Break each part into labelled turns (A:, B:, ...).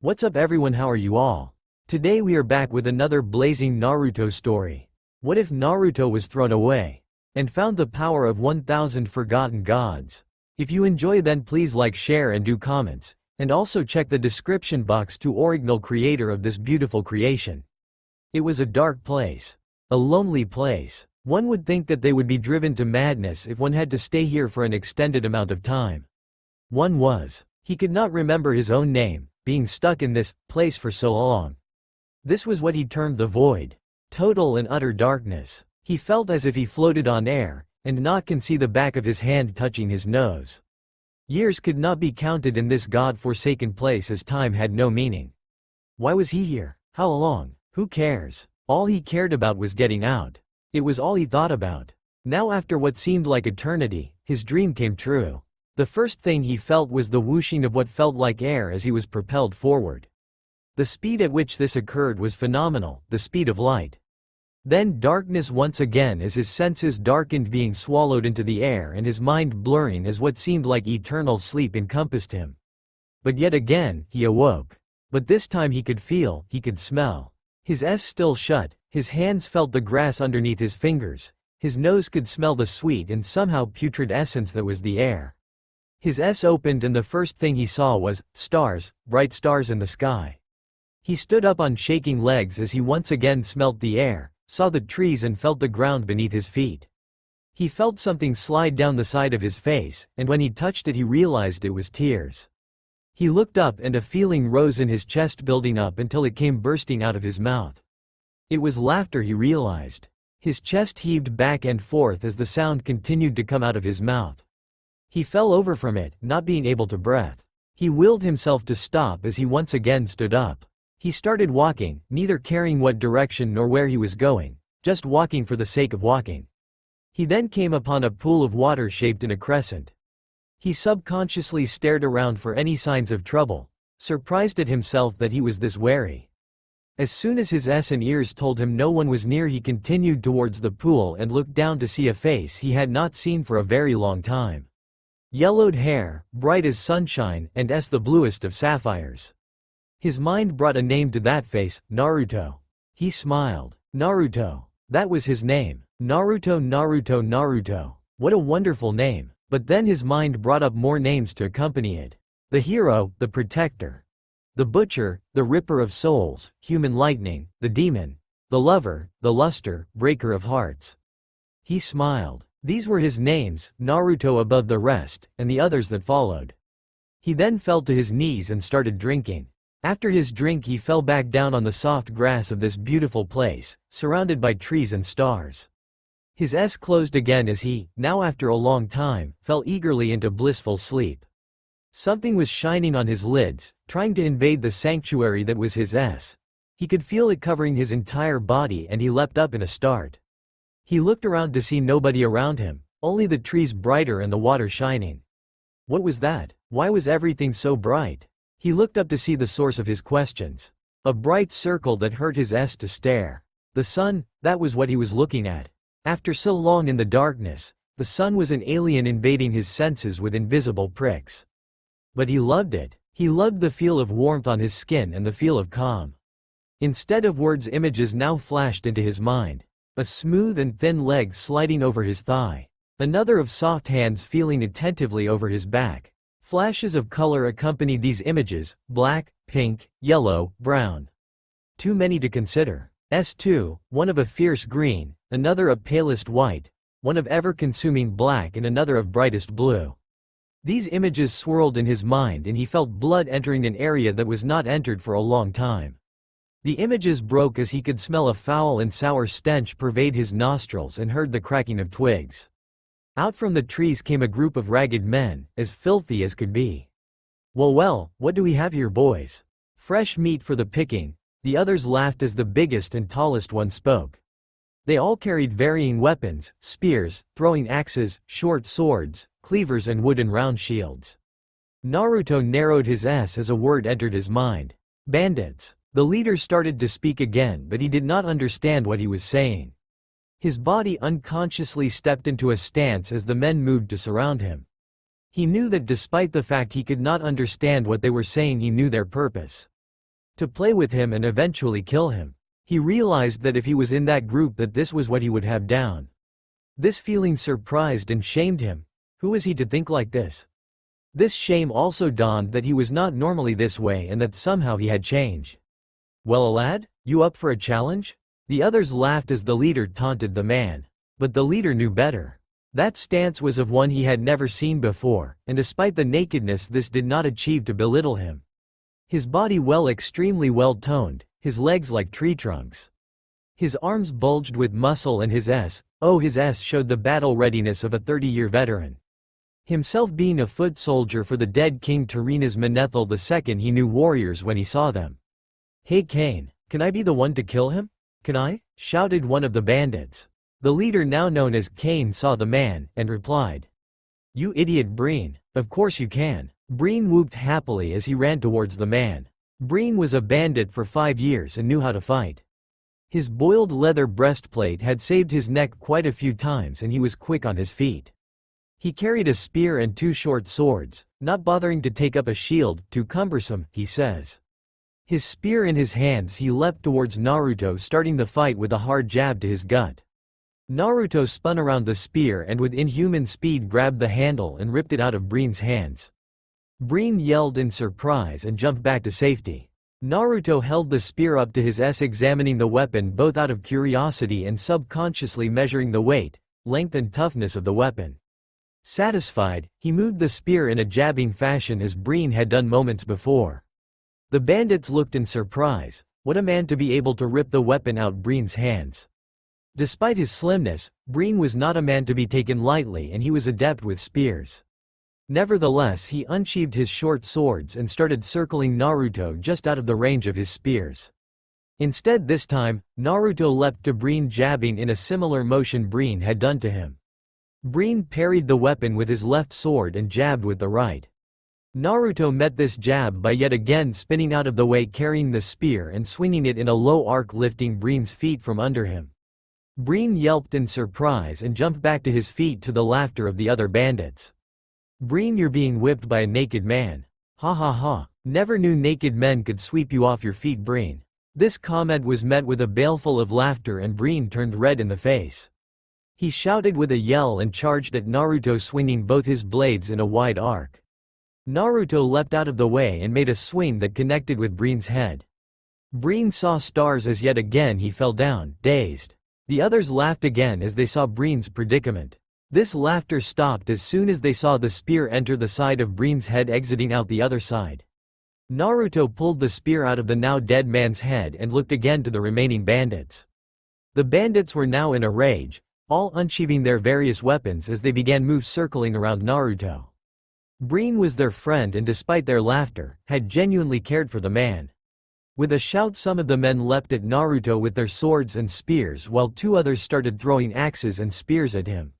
A: What's up everyone, how are you all? Today we are back with another blazing Naruto story. What if Naruto was thrown away and found the power of 1000 forgotten gods? If you enjoy, then please like, share and do comments, and also check the description box to original creator of this beautiful creation. It was a dark place. A lonely place. One would think that they would be driven to madness if one had to stay here for an extended amount of time. He could not remember his own name, being stuck in this place for so long. This was what he termed the void. Total and utter darkness. He felt as if he floated on air, and not can see the back of his hand touching his nose. Years could not be counted in this god-forsaken place, as time had no meaning. Why was he here? How long? Who cares? All he cared about was getting out. It was all he thought about. Now, after what seemed like eternity, his dream came true. The first thing he felt was the whooshing of what felt like air as he was propelled forward. The speed at which this occurred was phenomenal, the speed of light. Then darkness once again as his senses darkened, being swallowed into the air, and his mind blurring as what seemed like eternal sleep encompassed him. But yet again, he awoke. But this time he could feel, he could smell. His eyes still shut, his hands felt the grass underneath his fingers, his nose could smell the sweet and somehow putrid essence that was the air. His eyes opened, and the first thing he saw was stars, bright stars in the sky. He stood up on shaking legs as he once again smelt the air, saw the trees and felt the ground beneath his feet. He felt something slide down the side of his face, and when he touched it he realized it was tears. He looked up and a feeling rose in his chest, building up until it came bursting out of his mouth. It was laughter, he realized. His chest heaved back and forth as the sound continued to come out of his mouth. He fell over from it, not being able to breathe. He willed himself to stop as he once again stood up. He started walking, neither caring what direction nor where he was going, just walking for the sake of walking. He then came upon a pool of water shaped in a crescent. He subconsciously stared around for any signs of trouble, surprised at himself that he was this wary. As soon as his eyes and ears told him no one was near, he continued towards the pool and looked down to see a face he had not seen for a very long time. Yellowed hair, bright as sunshine, and the bluest of sapphires. His mind brought a name to that face, Naruto. He smiled. Naruto. That was his name. Naruto, Naruto, Naruto. What a wonderful name. But then his mind brought up more names to accompany it. The hero, the protector. The butcher, the ripper of souls, human lightning, the demon. The lover, the luster, breaker of hearts. He smiled. These were his names, Naruto above the rest, and the others that followed. He then fell to his knees and started drinking. After his drink he fell back down on the soft grass of this beautiful place, surrounded by trees and stars. His eyes closed again as he, now after a long time, fell eagerly into blissful sleep. Something was shining on his lids, trying to invade the sanctuary that was his eyes. He could feel it covering his entire body, and he leapt up in a start. He looked around to see nobody around him, only the trees brighter and the water shining. What was that? Why was everything so bright? He looked up to see the source of his questions. A bright circle that hurt his eyes to stare. The sun, that was what he was looking at. After so long in the darkness, the sun was an alien invading his senses with invisible pricks. But he loved it. He loved the feel of warmth on his skin and the feel of calm. Instead of words, images now flashed into his mind. A smooth and thin leg sliding over his thigh. Another of soft hands feeling attentively over his back. Flashes of color accompanied these images: black, pink, yellow, brown. Too many to consider. S2, one of a fierce green, another of palest white, one of ever-consuming black, and another of brightest blue. These images swirled in his mind, and he felt blood entering an area that was not entered for a long time. The images broke as he could smell a foul and sour stench pervade his nostrils and heard the cracking of twigs. Out from the trees came a group of ragged men, as filthy as could be. Well, what do we have here, boys? Fresh meat for the picking. The others laughed as the biggest and tallest one spoke. They all carried varying weapons: spears, throwing axes, short swords, cleavers and wooden round shields. Naruto narrowed his eyes as a word entered his mind. Bandits. The leader started to speak again, but he did not understand what he was saying. His body unconsciously stepped into a stance as the men moved to surround him. He knew that despite the fact he could not understand what they were saying, he knew their purpose. to play with him and eventually kill him. He realized that if he was in that group that this was what he would have done. This feeling surprised and shamed him. Who was he to think like this? This shame also dawned that he was not normally this way and that somehow he had changed. "Well, lad, you up for a challenge?" The others laughed as the leader taunted the man. But the leader knew better. That stance was of one he had never seen before, and despite the nakedness this did not achieve to belittle him. His body extremely well toned, his legs like tree trunks. His arms bulged with muscle and his S showed the battle readiness of a 30-year veteran. Himself being a foot soldier for the dead King Tyrrhena's Menethil II, he knew warriors when he saw them. "Hey Cain, can I be the one to kill him? Can I?" shouted one of the bandits. The leader, now known as Cain, saw the man, and replied, "You idiot Breen, of course you can." Breen whooped happily as he ran towards the man. Breen was a bandit for 5 years and knew how to fight. His boiled leather breastplate had saved his neck quite a few times and he was quick on his feet. He carried a spear and 2 short swords, not bothering to take up a shield, too cumbersome, he says. His spear in his hands, he leapt towards Naruto, starting the fight with a hard jab to his gut. Naruto spun around the spear and with inhuman speed grabbed the handle and ripped it out of Breen's hands. Breen yelled in surprise and jumped back to safety. Naruto held the spear up to his S, examining the weapon both out of curiosity and subconsciously measuring the weight, length and toughness of the weapon. Satisfied, he moved the spear in a jabbing fashion as Breen had done moments before. The bandits looked in surprise. What a man to be able to rip the weapon out Breen's hands. Despite his slimness, Breen was not a man to be taken lightly and he was adept with spears. Nevertheless, he unsheathed his short swords and started circling Naruto just out of the range of his spears. Instead this time, Naruto leapt to Breen, jabbing in a similar motion Breen had done to him. Breen parried the weapon with his left sword and jabbed with the right. Naruto met this jab by yet again spinning out of the way, carrying the spear and swinging it in a low arc, lifting Breen's feet from under him. Breen yelped in surprise and jumped back to his feet to the laughter of the other bandits. "Breen, you're being whipped by a naked man. Ha ha ha. Never knew naked men could sweep you off your feet, Breen." This comment was met with a baleful of laughter and Breen turned red in the face. He shouted with a yell and charged at Naruto, swinging both his blades in a wide arc. Naruto leapt out of the way and made a swing that connected with Breen's head. Breen saw stars as yet again he fell down, dazed. The others laughed again as they saw Breen's predicament. This laughter stopped as soon as they saw the spear enter the side of Breen's head, exiting out the other side. Naruto pulled the spear out of the now dead man's head and looked again to the remaining bandits. The bandits were now in a rage, all unsheathing their various weapons as they began move circling around Naruto. Breen was their friend and despite their laughter, had genuinely cared for the man. With a shout, some of the men leapt at Naruto with their swords and spears while 2 others started throwing axes and spears at him.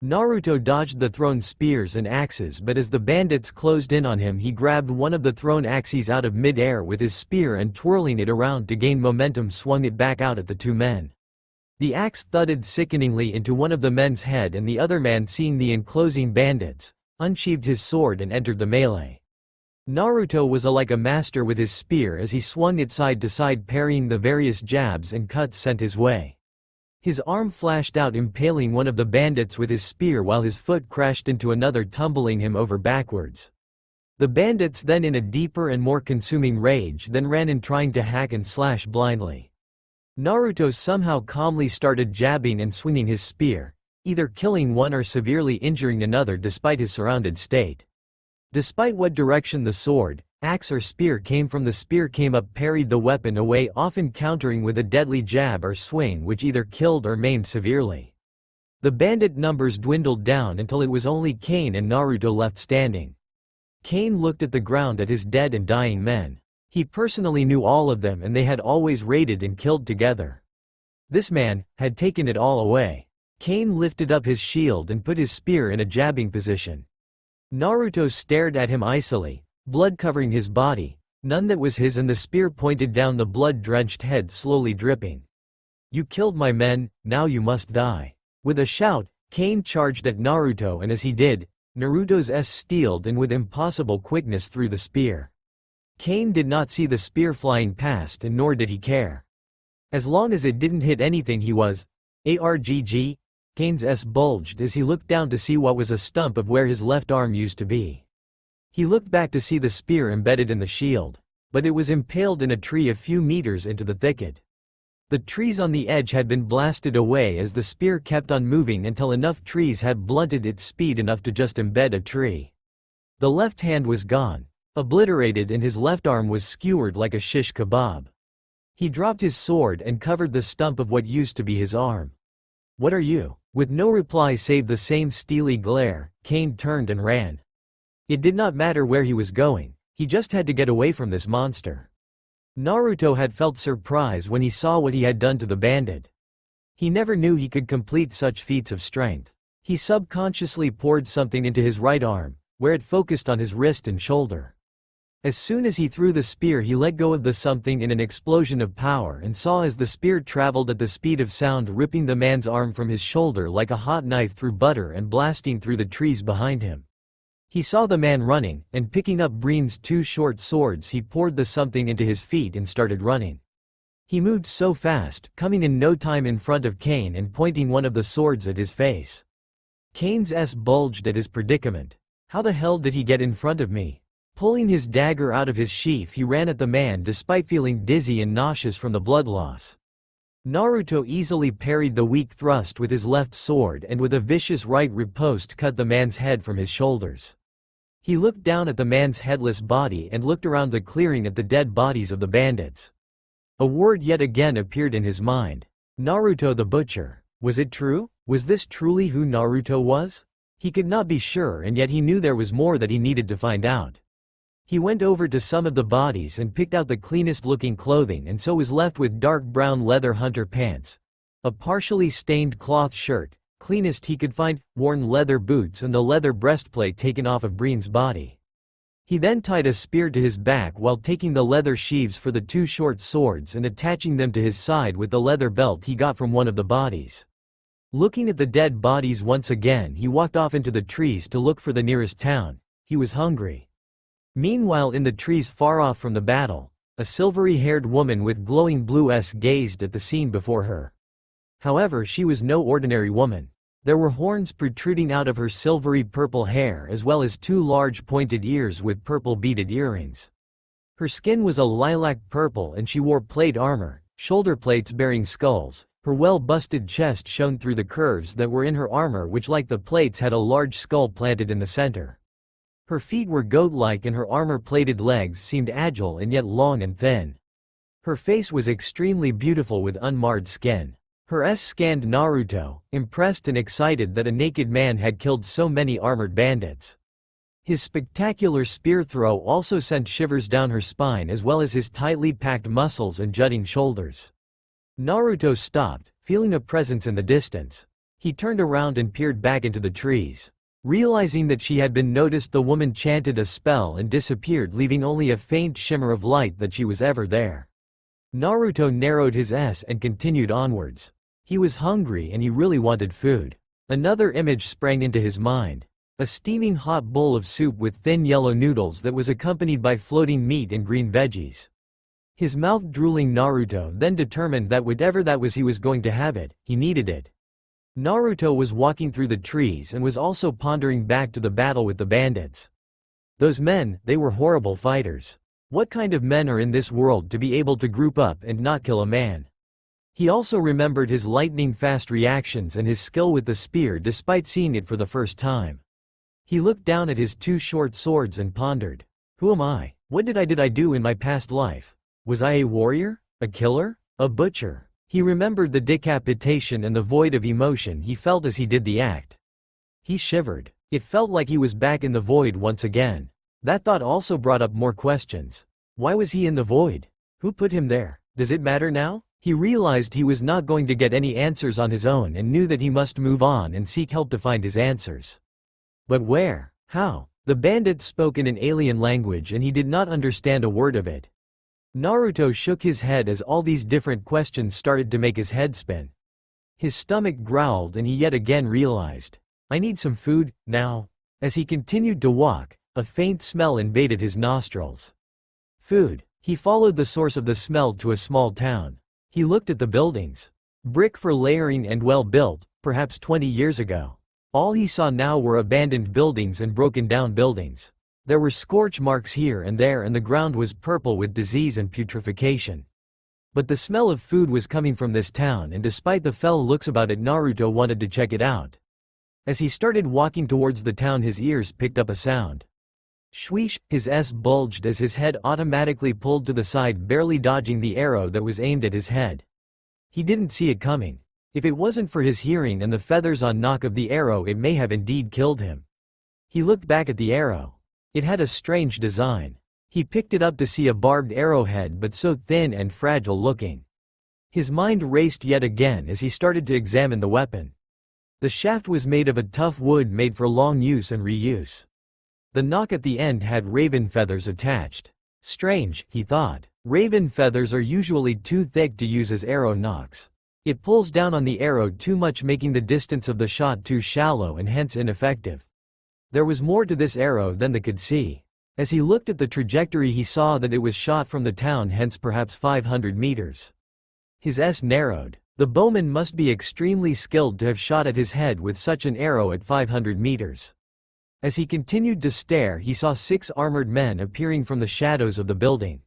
A: Naruto dodged the thrown spears and axes, but as the bandits closed in on him, he grabbed one of the thrown axes out of mid-air with his spear and twirling it around to gain momentum swung it back out at the 2 men. The axe thudded sickeningly into one of the men's head and the other man, seeing the enclosing bandits, unsheathed his sword and entered the melee. Naruto was like a master with his spear as he swung it side to side, parrying the various jabs and cuts sent his way. His arm flashed out, impaling one of the bandits with his spear while his foot crashed into another, tumbling him over backwards. The bandits then, in a deeper and more consuming rage, then ran in trying to hack and slash blindly. Naruto somehow calmly started jabbing and swinging his spear, either killing one or severely injuring another despite his surrounded state. Despite what direction the sword, axe or spear came from, the spear came up, parried the weapon away, often countering with a deadly jab or swing which either killed or maimed severely. The bandit numbers dwindled down until it was only Cain and Naruto left standing. Cain looked at the ground at his dead and dying men. He personally knew all of them and they had always raided and killed together. This man had taken it all away. Cain lifted up his shield and put his spear in a jabbing position. Naruto stared at him icily, blood covering his body, none that was his, and the spear pointed down the blood-drenched head, slowly dripping. "You killed my men, now you must die." With a shout, Cain charged at Naruto, and as he did, Naruto's S steeled and with impossible quickness threw the spear. Cain did not see the spear flying past and nor did he care. As long as it didn't hit anything he was argg. Cain's S bulged as he looked down to see what was a stump of where his left arm used to be. He looked back to see the spear embedded in the shield, but it was impaled in a tree a few meters into the thicket. The trees on the edge had been blasted away as the spear kept on moving until enough trees had blunted its speed enough to just embed a tree. The left hand was gone, obliterated, and his left arm was skewered like a shish kebab. He dropped his sword and covered the stump of what used to be his arm. "What are you?" With no reply save the same steely glare, Cain turned and ran. It did not matter where he was going, he just had to get away from this monster. Naruto had felt surprise when he saw what he had done to the bandit. He never knew he could complete such feats of strength. He subconsciously poured something into his right arm, where it focused on his wrist and shoulder. As soon as he threw the spear, he let go of the something in an explosion of power and saw as the spear traveled at the speed of sound, ripping the man's arm from his shoulder like a hot knife through butter and blasting through the trees behind him. He saw the man running, and picking up Breen's two short swords, he poured the something into his feet and started running. He moved so fast, coming in no time in front of Cain and pointing one of the swords at his face. Cain's S bulged at his predicament. How the hell did he get in front of me? Pulling his dagger out of his sheath, he ran at the man despite feeling dizzy and nauseous from the blood loss. Naruto easily parried the weak thrust with his left sword and with a vicious right riposte cut the man's head from his shoulders. He looked down at the man's headless body and looked around the clearing at the dead bodies of the bandits. A word yet again appeared in his mind. Naruto the Butcher. Was it true? Was this truly who Naruto was? He could not be sure, and yet he knew there was more that he needed to find out. He went over to some of the bodies and picked out the cleanest looking clothing, and so was left with dark brown leather hunter pants, a partially stained cloth shirt, cleanest he could find, worn leather boots, and the leather breastplate taken off of Breen's body. He then tied a spear to his back while taking the leather sheaves for the two short swords and attaching them to his side with the leather belt he got from one of the bodies. Looking at the dead bodies once again, he walked off into the trees to look for the nearest town. He was hungry. Meanwhile, in the trees far off from the battle, a silvery-haired woman with glowing blue eyes gazed at the scene before her. However, she was no ordinary woman. There were horns protruding out of her silvery purple hair, as well as two large pointed ears with purple beaded earrings. Her skin was a lilac purple and she wore plate armor, shoulder plates bearing skulls. Her well-busted chest shone through the curves that were in her armor, which like the plates had a large skull planted in the center. Her feet were goat-like and her armor-plated legs seemed agile and yet long and thin. Her face was extremely beautiful with unmarred skin. Her eyes scanned Naruto, impressed and excited that a naked man had killed so many armored bandits. His spectacular spear throw also sent shivers down her spine, as well as his tightly packed muscles and jutting shoulders. Naruto stopped, feeling a presence in the distance. He turned around and peered back into the trees. Realizing that she had been noticed, the woman chanted a spell and disappeared, leaving only a faint shimmer of light that she was ever there. Naruto narrowed his S and continued onwards. He was hungry and he really wanted food. Another image sprang into his mind. A steaming hot bowl of soup with thin yellow noodles that was accompanied by floating meat and green veggies. His mouth drooling, Naruto then determined that whatever that was, he was going to have it. He needed it. Naruto was walking through the trees and was also pondering back to the battle with the bandits. Those men, they were horrible fighters. What kind of men are in this world to be able to group up and not kill a man? He also remembered his lightning-fast reactions and his skill with the spear despite seeing it for the first time. He looked down at his two short swords and pondered. Who am I? What did I do in my past life? Was I a warrior? A killer? A butcher? He remembered the decapitation and the void of emotion he felt as he did the act. He shivered. It felt like he was back in the void once again. That thought also brought up more questions. Why was he in the void? Who put him there? Does it matter now? He realized he was not going to get any answers on his own and knew that he must move on and seek help to find his answers. But where? How? The bandits spoke in an alien language and he did not understand a word of it. Naruto shook his head as all these different questions started to make his head spin. His stomach growled and he yet again realized, I need some food, now. As he continued to walk, a faint smell invaded his nostrils. Food. He followed the source of the smell to a small town. He looked at the buildings. Brick for layering and well built, perhaps 20 years ago. All he saw now were abandoned buildings and broken down buildings. There were scorch marks here and there and the ground was purple with disease and putrefaction. But the smell of food was coming from this town, and despite the fell looks about it, Naruto wanted to check it out. As he started walking towards the town, his ears picked up a sound. Shweesh, his S bulged as his head automatically pulled to the side, barely dodging the arrow that was aimed at his head. He didn't see it coming. If it wasn't for his hearing and the feathers on knock of the arrow, it may have indeed killed him. He looked back at the arrow. It had a strange design. He picked it up to see a barbed arrowhead, but so thin and fragile looking. His mind raced yet again as he started to examine the weapon. The shaft was made of a tough wood made for long use and reuse. The knock at the end had raven feathers attached. Strange, he thought. Raven feathers are usually too thick to use as arrow knocks. It pulls down on the arrow too much, making the distance of the shot too shallow and hence ineffective. There was more to this arrow than they could see. As he looked at the trajectory, he saw that it was shot from the town, hence perhaps 500 meters. His S narrowed. The bowman must be extremely skilled to have shot at his head with such an arrow at 500 meters. As he continued to stare, he saw 6 armored men appearing from the shadows of the building.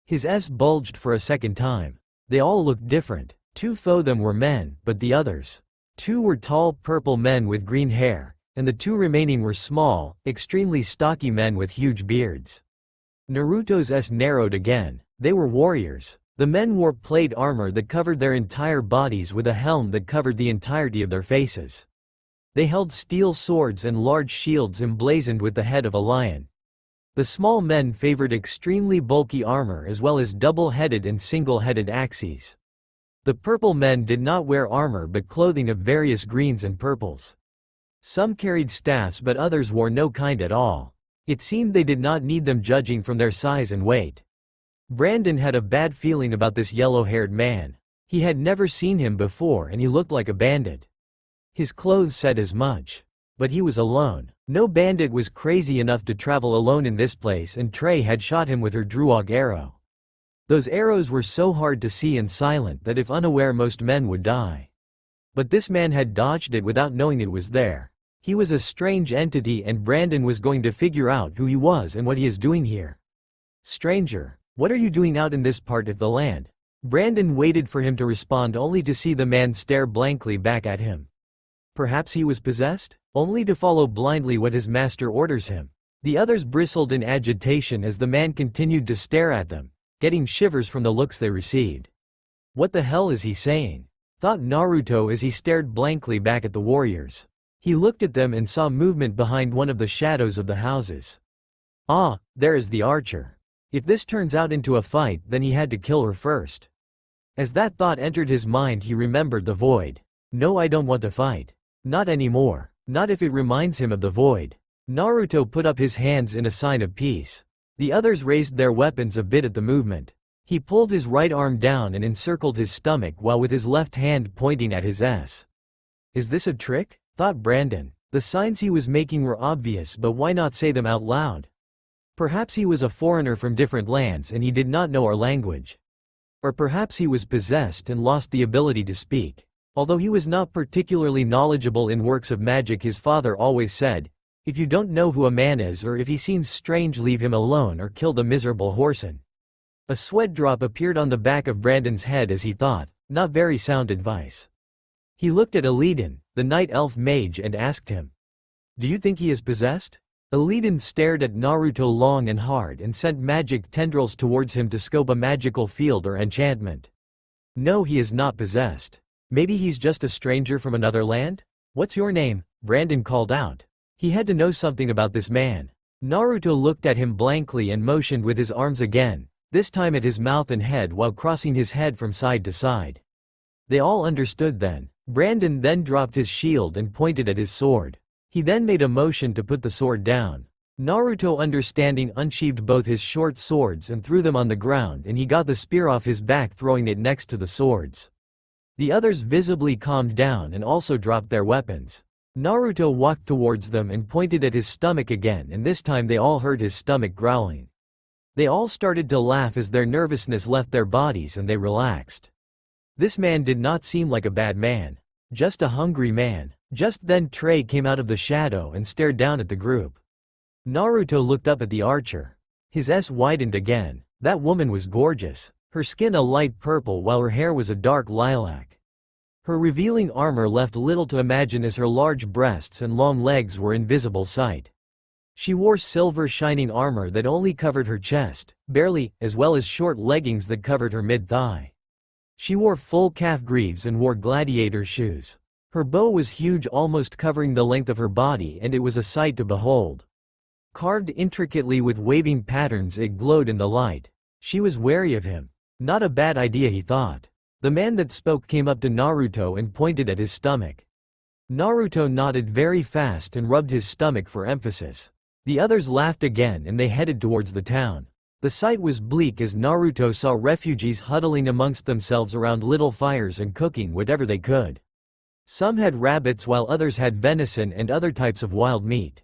A: His S bulged for a second time. They all looked different. 2 of them were men, but the others. 2 were tall purple men with green hair, and the 2 remaining were small, extremely stocky men with huge beards. Naruto's S narrowed again. They were warriors. The men wore plate armor that covered their entire bodies with a helm that covered the entirety of their faces. They held steel swords and large shields emblazoned with the head of a lion. The small men favored extremely bulky armor as well as double-headed and single-headed axes. The purple men did not wear armor but clothing of various greens and purples. Some carried staffs but others wore no kind at all. It seemed they did not need them, judging from their size and weight. Brandon had a bad feeling about this yellow-haired man. He had never seen him before and he looked like a bandit. His clothes said as much. But he was alone. No bandit was crazy enough to travel alone in this place, and Trey had shot him with her Druog arrow. Those arrows were so hard to see and silent that if unaware most men would die. But this man had dodged it without knowing it was there. He was a strange entity, and Brandon was going to figure out who he was and what he is doing here. Stranger, what are you doing out in this part of the land? Brandon waited for him to respond, only to see the man stare blankly back at him. Perhaps he was possessed? Only to follow blindly what his master orders him. The others bristled in agitation as the man continued to stare at them, getting shivers from the looks they received. What the hell is he saying? Thought Naruto as he stared blankly back at the warriors. He looked at them and saw movement behind one of the shadows of the houses. Ah, there is the archer. If this turns out into a fight, then he had to kill her first. As that thought entered his mind, he remembered the void. No, I don't want to fight. Not anymore. Not if it reminds him of the void. Naruto put up his hands in a sign of peace. The others raised their weapons a bit at the movement. He pulled his right arm down and encircled his stomach while with his left hand pointing at his S. Is this a trick? Thought Brandon. The signs he was making were obvious, but why not say them out loud? Perhaps he was a foreigner from different lands and he did not know our language. Or perhaps he was possessed and lost the ability to speak. Although he was not particularly knowledgeable in works of magic, his father always said, if you don't know who a man is or if he seems strange, leave him alone or kill the miserable whoreson. A sweat drop appeared on the back of Brandon's head as he thought, not very sound advice. He looked at Illidan, the night elf mage, and asked him, do you think he is possessed? Illidan stared at Naruto long and hard and sent magic tendrils towards him to scope a magical field or enchantment. No, he is not possessed. Maybe he's just a stranger from another land? What's your name? Brandon called out. He had to know something about this man. Naruto looked at him blankly and motioned with his arms again, this time at his mouth and head while crossing his head from side to side. They all understood then. Brandon then dropped his shield and pointed at his sword. He then made a motion to put the sword down. Naruto, understanding, unsheathed both his short swords and threw them on the ground, and he got the spear off his back, throwing it next to the swords. The others visibly calmed down and also dropped their weapons. Naruto walked towards them and pointed at his stomach again, and this time they all heard his stomach growling. They all started to laugh as their nervousness left their bodies and they relaxed. This man did not seem like a bad man. Just a hungry man. Just then Trey came out of the shadow and stared down at the group. Naruto looked up at the archer. His eyes widened again. That woman was gorgeous. Her skin a light purple while her hair was a dark lilac. Her revealing armor left little to imagine as her large breasts and long legs were in visible sight. She wore silver shining armor that only covered her chest, barely, as well as short leggings that covered her mid-thigh. She wore full calf greaves and wore gladiator shoes. Her bow was huge, almost covering the length of her body, and it was a sight to behold. Carved intricately with waving patterns, it glowed in the light. She was wary of him. Not a bad idea, he thought. The man that spoke came up to Naruto and pointed at his stomach. Naruto nodded very fast and rubbed his stomach for emphasis. The others laughed again and they headed towards the town. The sight was bleak as Naruto saw refugees huddling amongst themselves around little fires and cooking whatever they could. Some had rabbits while others had venison and other types of wild meat.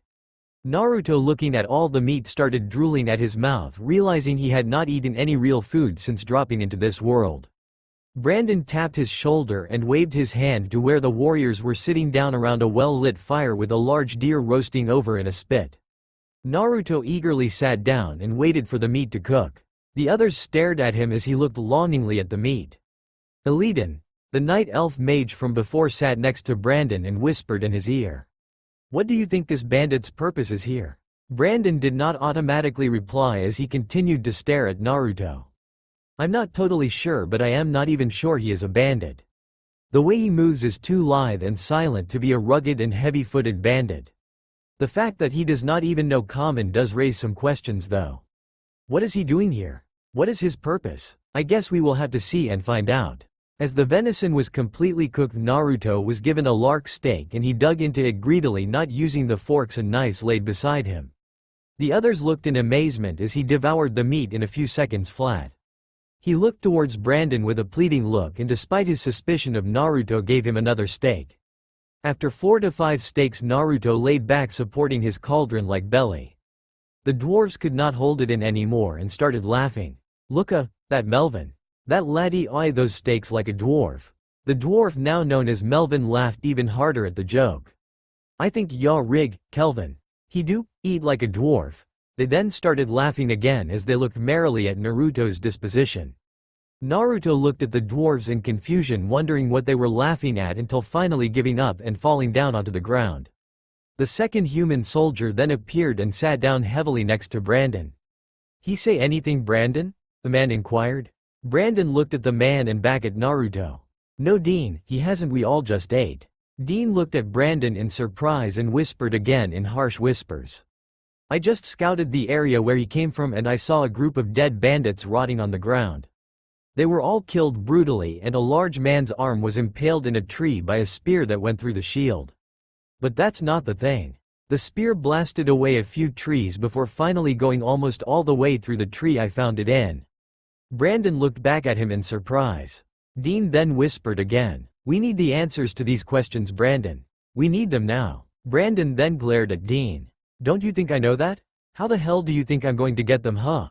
A: Naruto, looking at all the meat, started drooling at his mouth, realizing he had not eaten any real food since dropping into this world. Brandon tapped his shoulder and waved his hand to where the warriors were sitting down around a well-lit fire with a large deer roasting over in a spit. Naruto eagerly sat down and waited for the meat to cook. The others stared at him as he looked longingly at the meat. Illidan, the night elf mage from before, sat next to Brandon and whispered in his ear. "What do you think this bandit's purpose is here?" Brandon did not automatically reply as he continued to stare at Naruto. "I'm not totally sure, but I am not even sure he is a bandit. The way he moves is too lithe and silent to be a rugged and heavy-footed bandit. The fact that he does not even know common does raise some questions though. What is he doing here? What is his purpose? I guess we will have to see and find out." As the venison was completely cooked, Naruto was given a lark steak and he dug into it greedily, not using the forks and knives laid beside him. The others looked in amazement as he devoured the meat in a few seconds flat. He looked towards Brandon with a pleading look and despite his suspicion of Naruto gave him another steak. After 4 to 5 steaks, Naruto laid back supporting his cauldron-like belly. The dwarves could not hold it in anymore and started laughing. That Melvin. That laddie eye those steaks like a dwarf. The dwarf now known as Melvin laughed even harder at the joke. "I think ya rig, Kelvin. He do eat like a dwarf." They then started laughing again as they looked merrily at Naruto's disposition. Naruto looked at the dwarves in confusion, wondering what they were laughing at, until finally giving up and falling down onto the ground. The second human soldier then appeared and sat down heavily next to Brandon. "He say anything, Brandon?" the man inquired. Brandon looked at the man and back at Naruto. "No, Dean, he hasn't, we all just ate." Dean looked at Brandon in surprise and whispered again in harsh whispers. "I just scouted the area where he came from and I saw a group of dead bandits rotting on the ground. They were all killed brutally and a large man's arm was impaled in a tree by a spear that went through the shield. But that's not the thing. The spear blasted away a few trees before finally going almost all the way through the tree I found it in." Brandon looked back at him in surprise. Dean then whispered again, "We need the answers to these questions, Brandon. We need them now." Brandon then glared at Dean. "Don't you think I know that? How the hell do you think I'm going to get them, huh?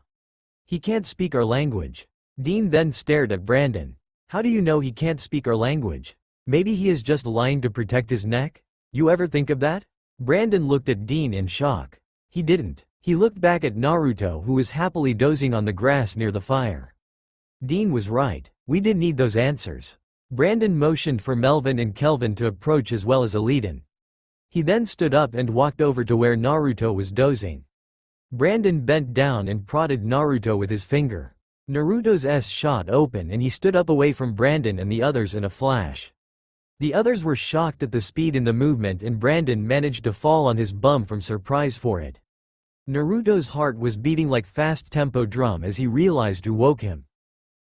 A: He can't speak our language." Dean then stared at Brandon. "How do you know he can't speak our language? Maybe he is just lying to protect his neck? You ever think of that?" Brandon looked at Dean in shock. He didn't. He looked back at Naruto, who was happily dozing on the grass near the fire. Dean was right. We did need those answers. Brandon motioned for Melvin and Kelvin to approach as well as Illidan. He then stood up and walked over to where Naruto was dozing. Brandon bent down and prodded Naruto with his finger. Naruto's eyes shot open and he stood up away from Brandon and the others in a flash. The others were shocked at the speed in the movement and Brandon managed to fall on his bum from surprise for it. Naruto's heart was beating like fast-tempo drum as he realized who woke him.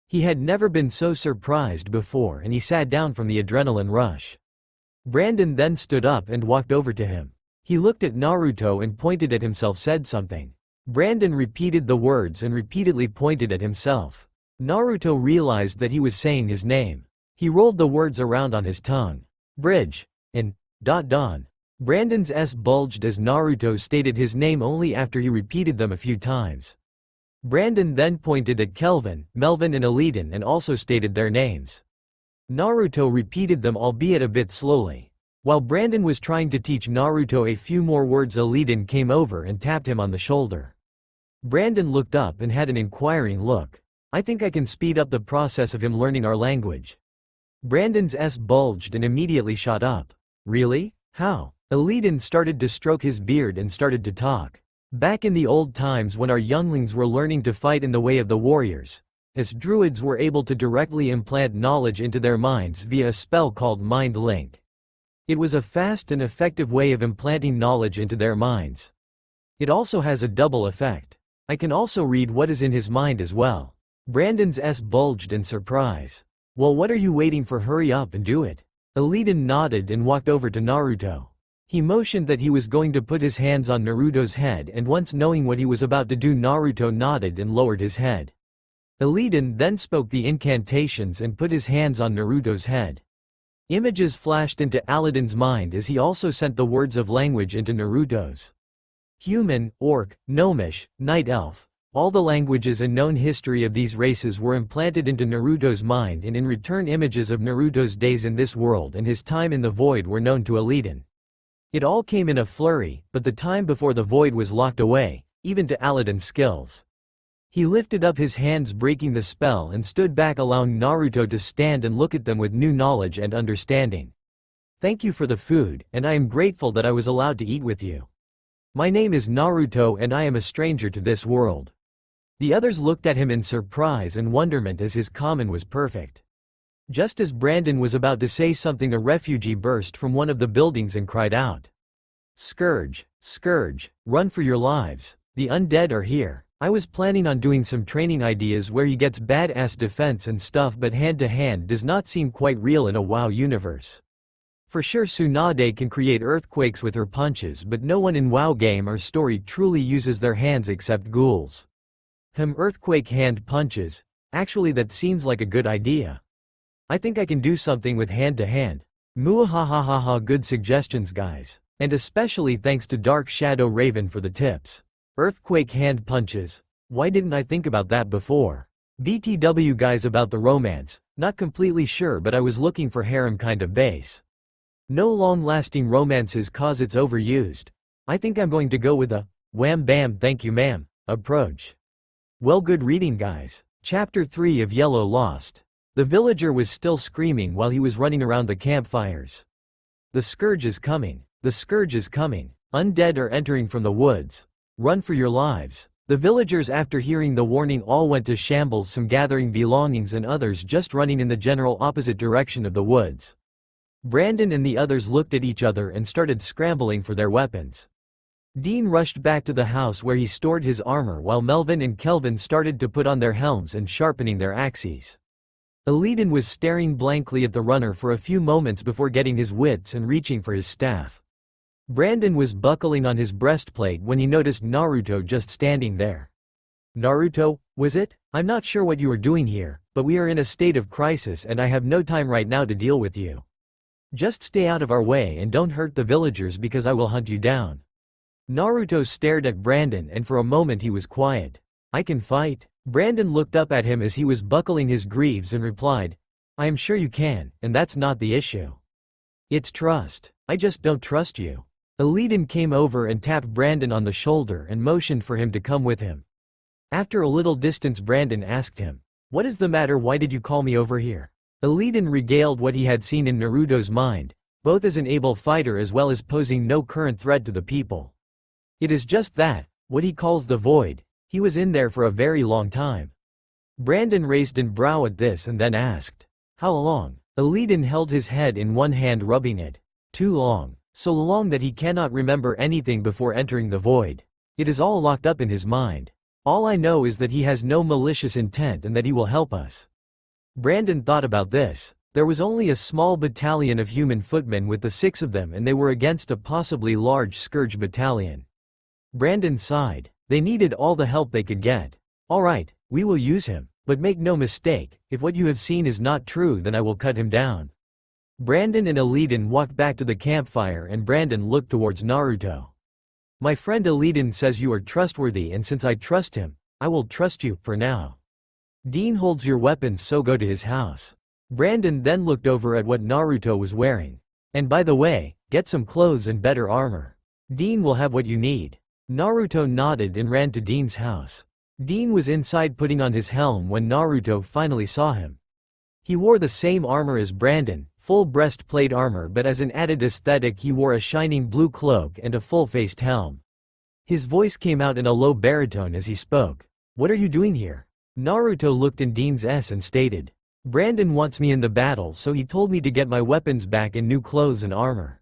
A: He had never been so surprised before and he sat down from the adrenaline rush. Brandon then stood up and walked over to him. He looked at Naruto and pointed at himself, said something. Brandon repeated the words and repeatedly pointed at himself. Naruto realized that he was saying his name. He rolled the words around on his tongue. Bridge. And. Don. Brandon's S bulged as Naruto stated his name only after he repeated them a few times. Brandon then pointed at Kelvin, Melvin and Aliden and also stated their names. Naruto repeated them, albeit a bit slowly. While Brandon was trying to teach Naruto a few more words, Aliden came over and tapped him on the shoulder. Brandon looked up and had an inquiring look. I think I can speed up the process of him learning our language. Brandon's eyes bulged and immediately shot up. Really? How? Aliden started to stroke his beard and started to talk. Back in the old times when our younglings were learning to fight in the way of the warriors, us druids were able to directly implant knowledge into their minds via a spell called Mind Link. It was a fast and effective way of implanting knowledge into their minds. It also has a double effect. I can also read what is in his mind as well. Brandon's eyes bulged in surprise. Well, what are you waiting for? Hurry up and do it. Aliden nodded and walked over to Naruto. He motioned that he was going to put his hands on Naruto's head, and once knowing what he was about to do, Naruto nodded and lowered his head. Aliden then spoke the incantations and put his hands on Naruto's head. Images flashed into Aliden's mind as he also sent the words of language into Naruto's. Human, orc, gnomish, night elf, all the languages and known history of these races were implanted into Naruto's mind, and in return images of Naruto's days in this world and his time in the void were known to Aliden. It all came in a flurry, but the time before the void was locked away, even to Aliden's skills. He lifted up his hands, breaking the spell, and stood back, allowing Naruto to stand and look at them with new knowledge and understanding. Thank you for the food, and I am grateful that I was allowed to eat with you. My name is Naruto and I am a stranger to this world. The others looked at him in surprise and wonderment as his comment was perfect. Just as Brandon was about to say something, a refugee burst from one of the buildings and cried out. Scourge, Scourge, run for your lives, the undead are here. I was planning on doing some training ideas where he gets badass defense and stuff, but hand to hand does not seem quite real in a WoW universe. For sure Tsunade can create earthquakes with her punches, but no one in WoW game or story truly uses their hands except ghouls. Earthquake hand punches, actually that seems like a good idea. I think I can do something with hand to hand. Muahahaha, good suggestions guys. And especially thanks to Dark Shadow Raven for the tips. Earthquake hand punches. Why didn't I think about that before? BTW guys, about the romance, not completely sure, but I was looking for harem kind of base. No long-lasting romances cause it's overused. I think I'm going to go with a wham bam thank you ma'am approach. Well, good reading guys. Chapter 3 of Yellow Lost. The villager was still screaming while he was running around the campfires. The Scourge is coming. The Scourge is coming. Undead are entering from the woods. Run for your lives. The villagers, after hearing the warning, all went to shambles, some gathering belongings and others just running in the general opposite direction of the woods. Brandon and the others looked at each other and started scrambling for their weapons. Dean rushed back to the house where he stored his armor, while Melvin and Kelvin started to put on their helms and sharpening their axes. Aliden was staring blankly at the runner for a few moments before getting his wits and reaching for his staff. Brandon was buckling on his breastplate when he noticed Naruto just standing there. Naruto, was it? I'm not sure what you are doing here, but we are in a state of crisis and I have no time right now to deal with you. Just stay out of our way and don't hurt the villagers because I will hunt you down. Naruto stared at Brandon and for a moment he was quiet. I can fight. Brandon looked up at him as he was buckling his greaves and replied, I am sure you can, and that's not the issue. It's trust. I just don't trust you. Aliden came over and tapped Brandon on the shoulder and motioned for him to come with him. After a little distance, Brandon asked him, what is the matter? Why did you call me over here? Aliden regaled what he had seen in Naruto's mind, both as an able fighter as well as posing no current threat to the people. It is just that, what he calls the void, he was in there for a very long time. Brandon raised an brow at this and then asked, how long? Aliden held his head in one hand, rubbing it. Too long. So long that he cannot remember anything before entering the void. It is all locked up in his mind. All I know is that he has no malicious intent and that he will help us. Brandon thought about this. There was only a small battalion of human footmen with the 6 of them, and they were against a possibly large Scourge battalion. Brandon sighed. They needed all the help they could get. Alright, we will use him, but make no mistake, if what you have seen is not true then I will cut him down. Brandon and Aliden walked back to the campfire and Brandon looked towards Naruto. My friend Aliden says you are trustworthy, and since I trust him, I will trust you, for now. Dean holds your weapons, so go to his house. Brandon then looked over at what Naruto was wearing. And by the way, get some clothes and better armor. Dean will have what you need. Naruto nodded and ran to Dean's house. Dean was inside putting on his helm when Naruto finally saw him. He wore the same armor as Brandon, full breastplate armor, but as an added aesthetic he wore a shining blue cloak and a full-faced helm. His voice came out in a low baritone as he spoke. What are you doing here? Naruto looked in Dean's eyes and stated. Brandon wants me in the battle, so he told me to get my weapons back and new clothes and armor.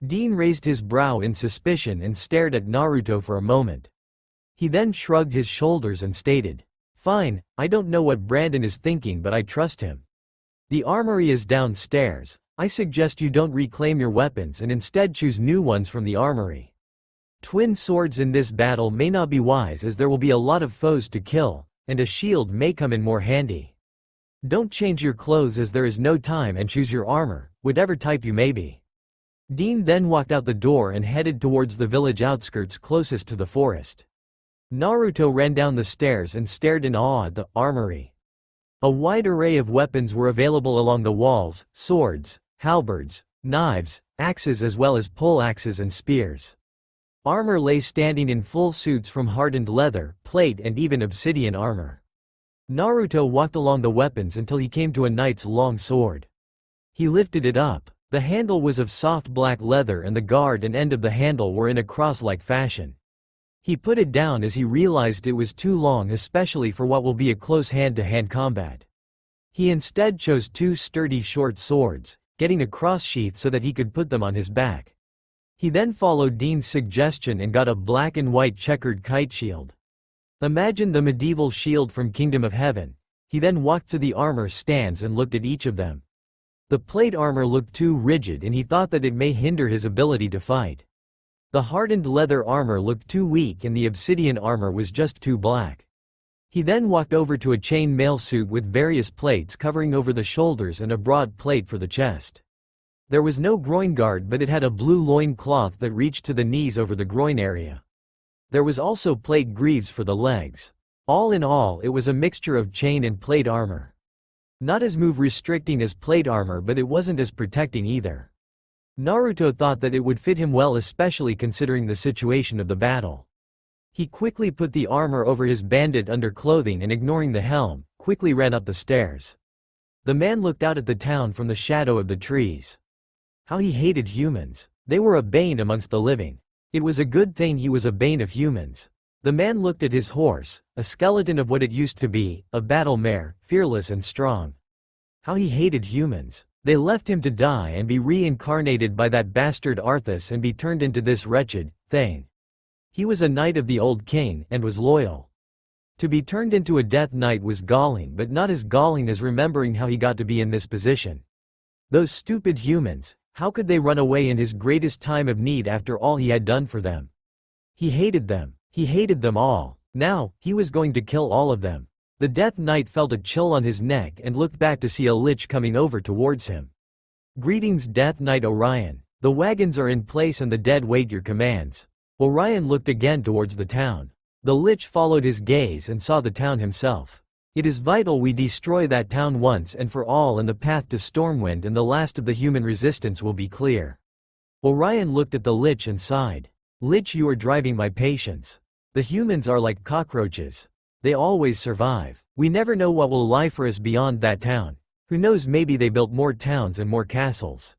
A: Dean raised his brow in suspicion and stared at Naruto for a moment. He then shrugged his shoulders and stated, Fine, I don't know what Brandon is thinking, but I trust him. The armory is downstairs. I suggest you don't reclaim your weapons and instead choose new ones from the armory. Twin swords in this battle may not be wise, as there will be a lot of foes to kill, and a shield may come in more handy. Don't change your clothes as there is no time, and choose your armor, whatever type you may be. Dean then walked out the door and headed towards the village outskirts closest to the forest. Naruto ran down the stairs and stared in awe at the armory. A wide array of weapons were available along the walls: swords, halberds, knives, axes, as well as pole axes and spears. Armor lay standing in full suits from hardened leather, plate, and even obsidian armor. Naruto walked along the weapons until he came to a knight's long sword. He lifted it up. The handle was of soft black leather and the guard and end of the handle were in a cross-like fashion. He put it down as he realized it was too long, especially for what will be a close hand-to-hand combat. He instead chose two sturdy short swords, getting a cross sheath so that he could put them on his back. He then followed Dean's suggestion and got a black and white checkered kite shield. Imagine the medieval shield from Kingdom of Heaven. He then walked to the armor stands and looked at each of them. The plate armor looked too rigid and he thought that it may hinder his ability to fight. The hardened leather armor looked too weak and the obsidian armor was just too black. He then walked over to a chain mail suit with various plates covering over the shoulders and a broad plate for the chest. There was no groin guard, but it had a blue loin cloth that reached to the knees over the groin area. There was also plate greaves for the legs. All in all, it was a mixture of chain and plate armor. Not as move restricting as plate armor, but it wasn't as protecting either. Naruto thought that it would fit him well, especially considering the situation of the battle. He quickly put the armor over his bandit underclothing and, ignoring the helm, quickly ran up the stairs. The man looked out at the town from the shadow of the trees. How he hated humans. They were a bane amongst the living. It was a good thing he was a bane of humans. The man looked at his horse, a skeleton of what it used to be, a battle mare, fearless and strong. How he hated humans. They left him to die and be reincarnated by that bastard Arthas and be turned into this wretched thing. He was a knight of the old king and was loyal. To be turned into a death knight was galling, but not as galling as remembering how he got to be in this position. Those stupid humans, how could they run away in his greatest time of need after all he had done for them? He hated them. He hated them all. Now, he was going to kill all of them. The Death Knight felt a chill on his neck and looked back to see a lich coming over towards him. Greetings, Death Knight Orion. The wagons are in place and the dead wait your commands. Orion looked again towards the town. The lich followed his gaze and saw the town himself. It is vital we destroy that town once and for all, and the path to Stormwind and the last of the human resistance will be clear. Orion looked at the lich and sighed. Lich, you are driving my patience. The humans are like cockroaches. They always survive. We never know what will lie for us beyond that town. Who knows, maybe they built more towns and more castles.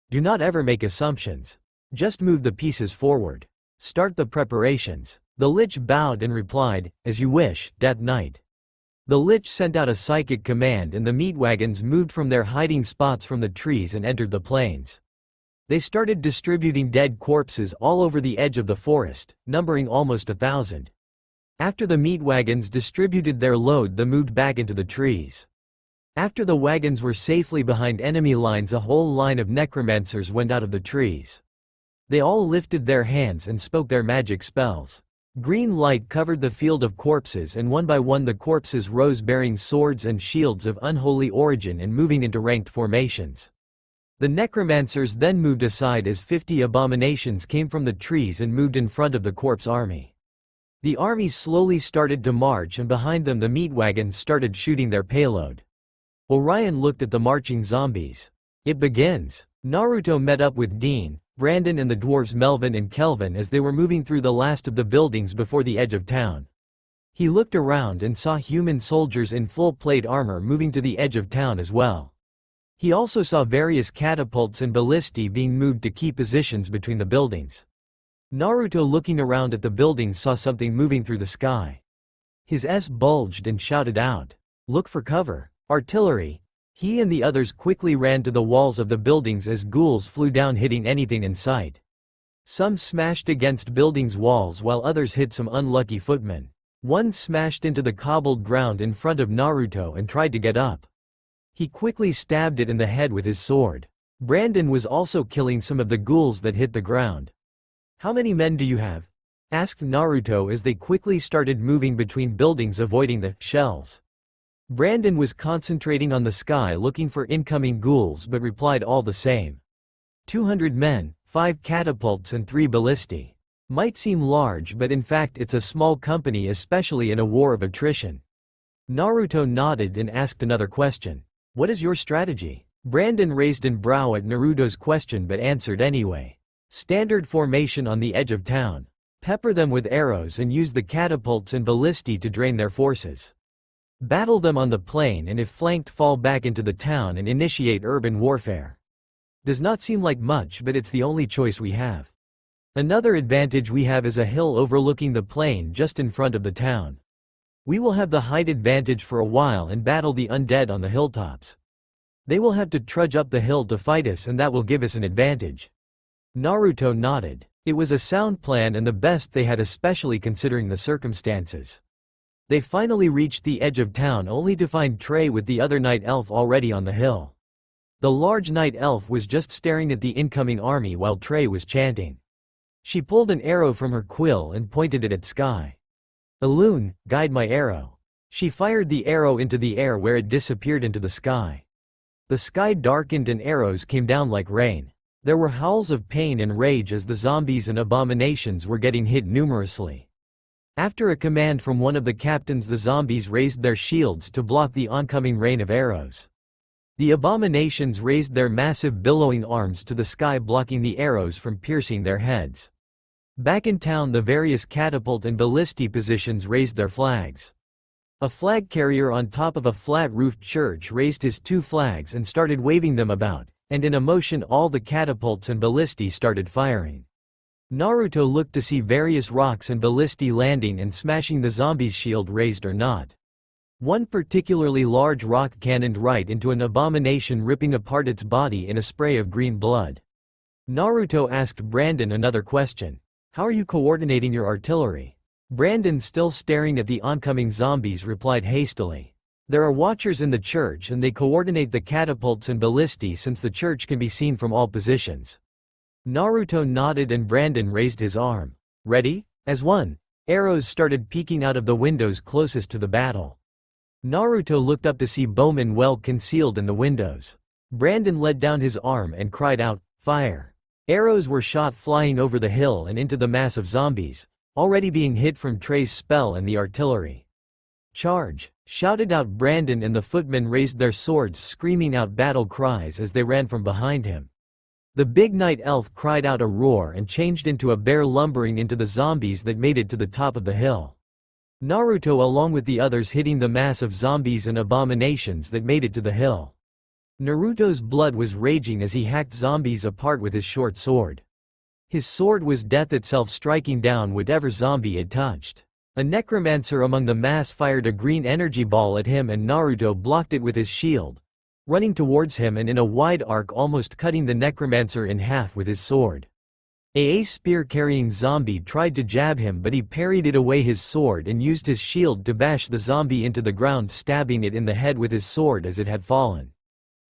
A: Do not ever make assumptions. Just move the pieces forward. Start the preparations. The lich bowed and replied, as you wish, Death Knight. The lich sent out a psychic command and the meat wagons moved from their hiding spots from the trees and entered the plains. They started distributing dead corpses all over the edge of the forest, numbering almost 1,000. After the meat wagons distributed their load, they moved back into the trees. After the wagons were safely behind enemy lines, a whole line of necromancers went out of the trees. They all lifted their hands and spoke their magic spells. Green light covered the field of corpses, and one by one the corpses rose, bearing swords and shields of unholy origin and moving into ranked formations. The necromancers then moved aside as 50 abominations came from the trees and moved in front of the corpse army. The army slowly started to march, and behind them the meat wagons started shooting their payload. Orion looked at the marching zombies. It begins. Naruto met up with Dean, Brandon and the dwarves Melvin and Kelvin as they were moving through the last of the buildings before the edge of town. He looked around and saw human soldiers in full plate armor moving to the edge of town as well. He also saw various catapults and ballistae being moved to key positions between the buildings. Naruto, looking around at the buildings, saw something moving through the sky. His eyes bulged and shouted out, "Look for cover! Artillery!" He and the others quickly ran to the walls of the buildings as ghouls flew down, hitting anything in sight. Some smashed against buildings' walls while others hit some unlucky footmen. One smashed into the cobbled ground in front of Naruto and tried to get up. He quickly stabbed it in the head with his sword. Brandon was also killing some of the ghouls that hit the ground. "How many men do you have?" asked Naruto as they quickly started moving between buildings, avoiding the shells. Brandon was concentrating on the sky looking for incoming ghouls but replied all the same. 200 men, 5 catapults and 3 ballistae. Might seem large, but in fact it's a small company, especially in a war of attrition. Naruto nodded and asked another question. "What is your strategy?" Brandon raised an brow at Naruto's question but answered anyway. "Standard formation on the edge of town. Pepper them with arrows and use the catapults and ballistae to drain their forces. Battle them on the plain, and if flanked, fall back into the town and initiate urban warfare." Does not seem like much, but it's the only choice we have. Another advantage we have is a hill overlooking the plain just in front of the town. We will have the height advantage for a while and battle the undead on the hilltops. They will have to trudge up the hill to fight us, and that will give us an advantage. Naruto nodded. It was a sound plan and the best they had, especially considering the circumstances. They finally reached the edge of town only to find Trey with the other night elf already on the hill. The large night elf was just staring at the incoming army while Trey was chanting. She pulled an arrow from her quill and pointed it at sky. "Elune, guide my arrow." She fired the arrow into the air where it disappeared into the sky. The sky darkened and arrows came down like rain. There were howls of pain and rage as the zombies and abominations were getting hit numerously. After a command from one of the captains, the zombies raised their shields to block the oncoming rain of arrows. The abominations raised their massive billowing arms to the sky, blocking the arrows from piercing their heads. Back in town, the various catapult and ballistae positions raised their flags. A flag carrier on top of a flat-roofed church raised his 2 flags and started waving them about, and in a motion all the catapults and ballistae started firing. Naruto looked to see various rocks and ballistae landing and smashing the zombies' shield, raised or not. One particularly large rock cannoned right into an abomination, ripping apart its body in a spray of green blood. Naruto asked Brandon another question. "How are you coordinating your artillery?" Brandon, still staring at the oncoming zombies, replied hastily. "There are watchers in the church and they coordinate the catapults and ballistae since the church can be seen from all positions." Naruto nodded and Brandon raised his arm. "Ready? As one." Arrows started peeking out of the windows closest to the battle. Naruto looked up to see bowmen well concealed in the windows. Brandon let down his arm and cried out, "Fire!" Arrows were shot flying over the hill and into the mass of zombies, already being hit from Trey's spell and the artillery. "Charge!" shouted out Brandon, and the footmen raised their swords, screaming out battle cries as they ran from behind him. The big night elf cried out a roar and changed into a bear, lumbering into the zombies that made it to the top of the hill. Naruto, along with the others, hitting the mass of zombies and abominations that made it to the hill. Naruto's blood was raging as he hacked zombies apart with his short sword. His sword was death itself, striking down whatever zombie it touched. A necromancer among the mass fired a green energy ball at him and Naruto blocked it with his shield, running towards him and in a wide arc almost cutting the necromancer in half with his sword. A spear-carrying zombie tried to jab him, but he parried it away his sword and used his shield to bash the zombie into the ground, stabbing it in the head with his sword as it had fallen.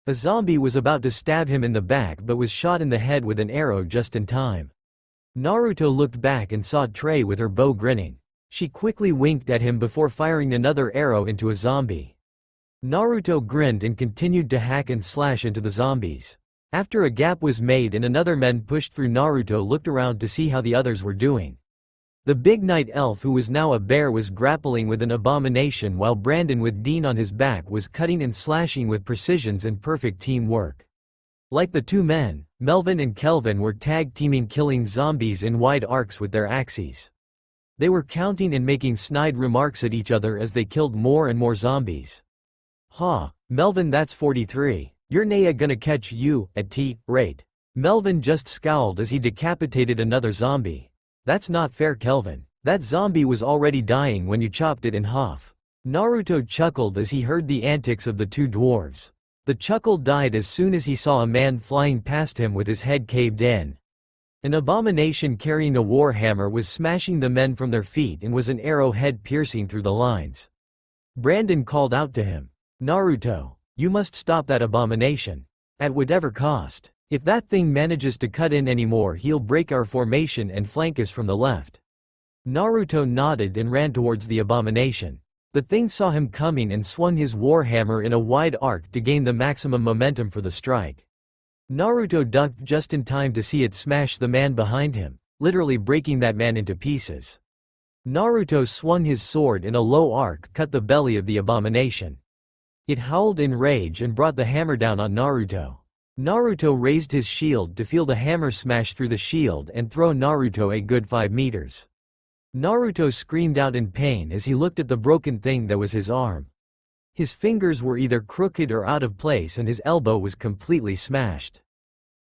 A: A zombie was about to stab him in the back but was shot in the head with an arrow just in time. Naruto looked back and saw Trey with her bow grinning. She quickly winked at him before firing another arrow into a zombie. Naruto grinned and continued to hack and slash into the zombies. After a gap was made and another man pushed through, Naruto looked around to see how the others were doing. The big night elf who was now a bear was grappling with an abomination while Brandon with Dean on his back was cutting and slashing with precisions and perfect teamwork. Like the two men, Melvin and Kelvin were tag-teaming killing zombies in wide arcs with their axes. They were counting and making snide remarks at each other as they killed more and more zombies. "Ha, Melvin, that's 43. You're naya gonna catch you at rate." Melvin just scowled as he decapitated another zombie. "That's not fair, Kelvin. That zombie was already dying when you chopped it in half." Naruto chuckled as he heard the antics of the two dwarves. The chuckle died as soon as he saw a man flying past him with his head caved in. An abomination carrying a warhammer was smashing the men from their feet and was an arrow head piercing through the lines. Brandon called out to him, "Naruto, you must stop that abomination. At whatever cost. If that thing manages to cut in anymore, he'll break our formation and flank us from the left." Naruto nodded and ran towards the abomination. The thing saw him coming and swung his warhammer in a wide arc to gain the maximum momentum for the strike. Naruto ducked just in time to see it smash the man behind him, literally breaking that man into pieces. Naruto swung his sword in a low arc, cut the belly of the abomination. It howled in rage and brought the hammer down on Naruto. Naruto raised his shield to feel the hammer smash through the shield and throw Naruto a good 5 meters. Naruto screamed out in pain as he looked at the broken thing that was his arm. His fingers were either crooked or out of place and his elbow was completely smashed.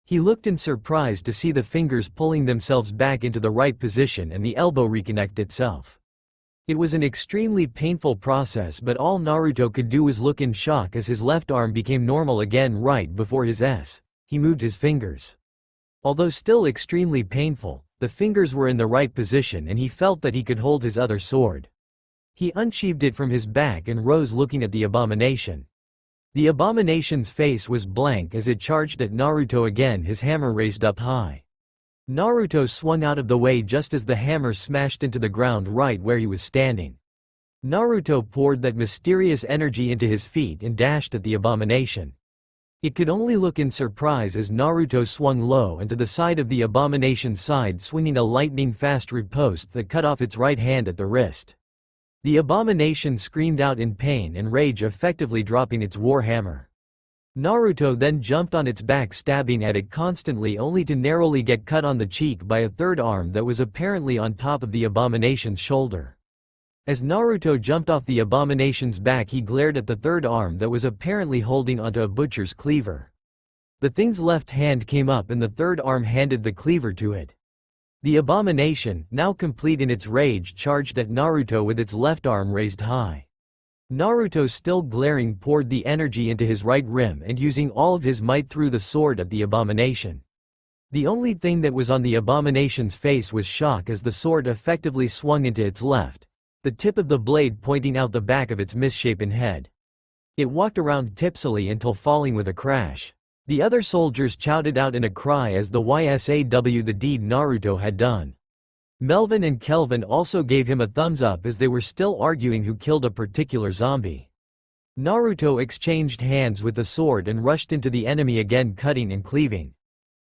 A: He looked in surprise to see the fingers pulling themselves back into the right position and the elbow reconnect itself. It was an extremely painful process, but all Naruto could do was look in shock as his left arm became normal again right before his S. He moved his fingers. Although still extremely painful, the fingers were in the right position and he felt that he could hold his other sword. He unsheathed it from his back and rose looking at the abomination. The abomination's face was blank as it charged at Naruto again, his hammer raised up high. Naruto swung out of the way just as the hammer smashed into the ground right where he was standing. Naruto poured that mysterious energy into his feet and dashed at the abomination. It could only look in surprise as Naruto swung low and to the side of the abomination's side, swinging a lightning-fast riposte that cut off its right hand at the wrist. The abomination screamed out in pain and rage, effectively dropping its warhammer. Naruto then jumped on its back, stabbing at it constantly, only to narrowly get cut on the cheek by a third arm that was apparently on top of the abomination's shoulder. As Naruto jumped off the abomination's back, he glared at the third arm that was apparently holding onto a butcher's cleaver. The thing's left hand came up and the third arm handed the cleaver to it. The abomination, now complete in its rage, charged at Naruto with its left arm raised high. Naruto, still glaring, poured the energy into his right rim and using all of his might threw the sword at the abomination. The only thing that was on the abomination's face was shock as the sword effectively swung into its left, the tip of the blade pointing out the back of its misshapen head. It walked around tipsily until falling with a crash. The other soldiers shouted out in a cry as the YSAW the deed Naruto had done. Melvin and Kelvin also gave him a thumbs up as they were still arguing who killed a particular zombie. Naruto exchanged hands with the sword and rushed into the enemy again, cutting and cleaving.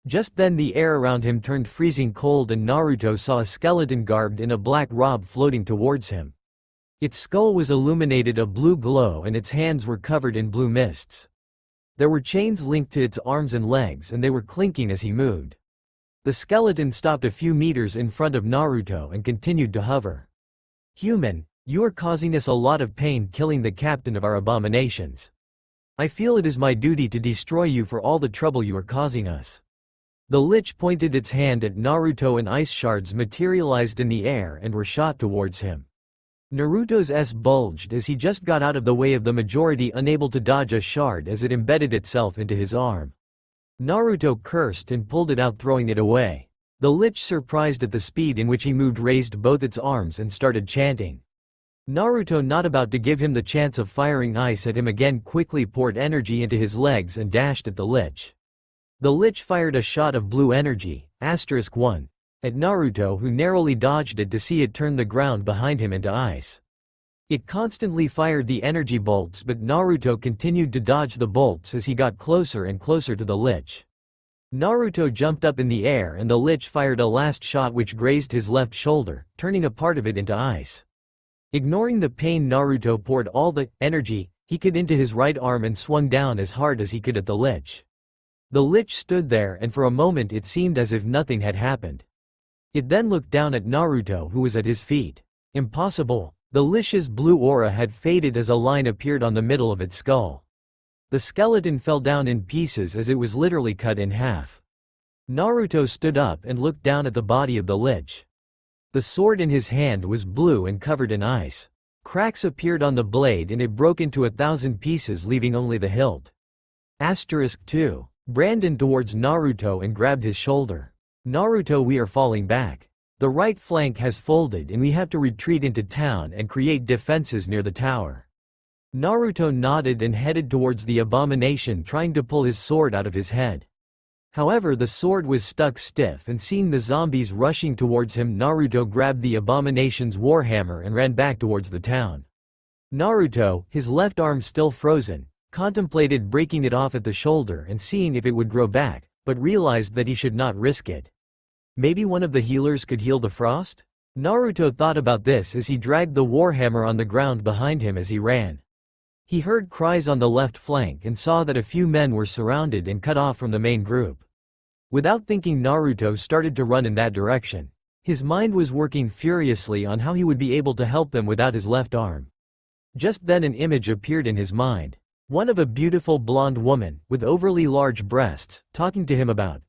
A: Just then the air around him turned freezing cold and Naruto saw a skeleton garbed in a black robe floating towards him. Its skull was illuminated a blue glow and its hands were covered in blue mists. There were chains linked to its arms and legs and they were clinking as he moved. The skeleton stopped a few meters in front of Naruto and continued to hover. "Human, you are causing us a lot of pain killing the captain of our abominations. I feel it is my duty to destroy you for all the trouble you are causing us." The lich pointed its hand at Naruto and ice shards materialized in the air and were shot towards him. Naruto's S bulged as he just got out of the way of the majority, unable to dodge a shard as it embedded itself into his arm. Naruto cursed and pulled it out, throwing it away. The lich, surprised at the speed in which he moved, raised both its arms and started chanting. Naruto, not about to give him the chance of firing ice at him again, quickly poured energy into his legs and dashed at the lich. The lich fired a shot of blue energy, *1, at Naruto, who narrowly dodged it to see it turn the ground behind him into ice. It constantly fired the energy bolts, but Naruto continued to dodge the bolts as he got closer and closer to the lich. Naruto jumped up in the air and the lich fired a last shot which grazed his left shoulder, turning a part of it into ice. Ignoring the pain, Naruto poured all the energy he could into his right arm and swung down as hard as he could at the lich. The lich stood there and for a moment it seemed as if nothing had happened. It then looked down at Naruto who was at his feet. Impossible. The lich's blue aura had faded as a line appeared on the middle of its skull. The skeleton fell down in pieces as it was literally cut in half. Naruto stood up and looked down at the body of the lich. The sword in his hand was blue and covered in ice. Cracks appeared on the blade and it broke into 1,000 pieces, leaving only the hilt. Asterisk 2. Brandon towards Naruto and grabbed his shoulder. Naruto, we are falling back. The right flank has folded and we have to retreat into town and create defenses near the tower. Naruto nodded and headed towards the abomination, trying to pull his sword out of his head. However, the sword was stuck stiff, and seeing the zombies rushing towards him, Naruto grabbed the abomination's warhammer and ran back towards the town. Naruto, his left arm still frozen, contemplated breaking it off at the shoulder and seeing if it would grow back, but realized that he should not risk it. Maybe one of the healers could heal the frost? Naruto thought about this as he dragged the warhammer on the ground behind him as he ran. He heard cries on the left flank and saw that a few men were surrounded and cut off from the main group. Without thinking, Naruto started to run in that direction. His mind was working furiously on how he would be able to help them without his left arm. Just then an image appeared in his mind. One of a beautiful blonde woman, with overly large breasts, talking to him about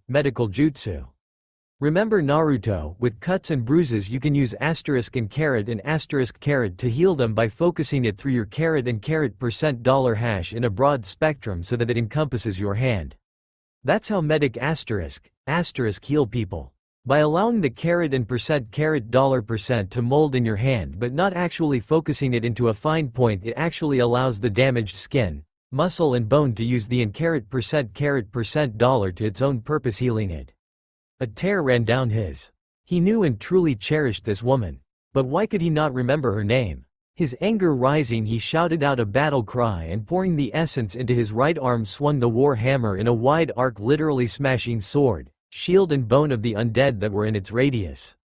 A: medical jutsu. Remember Naruto, with cuts and bruises you can use asterisk and caret to heal them by focusing it through your caret and caret $$ in a broad spectrum so that it encompasses your hand. That's how medic asterisk heal people. By allowing the caret and $% to mold in your hand but not actually focusing it into a fine point, it actually allows the damaged skin, muscle and bone to use the $$ to its own purpose, healing it. A tear ran down his. He knew and truly cherished this woman. But why could he not remember her name? His anger rising, he shouted out a battle cry and pouring the essence into his right arm swung the war hammer in a wide arc, literally smashing sword, shield and bone of the undead that were in its radius.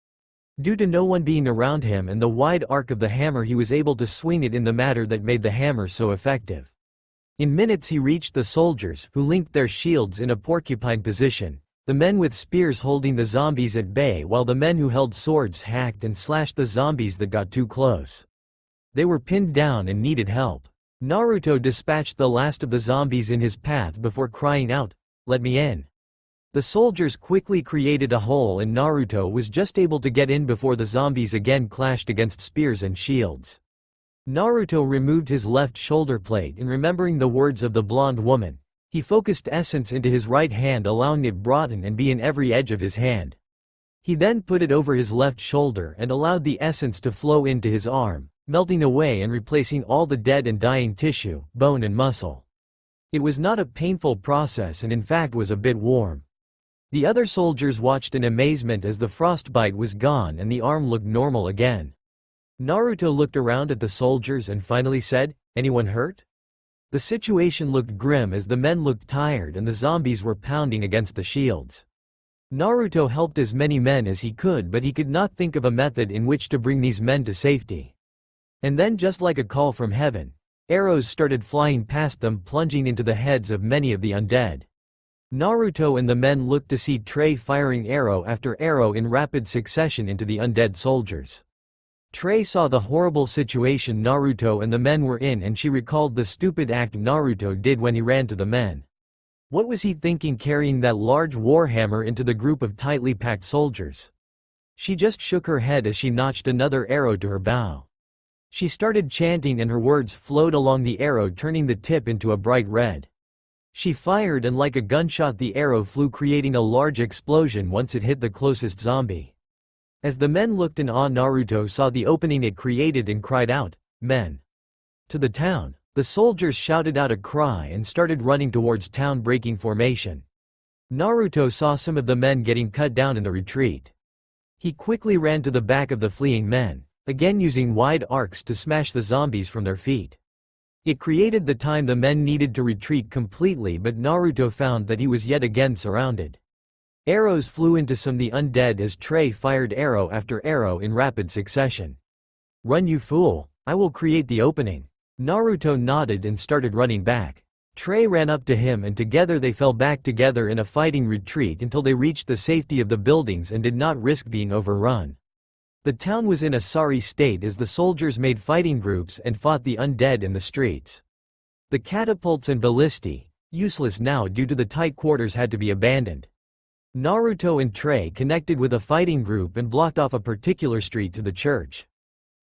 A: Due to no one being around him and the wide arc of the hammer, he was able to swing it in the manner that made the hammer so effective. In minutes he reached the soldiers, who linked their shields in a porcupine position, the men with spears holding the zombies at bay while the men who held swords hacked and slashed the zombies that got too close. They were pinned down and needed help. Naruto dispatched the last of the zombies in his path before crying out, "Let me in." The soldiers quickly created a hole and Naruto was just able to get in before the zombies again clashed against spears and shields. Naruto removed his left shoulder plate and, remembering the words of the blonde woman, he focused essence into his right hand, allowing it broaden and be in every edge of his hand. He then put it over his left shoulder and allowed the essence to flow into his arm, melting away and replacing all the dead and dying tissue, bone and muscle. It was not a painful process and in fact was a bit warm. The other soldiers watched in amazement as the frostbite was gone and the arm looked normal again. Naruto looked around at the soldiers and finally said, "Anyone hurt?" The situation looked grim as the men looked tired and the zombies were pounding against the shields. Naruto helped as many men as he could, but he could not think of a method in which to bring these men to safety. And then, just like a call from heaven, arrows started flying past them, plunging into the heads of many of the undead. Naruto and the men looked to see Trey firing arrow after arrow in rapid succession into the undead soldiers. Trey saw the horrible situation Naruto and the men were in and she recalled the stupid act Naruto did when he ran to the men. What was he thinking carrying that large warhammer into the group of tightly packed soldiers? She just shook her head as she notched another arrow to her bow. She started chanting and her words flowed along the arrow, turning the tip into a bright red. She fired and like a gunshot the arrow flew, creating a large explosion once it hit the closest zombie. As the men looked in awe, Naruto saw the opening it created and cried out, "Men! To the town!" The soldiers shouted out a cry and started running towards town, breaking formation. Naruto saw some of the men getting cut down in the retreat. He quickly ran to the back of the fleeing men, again using wide arcs to smash the zombies from their feet. It created the time the men needed to retreat completely, but Naruto found that he was yet again surrounded. Arrows flew into the undead as Trey fired arrow after arrow in rapid succession. "Run, you fool, I will create the opening." Naruto nodded and started running back. Trey ran up to him and together they fell back together in a fighting retreat until they reached the safety of the buildings and did not risk being overrun. The town was in a sorry state as the soldiers made fighting groups and fought the undead in the streets. The catapults and ballistae, useless now due to the tight quarters, had to be abandoned. Naruto and Trey connected with a fighting group and blocked off a particular street to the church.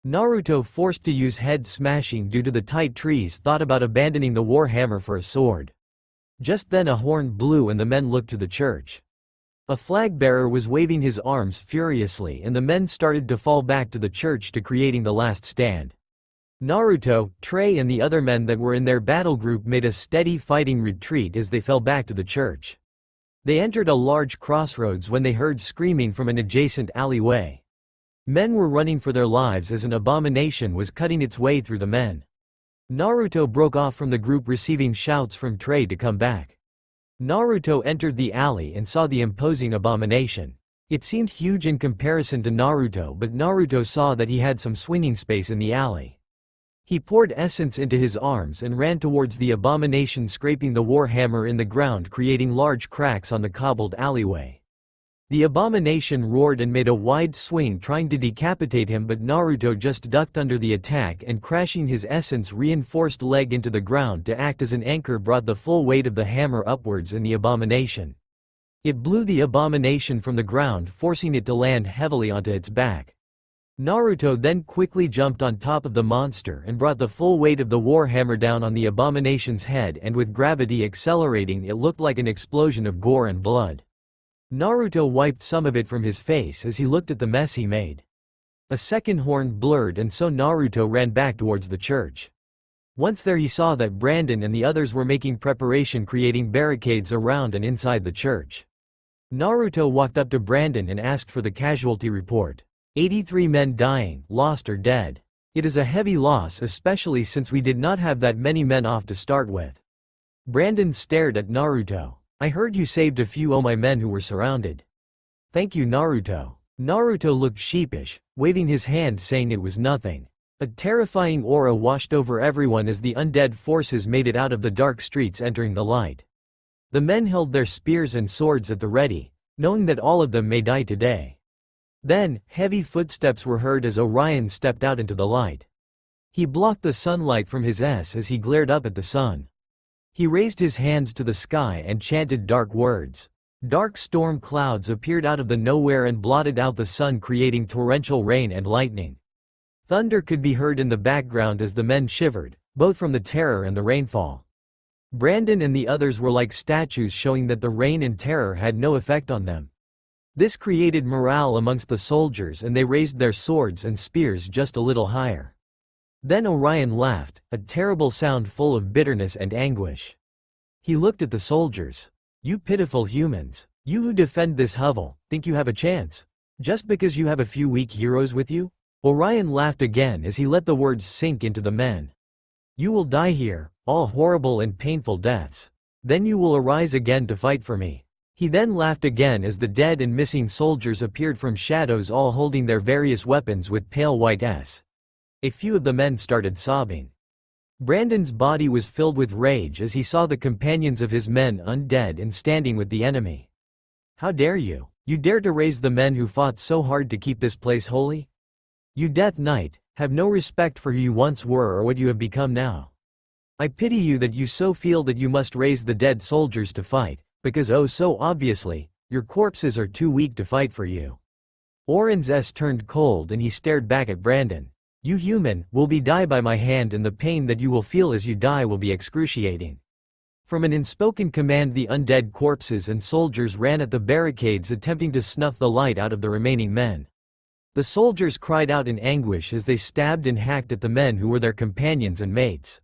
A: Naruto, forced to use head smashing due to the tight trees, thought about abandoning the war hammer for a sword. Just then a horn blew and the men looked to the church. A flag bearer was waving his arms furiously and the men started to fall back to the church to creating the last stand. Naruto, Trey and the other men that were in their battle group made a steady fighting retreat as they fell back to the church. They entered a large crossroads when they heard screaming from an adjacent alleyway. Men were running for their lives as an abomination was cutting its way through the men. Naruto broke off from the group, receiving shouts from Trey to come back. Naruto entered the alley and saw the imposing abomination. It seemed huge in comparison to Naruto, but Naruto saw that he had some swinging space in the alley. He poured essence into his arms and ran towards the abomination, scraping the war hammer in the ground, creating large cracks on the cobbled alleyway. The abomination roared and made a wide swing trying to decapitate him, but Naruto just ducked under the attack and, crashing his essence-reinforced leg into the ground to act as an anchor, brought the full weight of the hammer upwards in the abomination. It blew the abomination from the ground, forcing it to land heavily onto its back. Naruto then quickly jumped on top of the monster and brought the full weight of the war hammer down on the abomination's head, and with gravity accelerating, it looked like an explosion of gore and blood. Naruto wiped some of it from his face as he looked at the mess he made. A second horn blurred and so Naruto ran back towards the church. Once there he saw that Brandon and the others were making preparation, creating barricades around and inside the church. Naruto walked up to Brandon and asked for the casualty report. 83 men dying, lost or dead. It is a heavy loss, especially since we did not have that many men off to start with. Brandon stared at Naruto. I heard you saved a few of my men who were surrounded. Thank you, Naruto. Naruto looked sheepish, waving his hand saying it was nothing. A terrifying aura washed over everyone as the undead forces made it out of the dark streets, entering the light. The men held their spears and swords at the ready, knowing that all of them may die today. Then, heavy footsteps were heard as Orion stepped out into the light. He blocked the sunlight from his S as he glared up at the sun. He raised his hands to the sky and chanted dark words. Dark storm clouds appeared out of the nowhere and blotted out the sun, creating torrential rain and lightning. Thunder could be heard in the background as the men shivered, both from the terror and the rainfall. Brandon and the others were like statues, showing that the rain and terror had no effect on them. This created morale amongst the soldiers and they raised their swords and spears just a little higher. Then Orion laughed, a terrible sound full of bitterness and anguish. He looked at the soldiers. You pitiful humans, you who defend this hovel, think you have a chance? Just because you have a few weak heroes with you? Orion laughed again as he let the words sink into the men. You will die here, all horrible and painful deaths. Then you will arise again to fight for me. He then laughed again as the dead and missing soldiers appeared from shadows, all holding their various weapons with pale white S. A few of the men started sobbing. Brandon's body was filled with rage as he saw the companions of his men undead and standing with the enemy. How dare you? You dare to raise the men who fought so hard to keep this place holy? You Death Knight, have no respect for who you once were or what you have become now. I pity you that you so feel that you must raise the dead soldiers to fight, because oh so obviously, your corpses are too weak to fight for you. Oren's S turned cold and he stared back at Brandon. You human, will be die by my hand, and the pain that you will feel as you die will be excruciating. From an unspoken command, the undead corpses and soldiers ran at the barricades, attempting to snuff the light out of the remaining men. The soldiers cried out in anguish as they stabbed and hacked at the men who were their companions and mates.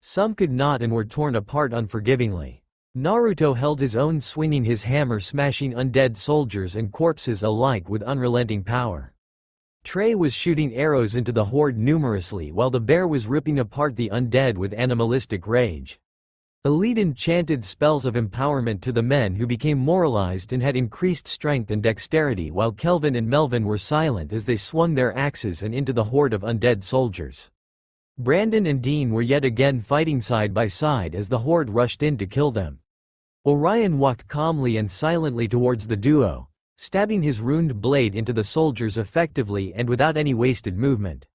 A: Some could not and were torn apart unforgivingly. Naruto held his own, swinging his hammer, smashing undead soldiers and corpses alike with unrelenting power. Trey was shooting arrows into the horde numerously while the bear was ripping apart the undead with animalistic rage. Elidin chanted spells of empowerment to the men who became moralized and had increased strength and dexterity while Kelvin and Melvin were silent as they swung their axes and into the horde of undead soldiers. Brandon and Dean were yet again fighting side by side as the horde rushed in to kill them. Orion walked calmly and silently towards the duo, stabbing his runed blade into the soldiers effectively and without any wasted movement.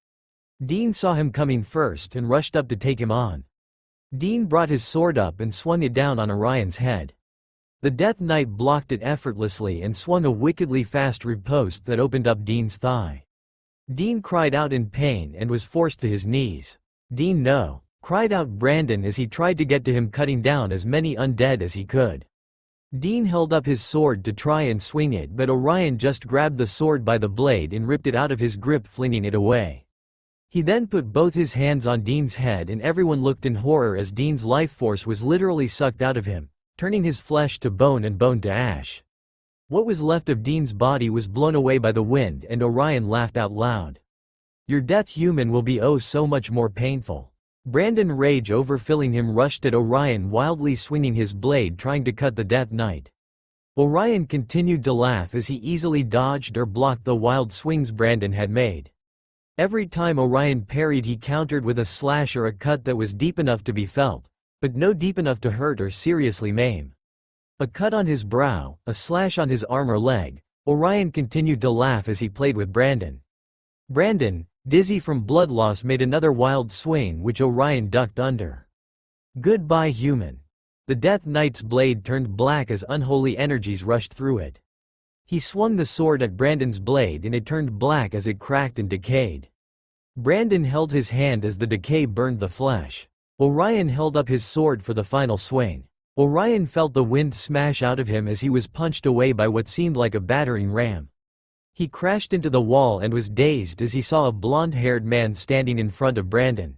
A: Dean saw him coming first and rushed up to take him on. Dean brought his sword up and swung it down on Orion's head. The Death Knight blocked it effortlessly and swung a wickedly fast riposte that opened up Dean's thigh. Dean cried out in pain and was forced to his knees. "Dean, no!" cried out Brandon as he tried to get to him, cutting down as many undead as he could. Dean held up his sword to try and swing it, but Orion just grabbed the sword by the blade and ripped it out of his grip, flinging it away. He then put both his hands on Dean's head and everyone looked in horror as Dean's life force was literally sucked out of him, turning his flesh to bone and bone to ash. What was left of Dean's body was blown away by the wind and Orion laughed out loud. "Your death, human, will be oh so much more painful." Brandon, rage overfilling him, rushed at Orion, wildly swinging his blade trying to cut the Death Knight. Orion continued to laugh as he easily dodged or blocked the wild swings Brandon had made. Every time Orion parried, he countered with a slash or a cut that was deep enough to be felt, but no deep enough to hurt or seriously maim. A cut on his brow, a slash on his arm or leg. Orion continued to laugh as he played with Brandon. Brandon, dizzy from blood loss, made another wild swing which Orion ducked under. "Goodbye, human." The Death Knight's blade turned black as unholy energies rushed through it. He swung the sword at Brandon's blade and it turned black as it cracked and decayed. Brandon held his hand as the decay burned the flesh. Orion held up his sword for the final swing. Orion felt the wind smash out of him as he was punched away by what seemed like a battering ram. He crashed into the wall and was dazed as he saw a blonde-haired man standing in front of Brandon.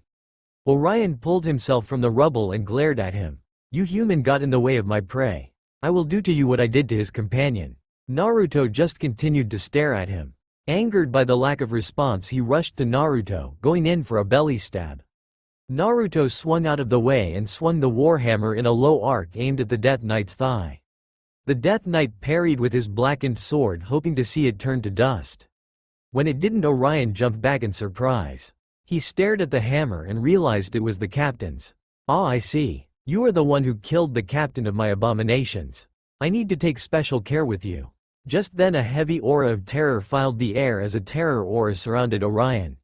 A: Orion pulled himself from the rubble and glared at him. "You human got in the way of my prey. I will do to you what I did to his companion." Naruto just continued to stare at him. Angered by the lack of response, he rushed to Naruto, going in for a belly stab. Naruto swung out of the way and swung the warhammer in a low arc aimed at the Death Knight's thigh. The Death Knight parried with his blackened sword, hoping to see it turn to dust. When it didn't, Orion jumped back in surprise. He stared at the hammer and realized it was the captain's. "Ah, I see. You are the one who killed the captain of my abominations. I need to take special care with you." Just then a heavy aura of terror filled the air as a terror aura surrounded Orion.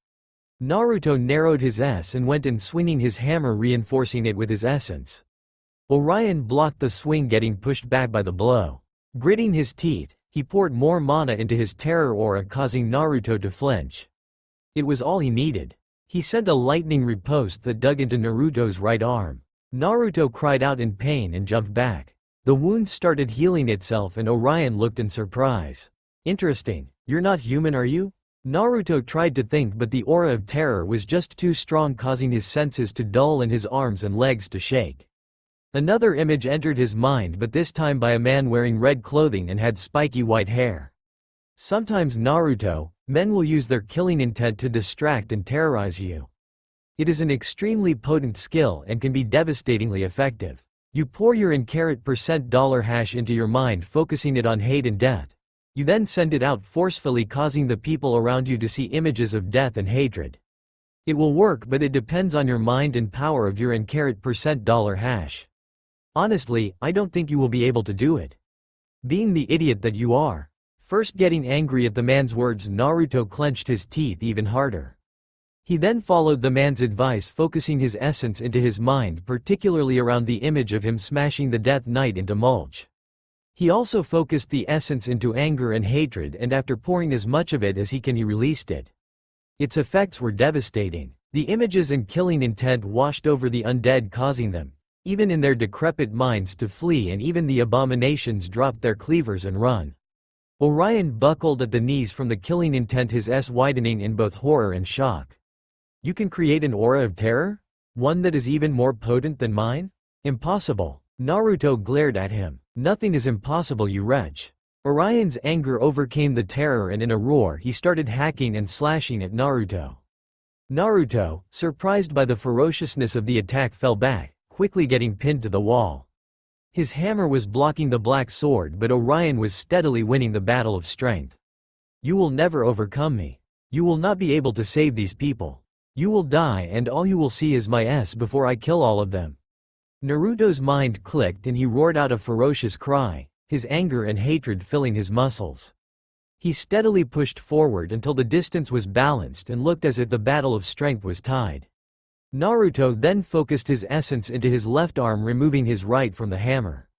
A: Naruto narrowed his S and went in, swinging his hammer, reinforcing it with his essence. Orion blocked the swing, getting pushed back by the blow. Gritting his teeth, he poured more mana into his terror aura, causing Naruto to flinch. It was all he needed. He sent a lightning riposte that dug into Naruto's right arm. Naruto cried out in pain and jumped back. The wound started healing itself and Orion looked in surprise. "Interesting. You're not human, are you?" Naruto tried to think, but the aura of terror was just too strong, causing his senses to dull and his arms and legs to shake. Another image entered his mind, but this time by a man wearing red clothing and had spiky white hair. Sometimes, Naruto, men will use their killing intent to distract and terrorize you. It is an extremely potent skill and can be devastatingly effective. You pour your $% into your mind, focusing it on hate and death. You then send it out forcefully, causing the people around you to see images of death and hatred. It will work, but it depends on your mind and power of your $%. Honestly, I don't think you will be able to do it. Being the idiot that you are. First getting angry at the man's words, Naruto clenched his teeth even harder. He then followed the man's advice, focusing his essence into his mind, particularly around the image of him smashing the Death Knight into mulch. He also focused the essence into anger and hatred, and after pouring as much of it as he can, he released it. Its effects were devastating. The images and killing intent washed over the undead, causing them, even in their decrepit minds, to flee, and even the abominations dropped their cleavers and run. Orion buckled at the knees from the killing intent, his S widening in both horror and shock. "You can create an aura of terror? One that is even more potent than mine? Impossible." Naruto glared at him. "Nothing is impossible, you wretch. Orion's anger overcame the terror and in a roar he started hacking and slashing at Naruto. Naruto, surprised by the ferociousness of the attack, fell back, quickly getting pinned to the wall. His hammer was blocking the black sword, but Orion was steadily winning the battle of strength. You will never overcome me. You will not be able to save these people. You will die and all you will see is my S before I kill all of them. Naruto's mind clicked and he roared out a ferocious cry, his anger and hatred filling his muscles. He steadily pushed forward until the distance was balanced and looked as if the battle of strength was tied. Naruto then focused his essence into his left arm, removing his right from the hammer.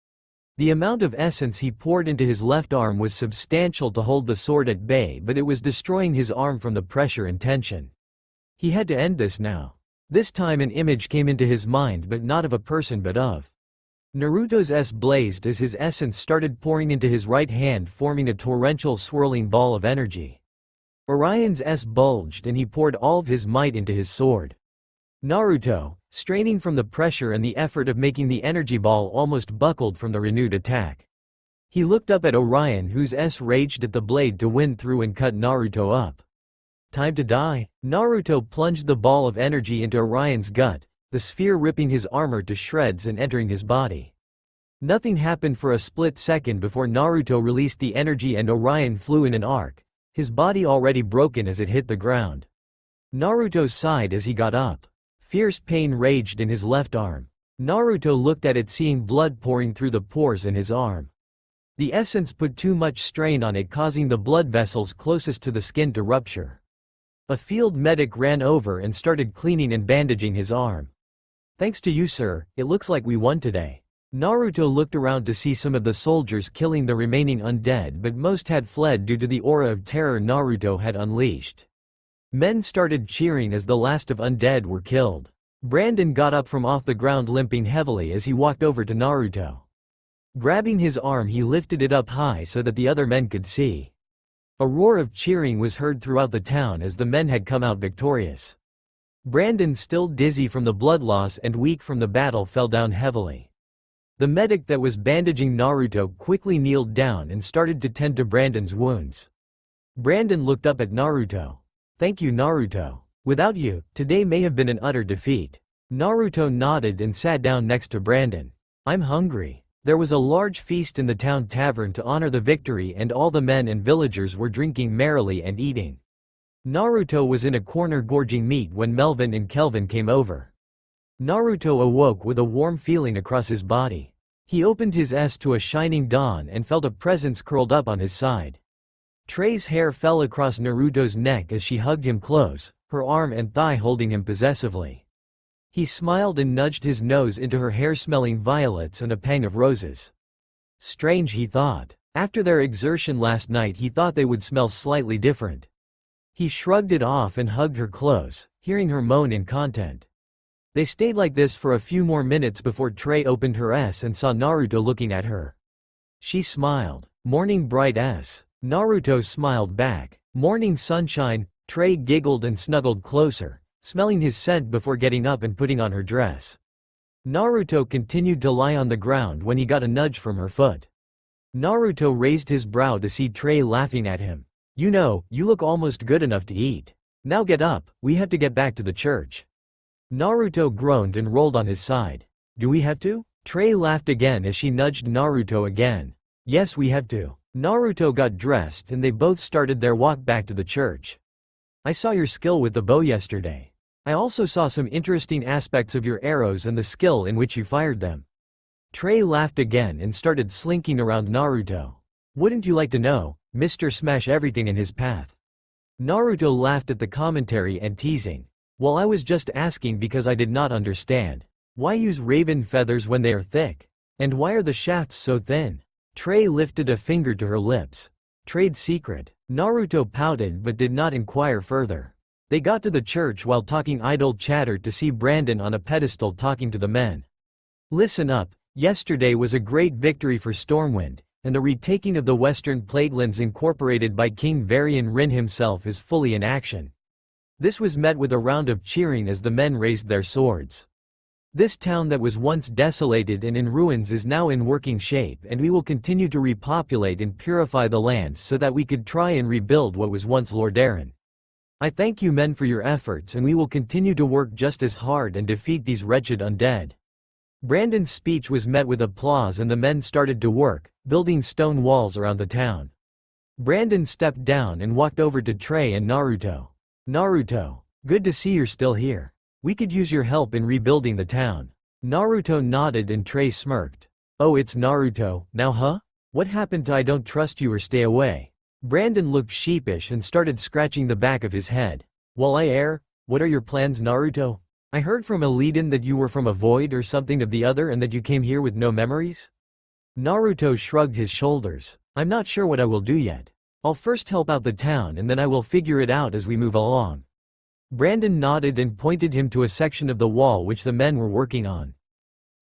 A: The amount of essence he poured into his left arm was substantial to hold the sword at bay, but it was destroying his arm from the pressure and tension. He had to end this now. This time an image came into his mind, but not of a person but of Naruto's S blazed as his essence started pouring into his right hand, forming a torrential swirling ball of energy. Orion's S bulged and he poured all of his might into his sword. Naruto, straining from the pressure and the effort of making the energy ball, almost buckled from the renewed attack. He looked up at Orion, whose S raged at the blade to win through and cut Naruto up. Time to die. Naruto plunged the ball of energy into Orion's gut, the sphere ripping his armor to shreds and entering his body. Nothing happened for a split second before Naruto released the energy and Orion flew in an arc, his body already broken as it hit the ground. Naruto sighed as he got up. Fierce pain raged in his left arm. Naruto looked at it, seeing blood pouring through the pores in his arm. The essence put too much strain on it, causing the blood vessels closest to the skin to rupture. A field medic ran over and started cleaning and bandaging his arm. Thanks to you, sir, it looks like we won today. Naruto looked around to see some of the soldiers killing the remaining undead, but most had fled due to the aura of terror Naruto had unleashed. Men started cheering as the last of undead were killed. Brandon got up from off the ground limping heavily as he walked over to Naruto. Grabbing his arm, he lifted it up high so that the other men could see. A roar of cheering was heard throughout the town as the men had come out victorious. Brandon, still dizzy from the blood loss and weak from the battle, fell down heavily. The medic that was bandaging Naruto quickly kneeled down and started to tend to Brandon's wounds. Brandon looked up at Naruto. Thank you, Naruto. Without you, today may have been an utter defeat. Naruto nodded and sat down next to Brandon. I'm hungry. There was a large feast in the town tavern to honor the victory, and all the men and villagers were drinking merrily and eating. Naruto was in a corner gorging meat when Melvin and Kelvin came over. Naruto awoke with a warm feeling across his body. He opened his S to a shining dawn and felt a presence curled up on his side. Trey's hair fell across Naruto's neck as she hugged him close, her arm and thigh holding him possessively. He smiled and nudged his nose into her hair, smelling violets and a pang of roses. Strange, he thought. After their exertion last night, he thought they would smell slightly different. He shrugged it off and hugged her close, hearing her moan in content. They stayed like this for a few more minutes before Trey opened her S and saw Naruto looking at her. She smiled. Morning, bright S. Naruto smiled back. Morning, sunshine. Trey giggled and snuggled closer, smelling his scent before getting up and putting on her dress. Naruto continued to lie on the ground when he got a nudge from her foot. Naruto raised his brow to see Trey laughing at him. You know, you look almost good enough to eat. Now get up, we have to get back to the church. Naruto groaned and rolled on his side. Do we have to? Trey laughed again as she nudged Naruto again. Yes, we have to. Naruto got dressed and they both started their walk back to the church. I saw your skill with the bow yesterday. I also saw some interesting aspects of your arrows and the skill in which you fired them. Trey laughed again and started slinking around Naruto. Wouldn't you like to know, Mr. Smash everything in his path? Naruto laughed at the commentary and teasing. Well, I was just asking because I did not understand. Why use raven feathers when they are thick? And why are the shafts so thin? Trey lifted a finger to her lips. Trade secret. Naruto pouted but did not inquire further. They got to the church while talking idle chatter to see Brandon on a pedestal talking to the men. Listen up, yesterday was a great victory for Stormwind, and the retaking of the Western Plaguelands incorporated by King Varian Rin himself is fully in action. This was met with a round of cheering as the men raised their swords. This town that was once desolated and in ruins is now in working shape, and we will continue to repopulate and purify the lands so that we could try and rebuild what was once Lordaeron. I thank you men for your efforts, and we will continue to work just as hard and defeat these wretched undead. Brandon's speech was met with applause and the men started to work, building stone walls around the town. Brandon stepped down and walked over to Trey and Naruto. Naruto, good to see you're still here. We could use your help in rebuilding the town. Naruto nodded and Trey smirked. Oh, it's Naruto, now huh? What happened to I don't trust you or stay away? Brandon looked sheepish and started scratching the back of his head. While I err, what are your plans, Naruto? I heard from Illidan that you were from a void or something of the other and that you came here with no memories? Naruto shrugged his shoulders. I'm not sure what I will do yet. I'll first help out the town and then I will figure it out as we move along. Brandon nodded and pointed him to a section of the wall which the men were working on.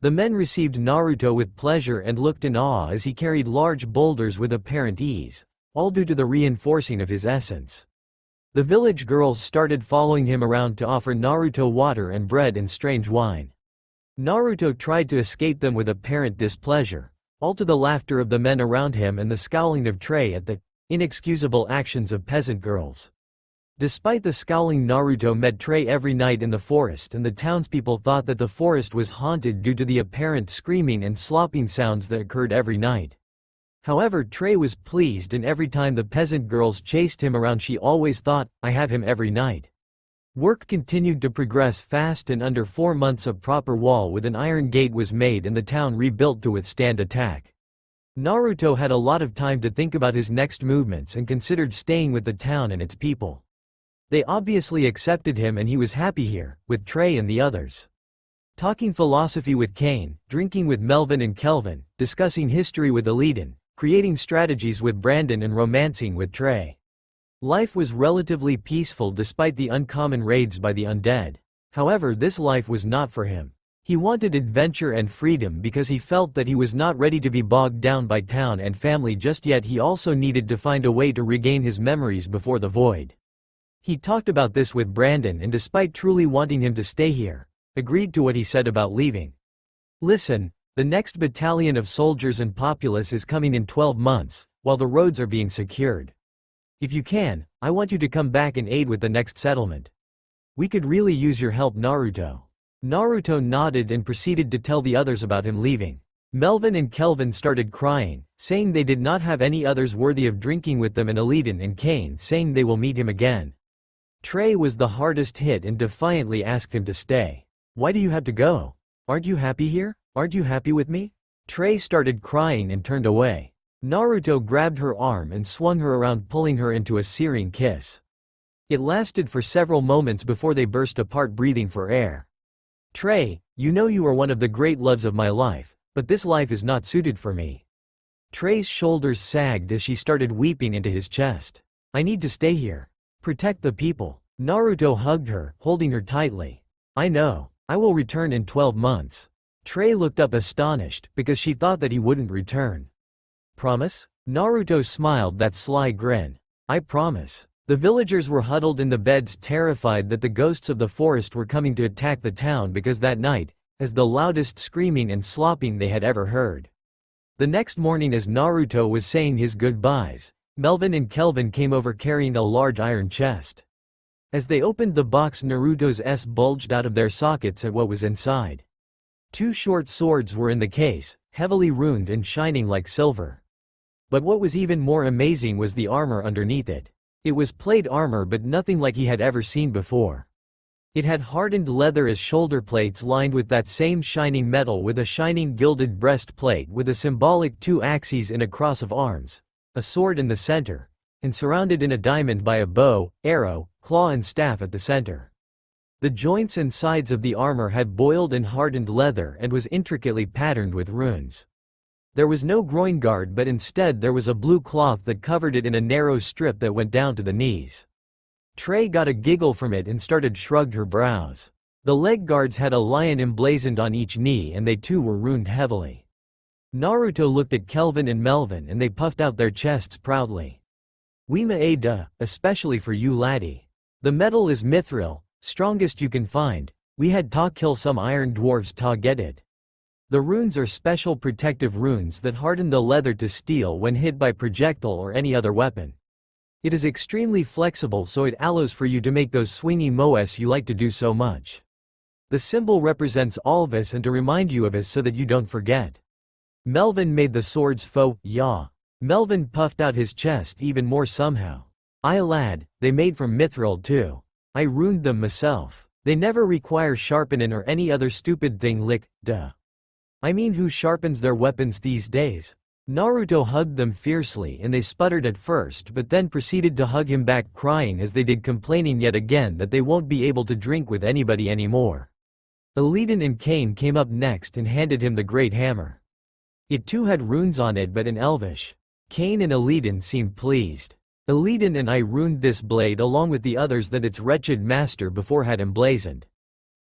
A: The men received Naruto with pleasure and looked in awe as he carried large boulders with apparent ease, all due to the reinforcing of his essence. The village girls started following him around to offer Naruto water and bread and strange wine. Naruto tried to escape them with apparent displeasure, all to the laughter of the men around him and the scowling of Trey at the inexcusable actions of peasant girls. Despite the scowling, Naruto met Trey every night in the forest, and the townspeople thought that the forest was haunted due to the apparent screaming and slopping sounds that occurred every night. However, Trey was pleased, and every time the peasant girls chased him around she always thought, I have him every night. Work continued to progress fast, and under 4 months a proper wall with an iron gate was made and the town rebuilt to withstand attack. Naruto had a lot of time to think about his next movements and considered staying with the town and its people. They obviously accepted him and he was happy here, with Trey and the others. Talking philosophy with Kane, drinking with Melvin and Kelvin, discussing history with Illidan, creating strategies with Brandon and romancing with Trey. Life was relatively peaceful despite the uncommon raids by the undead. However, this life was not for him. He wanted adventure and freedom because he felt that he was not ready to be bogged down by town and family just yet. He also needed to find a way to regain his memories before the void. He talked about this with Brandon and despite truly wanting him to stay here, agreed to what he said about leaving. Listen, the next battalion of soldiers and populace is coming in 12 months, while the roads are being secured. If you can, I want you to come back and aid with the next settlement. We could really use your help, Naruto. Naruto nodded and proceeded to tell the others about him leaving. Melvin and Kelvin started crying, saying they did not have any others worthy of drinking with them, and Illidan and Kane saying they will meet him again. Trey was the hardest hit and defiantly asked him to stay. Why do you have to go? Aren't you happy here? Aren't you happy with me? Trey started crying and turned away. Naruto grabbed her arm and swung her around, pulling her into a searing kiss. It lasted for several moments before they burst apart, breathing for air. Trey, you know you are one of the great loves of my life, but this life is not suited for me. Trey's shoulders sagged as she started weeping into his chest. I need to stay here. Protect the people. Naruto hugged her, holding her tightly. I know. I will return in 12 months. Trey looked up astonished, because she thought that he wouldn't return. Promise? Naruto smiled that sly grin. I promise. The villagers were huddled in the beds, terrified that the ghosts of the forest were coming to attack the town, because that night, as the loudest screaming and slopping they had ever heard. The next morning, as Naruto was saying his goodbyes, Melvin and Kelvin came over carrying a large iron chest. As they opened the box, Naruto's S bulged out of their sockets at what was inside. 2 short swords were in the case, heavily runed and shining like silver. But what was even more amazing was the armor underneath it. It was plate armor, but nothing like he had ever seen before. It had hardened leather as shoulder plates lined with that same shining metal, with a shining gilded breastplate with a symbolic 2 axes in a cross of arms, a sword in the center, and surrounded in a diamond by a bow, arrow, claw and staff at the center. The joints and sides of the armor had boiled and hardened leather and was intricately patterned with runes. There was no groin guard, but instead there was a blue cloth that covered it in a narrow strip that went down to the knees. Trey got a giggle from it and shrugged her brows. The leg guards had a lion emblazoned on each knee, and they too were runed heavily. Naruto looked at Kelvin and Melvin and they puffed out their chests proudly. We made especially for you, laddie. The metal is mithril, strongest you can find, We had ta kill some iron dwarves ta get it. The runes are special protective runes that harden the leather to steel when hit by projectile or any other weapon. It is extremely flexible, so it allows for you to make those swingy moves you like to do so much. The symbol represents all of us and to remind you of us so that you don't forget. Melvin made the swords faux, yeah. Melvin puffed out his chest even more somehow. Aye lad, they made from mithril too. I ruined them myself. They never require sharpening or any other stupid thing like, duh. I mean, who sharpens their weapons these days? Naruto hugged them fiercely and they sputtered at first but then proceeded to hug him back, crying as they did, complaining yet again that they won't be able to drink with anybody anymore. Eliden and Cain came up next and handed him the great hammer. It too had runes on it but in Elvish. Cain and Eliden seemed pleased. Eliden and I ruined this blade along with the others that its wretched master before had emblazoned.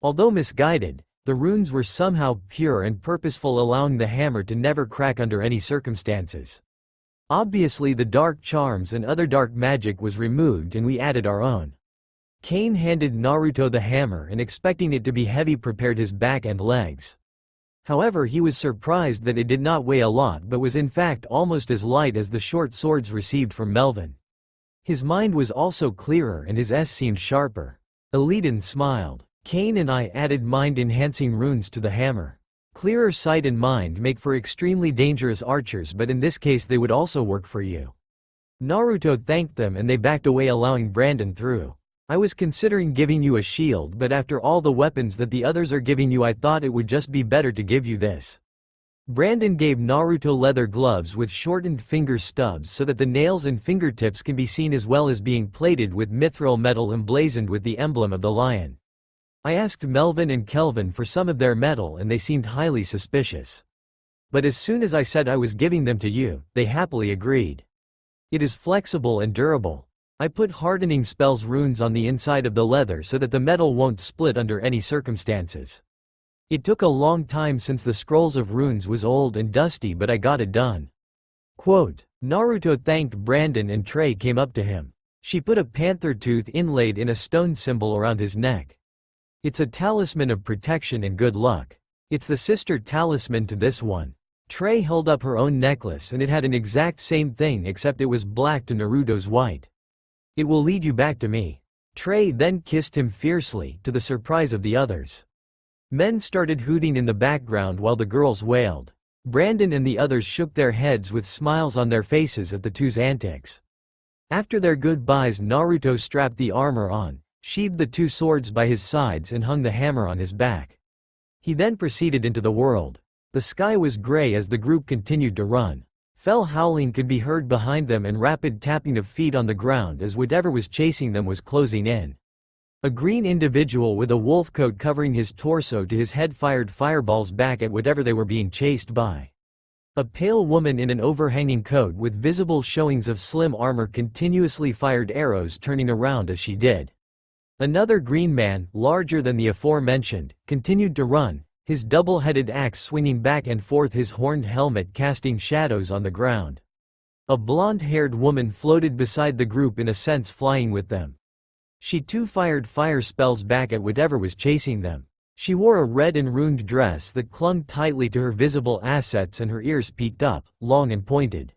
A: Although misguided, the runes were somehow pure and purposeful, allowing the hammer to never crack under any circumstances. Obviously the dark charms and other dark magic was removed and we added our own. Cain handed Naruto the hammer and, expecting it to be heavy, prepared his back and legs. However, he was surprised that it did not weigh a lot but was in fact almost as light as the short swords received from Melvin. His mind was also clearer and his seemed sharper. Eliden smiled. Cain and I added mind-enhancing runes to the hammer. Clearer sight and mind make for extremely dangerous archers, but in this case they would also work for you. Naruto thanked them and they backed away, allowing Brandon through. I was considering giving you a shield, but after all the weapons that the others are giving you, I thought it would just be better to give you this. Brandon gave Naruto leather gloves with shortened finger stubs so that the nails and fingertips can be seen, as well as being plated with mithril metal emblazoned with the emblem of the lion. I asked Melvin and Kelvin for some of their metal and they seemed highly suspicious. But as soon as I said I was giving them to you, they happily agreed. It is flexible and durable. I put hardening spells runes on the inside of the leather so that the metal won't split under any circumstances. It took a long time since the scrolls of runes was old and dusty, but I got it done. Quote, Naruto thanked Brandon and Trey came up to him. She put a panther tooth inlaid in a stone symbol around his neck. It's a talisman of protection and good luck. It's the sister talisman to this one. Trey held up her own necklace and it had an exact same thing, except it was black to Naruto's white. It will lead you back to me. Trey then kissed him fiercely, to the surprise of the others. Men started hooting in the background while the girls wailed. Brandon and the others shook their heads with smiles on their faces at the two's antics. After their goodbyes, Naruto strapped the armor on, sheathed the two swords by his sides and hung the hammer on his back. He then proceeded into the world. The sky was gray as the group continued to run. Fell howling could be heard behind them and rapid tapping of feet on the ground as whatever was chasing them was closing in. A green individual with a wolf coat covering his torso to his head fired fireballs back at whatever they were being chased by. A pale woman in an overhanging coat with visible showings of slim armor continuously fired arrows, turning around as she did. Another green man, larger than the aforementioned, continued to run, his double-headed axe swinging back and forth, his horned helmet casting shadows on the ground. A blonde-haired woman floated beside the group, in a sense flying with them. She too fired fire spells back at whatever was chasing them. She wore a red and ruined dress that clung tightly to her visible assets and her ears peaked up, long and pointed.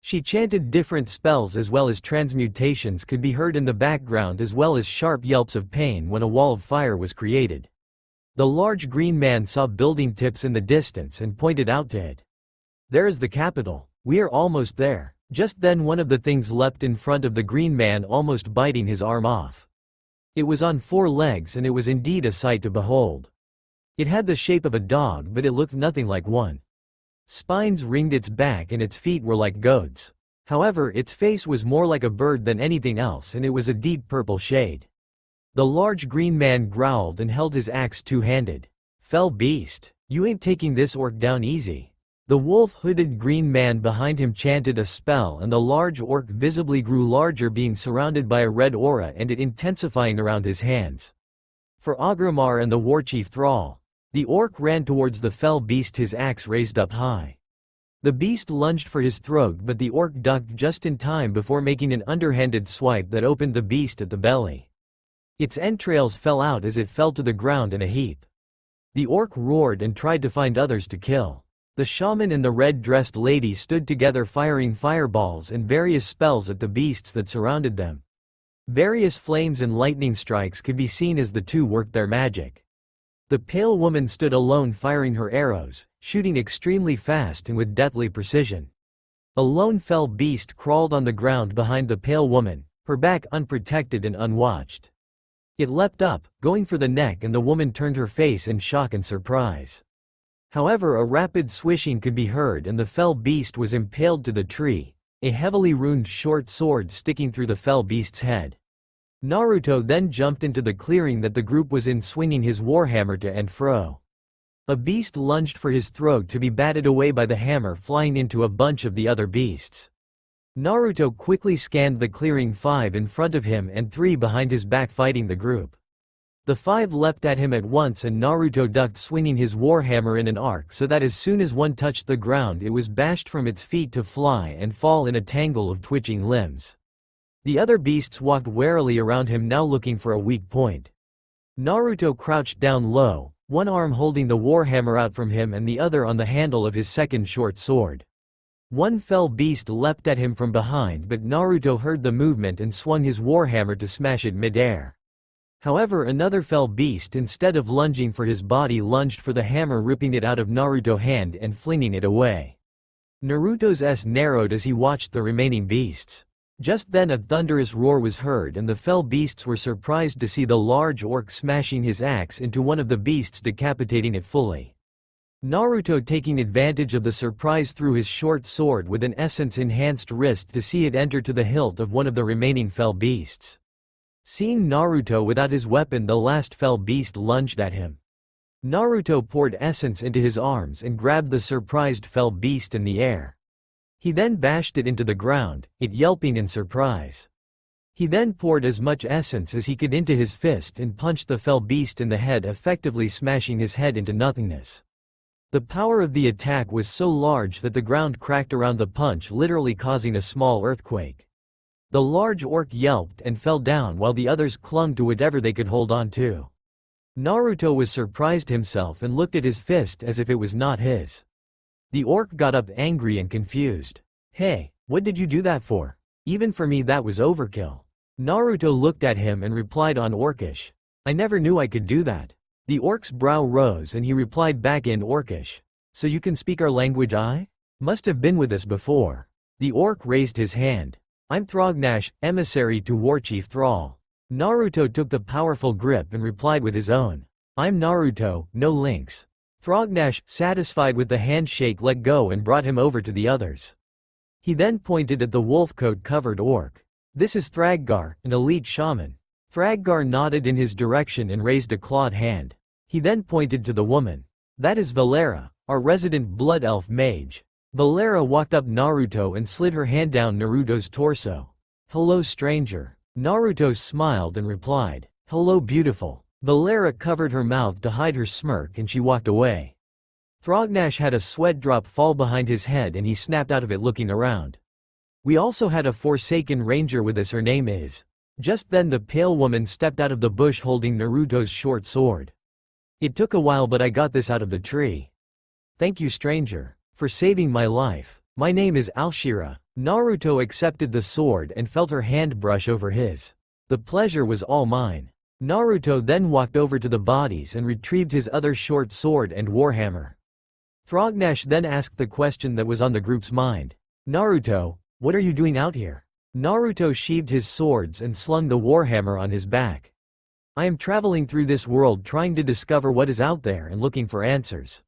A: She chanted different spells as well as transmutations could be heard in the background, as well as sharp yelps of pain when a wall of fire was created. The large green man saw building tips in the distance and pointed out to it. There is the capital. We are almost there. Just then one of the things leapt in front of the green man, almost biting his arm off. It was on 4 legs and it was indeed a sight to behold. It had the shape of a dog, but it looked nothing like one. Spines ringed its back and its feet were like goats. However, its face was more like a bird than anything else, and it was a deep purple shade. The large green man growled and held his axe two-handed. Fell beast, you ain't taking this orc down easy. The wolf-hooded green man behind him chanted a spell and the large orc visibly grew larger, being surrounded by a red aura and it intensifying around his hands. For Agramar and the warchief Thrall, the orc ran towards the fell beast, his axe raised up high. The beast lunged for his throat, but the orc ducked just in time before making an underhanded swipe that opened the beast at the belly. Its entrails fell out as it fell to the ground in a heap. The orc roared and tried to find others to kill. The shaman and the red-dressed lady stood together firing fireballs and various spells at the beasts that surrounded them. Various flames and lightning strikes could be seen as the two worked their magic. The pale woman stood alone firing her arrows, shooting extremely fast and with deathly precision. A lone fell beast crawled on the ground behind the pale woman, her back unprotected and unwatched. It leapt up, going for the neck, and the woman turned her face in shock and surprise. However, a rapid swishing could be heard and the fell beast was impaled to the tree, a heavily runed short sword sticking through the fell beast's head. Naruto then jumped into the clearing that the group was in, swinging his warhammer to and fro. A beast lunged for his throat to be batted away by the hammer flying into a bunch of the other beasts. Naruto quickly scanned the clearing, 5 in front of him and 3 behind his back, fighting the group. The 5 leapt at him at once and Naruto ducked, swinging his warhammer in an arc so that as soon as one touched the ground it was bashed from its feet to fly and fall in a tangle of twitching limbs. The other beasts walked warily around him, now looking for a weak point. Naruto crouched down low, one arm holding the warhammer out from him and the other on the handle of his second short sword. One fell beast leapt at him from behind, but Naruto heard the movement and swung his warhammer to smash it mid-air. However, another fell beast, instead of lunging for his body, lunged for the hammer, ripping it out of Naruto's hand and flinging it away. Naruto's eyes narrowed as he watched the remaining beasts. Just then a thunderous roar was heard and the fell beasts were surprised to see the large orc smashing his axe into one of the beasts, decapitating it fully. Naruto, taking advantage of the surprise, threw his short sword with an essence-enhanced wrist to see it enter to the hilt of one of the remaining fell beasts. Seeing Naruto without his weapon, the last fell beast lunged at him. Naruto poured essence into his arms and grabbed the surprised fell beast in the air. He then bashed it into the ground, it yelping in surprise. He then poured as much essence as he could into his fist and punched the fell beast in the head, effectively smashing his head into nothingness. The power of the attack was so large that the ground cracked around the punch, literally causing a small earthquake. The large orc yelped and fell down while the others clung to whatever they could hold on to. Naruto was surprised himself and looked at his fist as if it was not his. The orc got up angry and confused. "Hey, what did you do that for? Even for me that was overkill." Naruto looked at him and replied on Orcish, "I never knew I could do that." The orc's brow rose and he replied back in Orcish, "So you can speak our language? I must have been with us before." The orc raised his hand. "I'm Thrognash, emissary to Warchief Thrall." Naruto took the powerful grip and replied with his own, "I'm Naruto, no Lynx." Thrognash, satisfied with the handshake, let go and brought him over to the others. He then pointed at the wolfcoat-covered orc. "This is Thraggar, an elite shaman." Thraggar nodded in his direction and raised a clawed hand. He then pointed to the woman. "That is Valera, our resident blood elf mage." Valera walked up Naruto and slid her hand down Naruto's torso. "Hello, stranger." Naruto smiled and replied, "Hello, beautiful." Valera covered her mouth to hide her smirk and she walked away. Thrognash had a sweat drop fall behind his head and he snapped out of it, looking around. "We also had a Forsaken Ranger with us, her name is." Just then the pale woman stepped out of the bush holding Naruto's short sword. "It took a while, but I got this out of the tree. Thank you, stranger, for saving my life. My name is Alshira." Naruto accepted the sword and felt her hand brush over his. "The pleasure was all mine." Naruto then walked over to the bodies and retrieved his other short sword and warhammer. Thrognash then asked the question that was on the group's mind. "Naruto, what are you doing out here?" Naruto sheathed his swords and slung the warhammer on his back. "I am traveling through this world, trying to discover what is out there and looking for answers."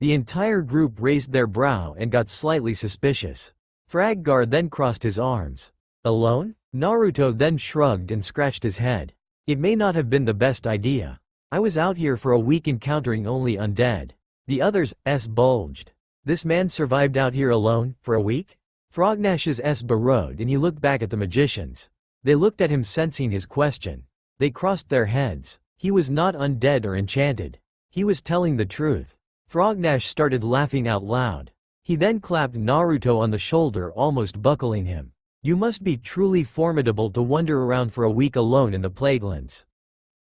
A: The entire group raised their brow and got slightly suspicious. Thraggar then crossed his arms. "Alone?" Naruto then shrugged and scratched his head. "It may not have been the best idea. I was out here for a week encountering only undead." The others' s bulged. "This man survived out here alone, for a week?" Thrognash's s burrowed and he looked back at the magicians. They looked at him, sensing his question. They crossed their heads. He was not undead or enchanted. He was telling the truth. Thrognash started laughing out loud. He then clapped Naruto on the shoulder, almost buckling him. "You must be truly formidable to wander around for a week alone in the Plaguelands."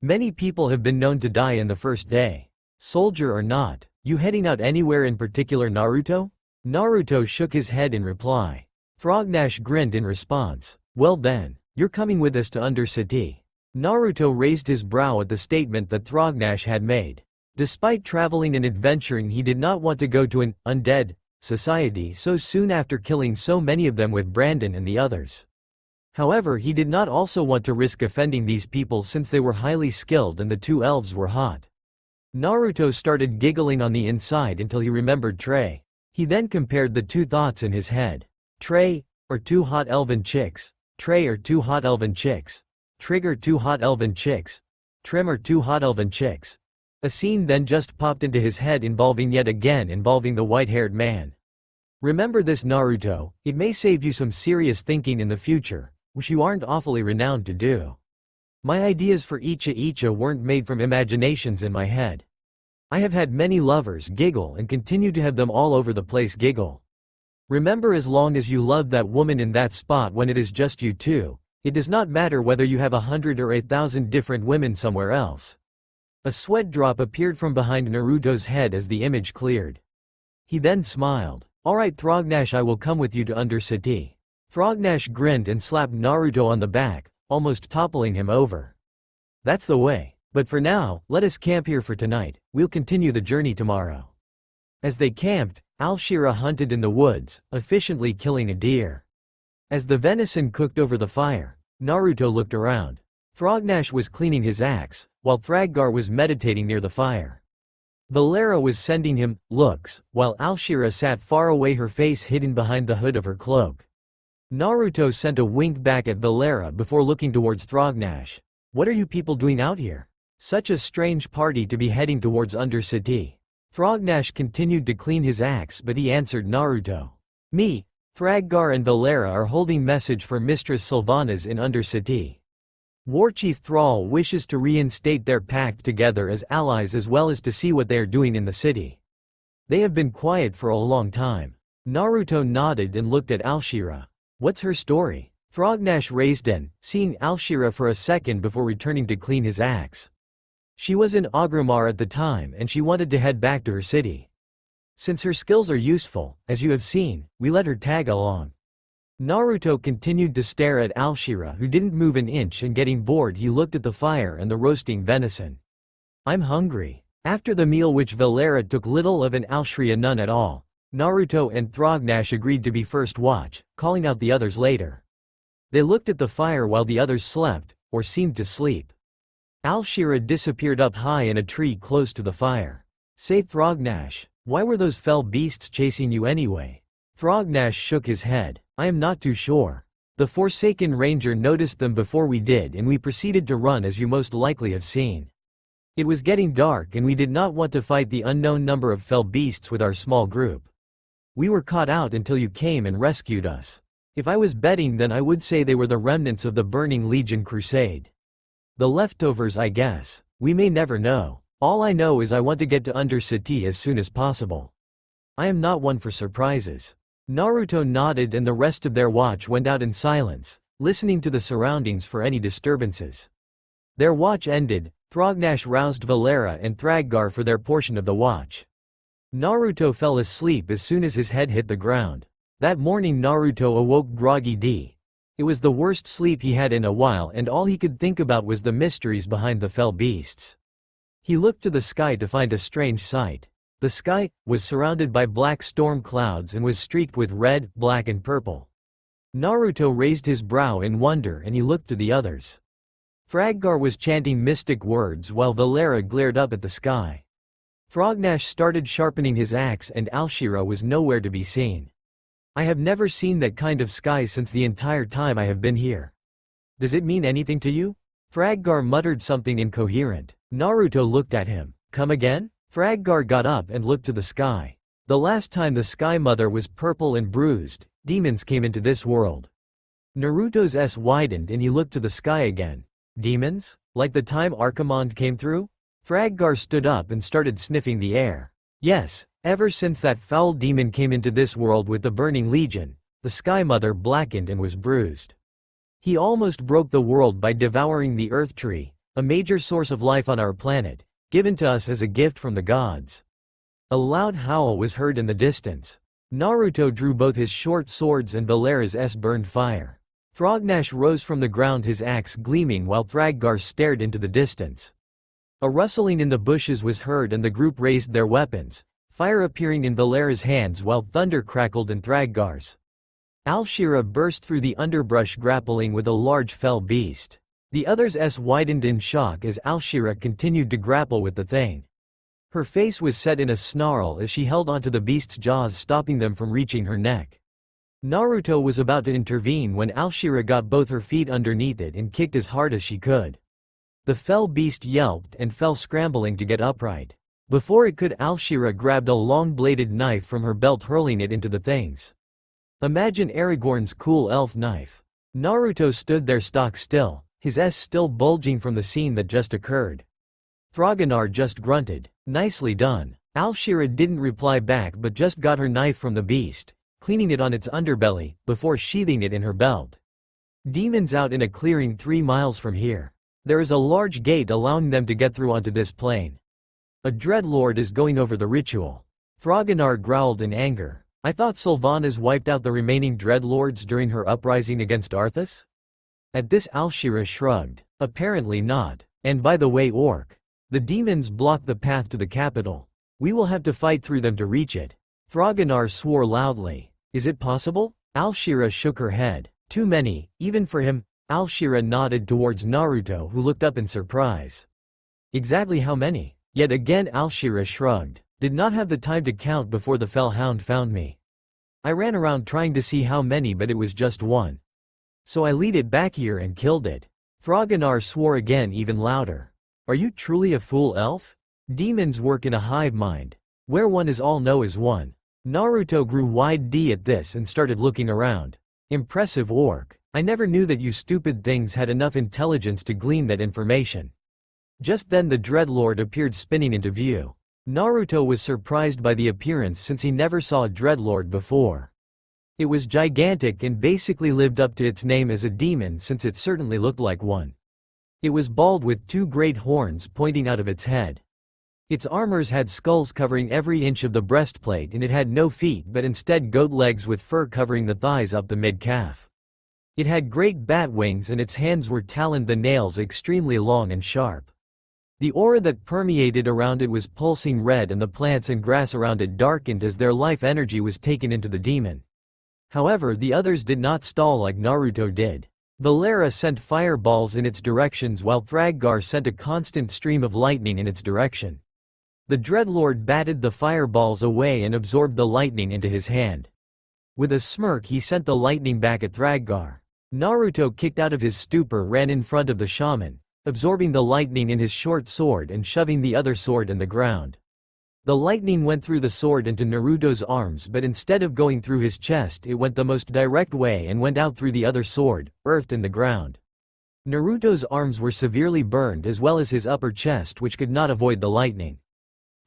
A: Many people have been known to die in the first day. Soldier or not, you heading out anywhere in particular, Naruto? Naruto shook his head in reply. Frognash grinned in response. Well then, you're coming with us to Undercity. Naruto raised his brow at the statement that Frognash had made. Despite traveling and adventuring, he did not want to go to an undead society so soon after killing so many of them with Brandon and the others. However, he did not also want to risk offending these people since they were highly skilled and the two elves were hot. Naruto started giggling on the inside until he remembered Trey. He then compared the two thoughts in his head. Trey, or two hot elven chicks. Trey or two hot elven chicks. Trigger two hot elven chicks. Trim or two hot elven chicks. A scene then just popped into his head involving the white-haired man. Remember this, Naruto, it may save you some serious thinking in the future, which you aren't awfully renowned to do. My ideas for Icha weren't made from imaginations in my head. I have had many lovers giggle and continue to have them all over the place giggle. Remember, as long as you love that woman in that spot when it is just you two, it does not matter whether you have 100 or 1,000 different women somewhere else. A sweat drop appeared from behind Naruto's head as the image cleared. He then smiled. Alright Frognash, I will come with you to Undercity. Frognash grinned and slapped Naruto on the back, almost toppling him over. That's the way. But for now, let us camp here for tonight, we'll continue the journey tomorrow. As they camped, Alshira hunted in the woods, efficiently killing a deer. As the venison cooked over the fire, Naruto looked around. Frognash was cleaning his axe, while Thraggar was meditating near the fire. Valera was sending him looks, while Alshira sat far away, her face hidden behind the hood of her cloak. Naruto sent a wink back at Valera before looking towards Frognash. What are you people doing out here? Such a strange party to be heading towards Undercity. Frognash continued to clean his axe, but he answered Naruto. Me, Thraggar and Valera are holding message for Mistress Sylvanas in Undercity. Warchief Thrall wishes to reinstate their pact together as allies as well as to see what they are doing in the city. They have been quiet for a long time. Naruto nodded and looked at Alshira. What's her story? Frognash raised an, seeing Alshira for a second before returning to clean his axe. She was in Agramar at the time and she wanted to head back to her city. Since her skills are useful, as you have seen, we let her tag along. Naruto continued to stare at Alshira, who didn't move an inch, and getting bored he looked at the fire and the roasting venison. I'm hungry. After the meal, which Valera took little of and Alshira none at all, Naruto and Frognash agreed to be first watch, calling out the others later. They looked at the fire while the others slept, or seemed to sleep. Alshira disappeared up high in a tree close to the fire. Say Frognash, why were those fell beasts chasing you anyway? Frognash shook his head. I am not too sure. The Forsaken Ranger noticed them before we did and we proceeded to run, as you most likely have seen. It was getting dark and we did not want to fight the unknown number of fell beasts with our small group. We were caught out until you came and rescued us. If I was betting, then I would say they were the remnants of the Burning Legion crusade. The leftovers, I guess. We may never know. All I know is I want to get to Undercity as soon as possible. I am not one for surprises. Naruto nodded and the rest of their watch went out in silence, listening to the surroundings for any disturbances. Their watch ended, Frognash roused Valera and Thraggar for their portion of the watch. Naruto fell asleep as soon as his head hit the ground. That morning Naruto awoke groggy. It was the worst sleep he had in a while and all he could think about was the mysteries behind the fell beasts. He looked to the sky to find a strange sight. The sky was surrounded by black storm clouds and was streaked with red, black and purple. Naruto raised his brow in wonder and he looked to the others. Thraggar was chanting mystic words while Valera glared up at the sky. Frognash started sharpening his axe and Alshira was nowhere to be seen. I have never seen that kind of sky since the entire time I have been here. Does it mean anything to you? Thraggar muttered something incoherent. Naruto looked at him. Come again? Thraggar got up and looked to the sky. The last time the Sky Mother was purple and bruised, demons came into this world. Naruto's eyes widened and he looked to the sky again. Demons? Like the time Archimonde came through? Thraggar stood up and started sniffing the air. Yes, ever since that foul demon came into this world with the Burning Legion, the Sky Mother blackened and was bruised. He almost broke the world by devouring the Earth Tree, a major source of life on our planet, given to us as a gift from the gods." A loud howl was heard in the distance. Naruto drew both his short swords and Valera's burned fire. Thrognash rose from the ground, his axe gleaming, while Thraggar stared into the distance. A rustling in the bushes was heard and the group raised their weapons, fire appearing in Valera's hands while thunder crackled in Thraggar's. Alshira burst through the underbrush, grappling with a large fell beast. The others' widened in shock as Alshira continued to grapple with the thing. Her face was set in a snarl as she held onto the beast's jaws, stopping them from reaching her neck. Naruto was about to intervene when Alshira got both her feet underneath it and kicked as hard as she could. The fell beast yelped and fell, scrambling to get upright. Before it could, Alshira grabbed a long-bladed knife from her belt, hurling it into the things. Imagine Aragorn's cool elf knife. Naruto stood there stock still, his still bulging from the scene that just occurred. Thrognar just grunted, "Nicely done." Alshira didn't reply back but just got her knife from the beast, cleaning it on its underbelly, before sheathing it in her belt. Demons out in a clearing 3 miles from here. There is a large gate allowing them to get through onto this plane. A dreadlord is going over the ritual. Thrognar growled in anger. "I thought Sylvanas wiped out the remaining dreadlords during her uprising against Arthas?" At this, Alshira shrugged. "Apparently not. And by the way, Orc, the demons block the path to the capital. We will have to fight through them to reach it." Thrognar swore loudly. "Is it possible?" Alshira shook her head. "Too many, even for him." Alshira nodded towards Naruto, who looked up in surprise. "Exactly how many?" Yet again Alshira shrugged. "Did not have the time to count before the fell hound found me. I ran around trying to see how many, but it was just one. So I lead it back here and killed it." Thrognar swore again, even louder. "Are you truly a fool elf? Demons work in a hive mind. Where one is, all know is one." Naruto grew wide-eyed at this and started looking around. "Impressive, Orc. I never knew that you stupid things had enough intelligence to glean that information." Just then the dreadlord appeared, spinning into view. Naruto was surprised by the appearance since he never saw a dreadlord before. It was gigantic and basically lived up to its name as a demon, since it certainly looked like one. It was bald with 2 great horns pointing out of its head. Its armors had skulls covering every inch of the breastplate, and it had no feet but instead goat legs with fur covering the thighs up the mid-calf. It had great bat wings and its hands were taloned, the nails extremely long and sharp. The aura that permeated around it was pulsing red, and the plants and grass around it darkened as their life energy was taken into the demon. However, the others did not stall like Naruto did. Valera sent fireballs in its directions while Thraggar sent a constant stream of lightning in its direction. The dreadlord batted the fireballs away and absorbed the lightning into his hand. With a smirk, he sent the lightning back at Thraggar. Naruto, kicked out of his stupor, ran in front of the shaman, absorbing the lightning in his short sword and shoving the other sword in the ground. The lightning went through the sword into Naruto's arms, but instead of going through his chest, it went the most direct way and went out through the other sword, earthed in the ground. Naruto's arms were severely burned, as well as his upper chest, which could not avoid the lightning.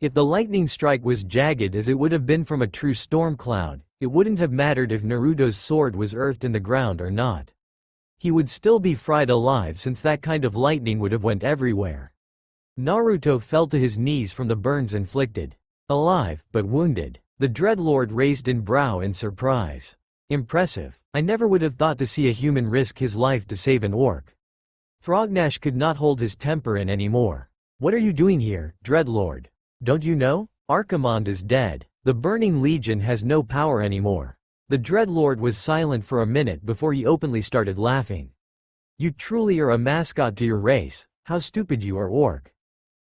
A: If the lightning strike was jagged as it would have been from a true storm cloud, it wouldn't have mattered if Naruto's sword was earthed in the ground or not. He would still be fried alive, since that kind of lightning would have went everywhere. Naruto fell to his knees from the burns inflicted. Alive, but wounded. The dreadlord raised an brow in surprise. "Impressive. I never would have thought to see a human risk his life to save an orc." Thrognash could not hold his temper in anymore. "What are you doing here, dreadlord? Don't you know? Archimonde is dead. The Burning Legion has no power anymore." The dreadlord was silent for a minute before he openly started laughing. "You truly are a mascot to your race. How stupid you are, orc.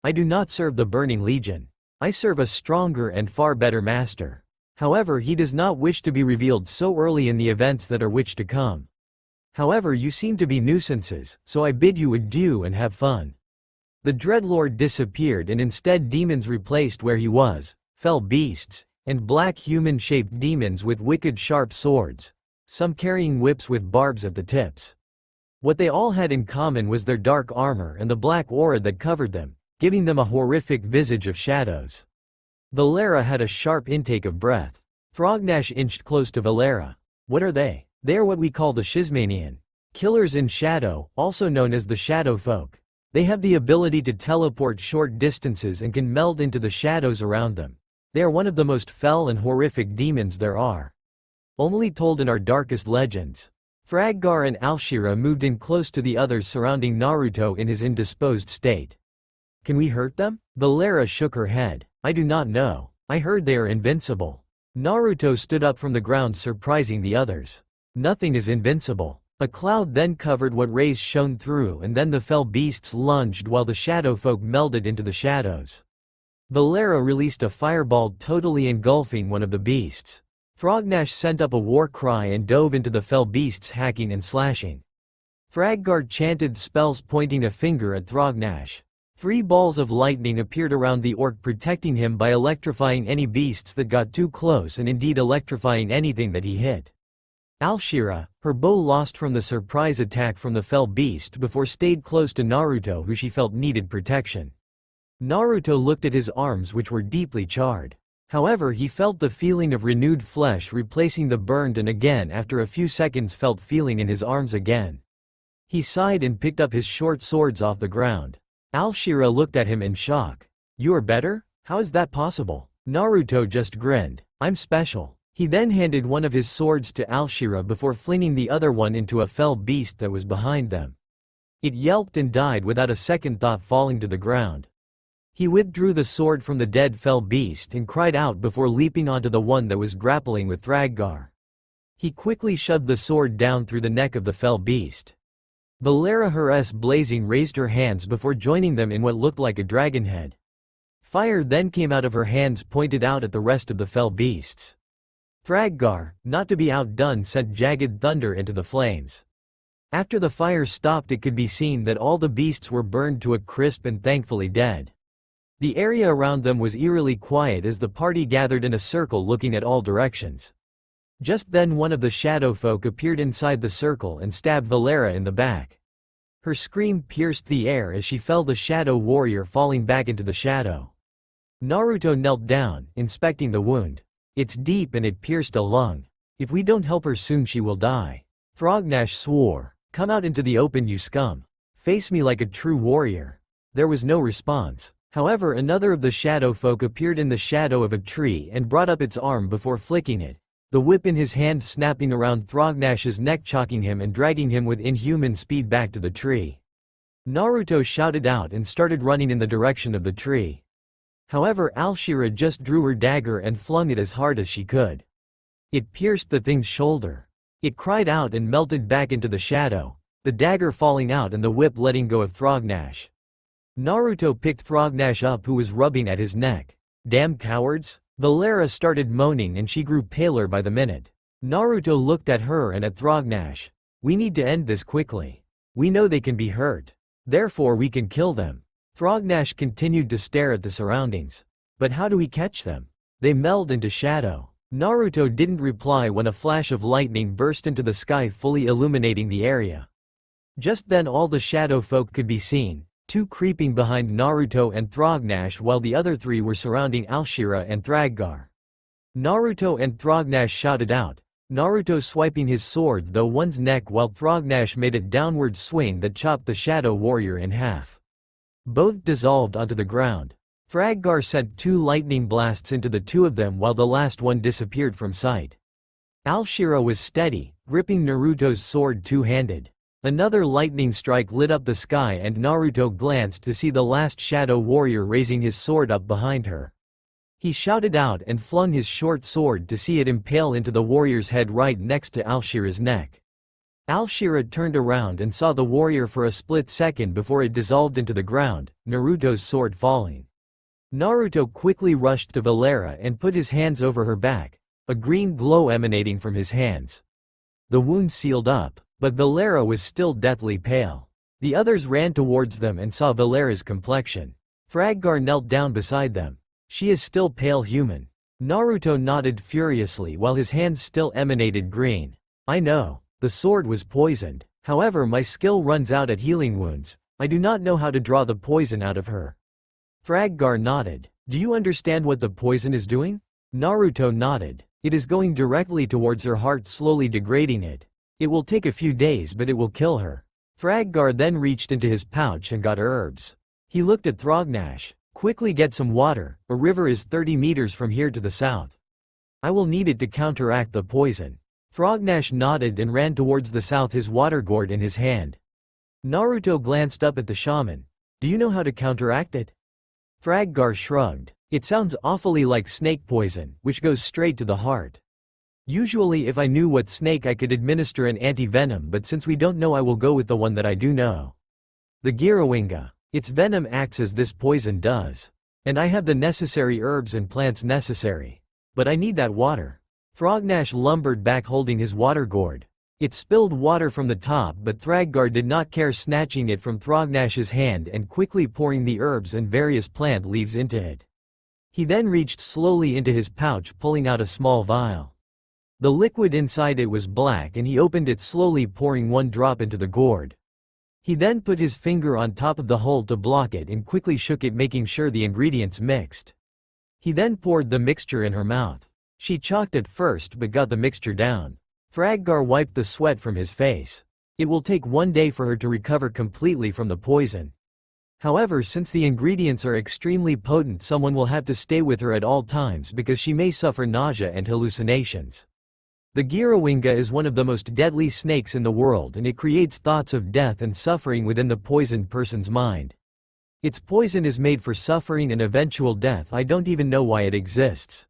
A: I do not serve the Burning Legion. I serve a stronger and far better master. However, he does not wish to be revealed so early in the events that are which to come. However, you seem to be nuisances, so I bid you adieu and have fun." The dreadlord disappeared, and instead demons replaced where he was, fell beasts, and black human-shaped demons with wicked sharp swords, some carrying whips with barbs at the tips. What they all had in common was their dark armor and the black aura that covered them, giving them a horrific visage of shadows. Valera had a sharp intake of breath. Thrognash inched close to Valera. "What are they?" "They are what we call the Shizmanian. Killers in shadow, also known as the Shadow Folk. They have the ability to teleport short distances and can meld into the shadows around them. They are one of the most fell and horrific demons there are. Only told in our darkest legends. Fraggar and Alshira moved in close to the others surrounding Naruto in his indisposed state. Can we hurt them? Valera shook her head. I do not know. I heard they are invincible. Naruto stood up from the ground, surprising the others. Nothing is invincible. A cloud then covered what rays shone through, and then the fell beasts lunged while the shadow folk melded into the shadows. Valera released a fireball, totally engulfing one of the beasts. Thrognash sent up a war cry and dove into the fell beasts, hacking and slashing. Fraggar chanted spells, pointing a finger at Thrognash. 3 balls of lightning appeared around the orc, protecting him by electrifying any beasts that got too close and indeed electrifying anything that he hit. Alshira, her bow lost from the surprise attack from the fell beast before, stayed close to Naruto, who she felt needed protection. Naruto looked at his arms, which were deeply charred. However, he felt the feeling of renewed flesh replacing the burned, and again after a few seconds felt feeling in his arms again. He sighed and picked up his short swords off the ground. Alshira looked at him in shock. You are better? How is that possible? Naruto just grinned. I'm special. He then handed one of his swords to Alshira before flinging the other one into a fell beast that was behind them. It yelped and died without a second thought, falling to the ground. He withdrew the sword from the dead fell beast and cried out before leaping onto the one that was grappling with Fraggar. He quickly shoved the sword down through the neck of the fell beast. Valera, her blazing, raised her hands before joining them in what looked like a dragon head. Fire then came out of her hands, pointed out at the rest of the fell beasts. Fraggar, not to be outdone, sent jagged thunder into the flames. After the fire stopped, it could be seen that all the beasts were burned to a crisp and thankfully dead. The area around them was eerily quiet as the party gathered in a circle looking at all directions. Just then one of the shadow folk appeared inside the circle and stabbed Valera in the back. Her scream pierced the air as she fell, the shadow warrior falling back into the shadow. Naruto knelt down, inspecting the wound. It's deep and it pierced a lung. If we don't help her soon she will die. Thrognash swore. Come out into the open, you scum. Face me like a true warrior. There was no response. However, another of the shadow folk appeared in the shadow of a tree and brought up its arm before flicking it, the whip in his hand snapping around Thrognash's neck, choking him and dragging him with inhuman speed back to the tree. Naruto shouted out and started running in the direction of the tree. However, Alshira just drew her dagger and flung it as hard as she could. It pierced the thing's shoulder. It cried out and melted back into the shadow, the dagger falling out and the whip letting go of Thrognash. Naruto picked Thrognash up, who was rubbing at his neck. Damn cowards! Valera started moaning and she grew paler by the minute. Naruto looked at her and at Thrognash. We need to end this quickly. We know they can be hurt. Therefore we can kill them. Thrognash continued to stare at the surroundings. But how do we catch them? They meld into shadow. Naruto didn't reply when a flash of lightning burst into the sky, fully illuminating the area. Just then all the shadow folk could be seen, 2 creeping behind Naruto and Thrognash while the other 3 were surrounding Alshira and Fraggar. Naruto and Thrognash shouted out, Naruto swiping his sword through one's neck while Thrognash made a downward swing that chopped the shadow warrior in half. Both dissolved onto the ground. Fraggar sent 2 lightning blasts into the 2 of them while the last one disappeared from sight. Alshira was steady, gripping Naruto's sword two-handed. Another lightning strike lit up the sky and Naruto glanced to see the last shadow warrior raising his sword up behind her. He shouted out and flung his short sword to see it impale into the warrior's head right next to Alshira's neck. Alshira turned around and saw the warrior for a split second before it dissolved into the ground, Naruto's sword falling. Naruto quickly rushed to Valera and put his hands over her back, a green glow emanating from his hands. The wound sealed up, but Valera was still deathly pale. The others ran towards them and saw Valera's complexion. Fraggar knelt down beside them. She is still pale human. Naruto nodded furiously while his hands still emanated green. I know. The sword was poisoned. However, my skill runs out at healing wounds. I do not know how to draw the poison out of her. Fraggar nodded. Do you understand what the poison is doing? Naruto nodded. It is going directly towards her heart, slowly degrading it. It will take a few days, but it will kill her. Fraggar then reached into his pouch and got herbs. He looked at Thrognash. Quickly get some water, a river is 30 meters from here to the south. I will need it to counteract the poison. Thrognash nodded and ran towards the south, his water gourd in his hand. Naruto glanced up at the shaman. Do you know how to counteract it? Fraggar shrugged. It sounds awfully like snake poison, which goes straight to the heart. Usually if I knew what snake I could administer an anti-venom, but since we don't know I will go with the one that I do know. The Girawinga. Its venom acts as this poison does. And I have the necessary herbs and plants necessary. But I need that water. Thrognash lumbered back holding his water gourd. It spilled water from the top, but Thraggar did not care, snatching it from Thrognash's hand and quickly pouring the herbs and various plant leaves into it. He then reached slowly into his pouch, pulling out a small vial. The liquid inside it was black and he opened it slowly, pouring one drop into the gourd. He then put his finger on top of the hole to block it and quickly shook it, making sure the ingredients mixed. He then poured the mixture in her mouth. She chalked at first but got the mixture down. Fraggar wiped the sweat from his face. It will take 1 day for her to recover completely from the poison. However, since the ingredients are extremely potent, someone will have to stay with her at all times because she may suffer nausea and hallucinations. The Girawinga is one of the most deadly snakes in the world, and it creates thoughts of death and suffering within the poisoned person's mind. Its poison is made for suffering and eventual death. I don't even know why it exists.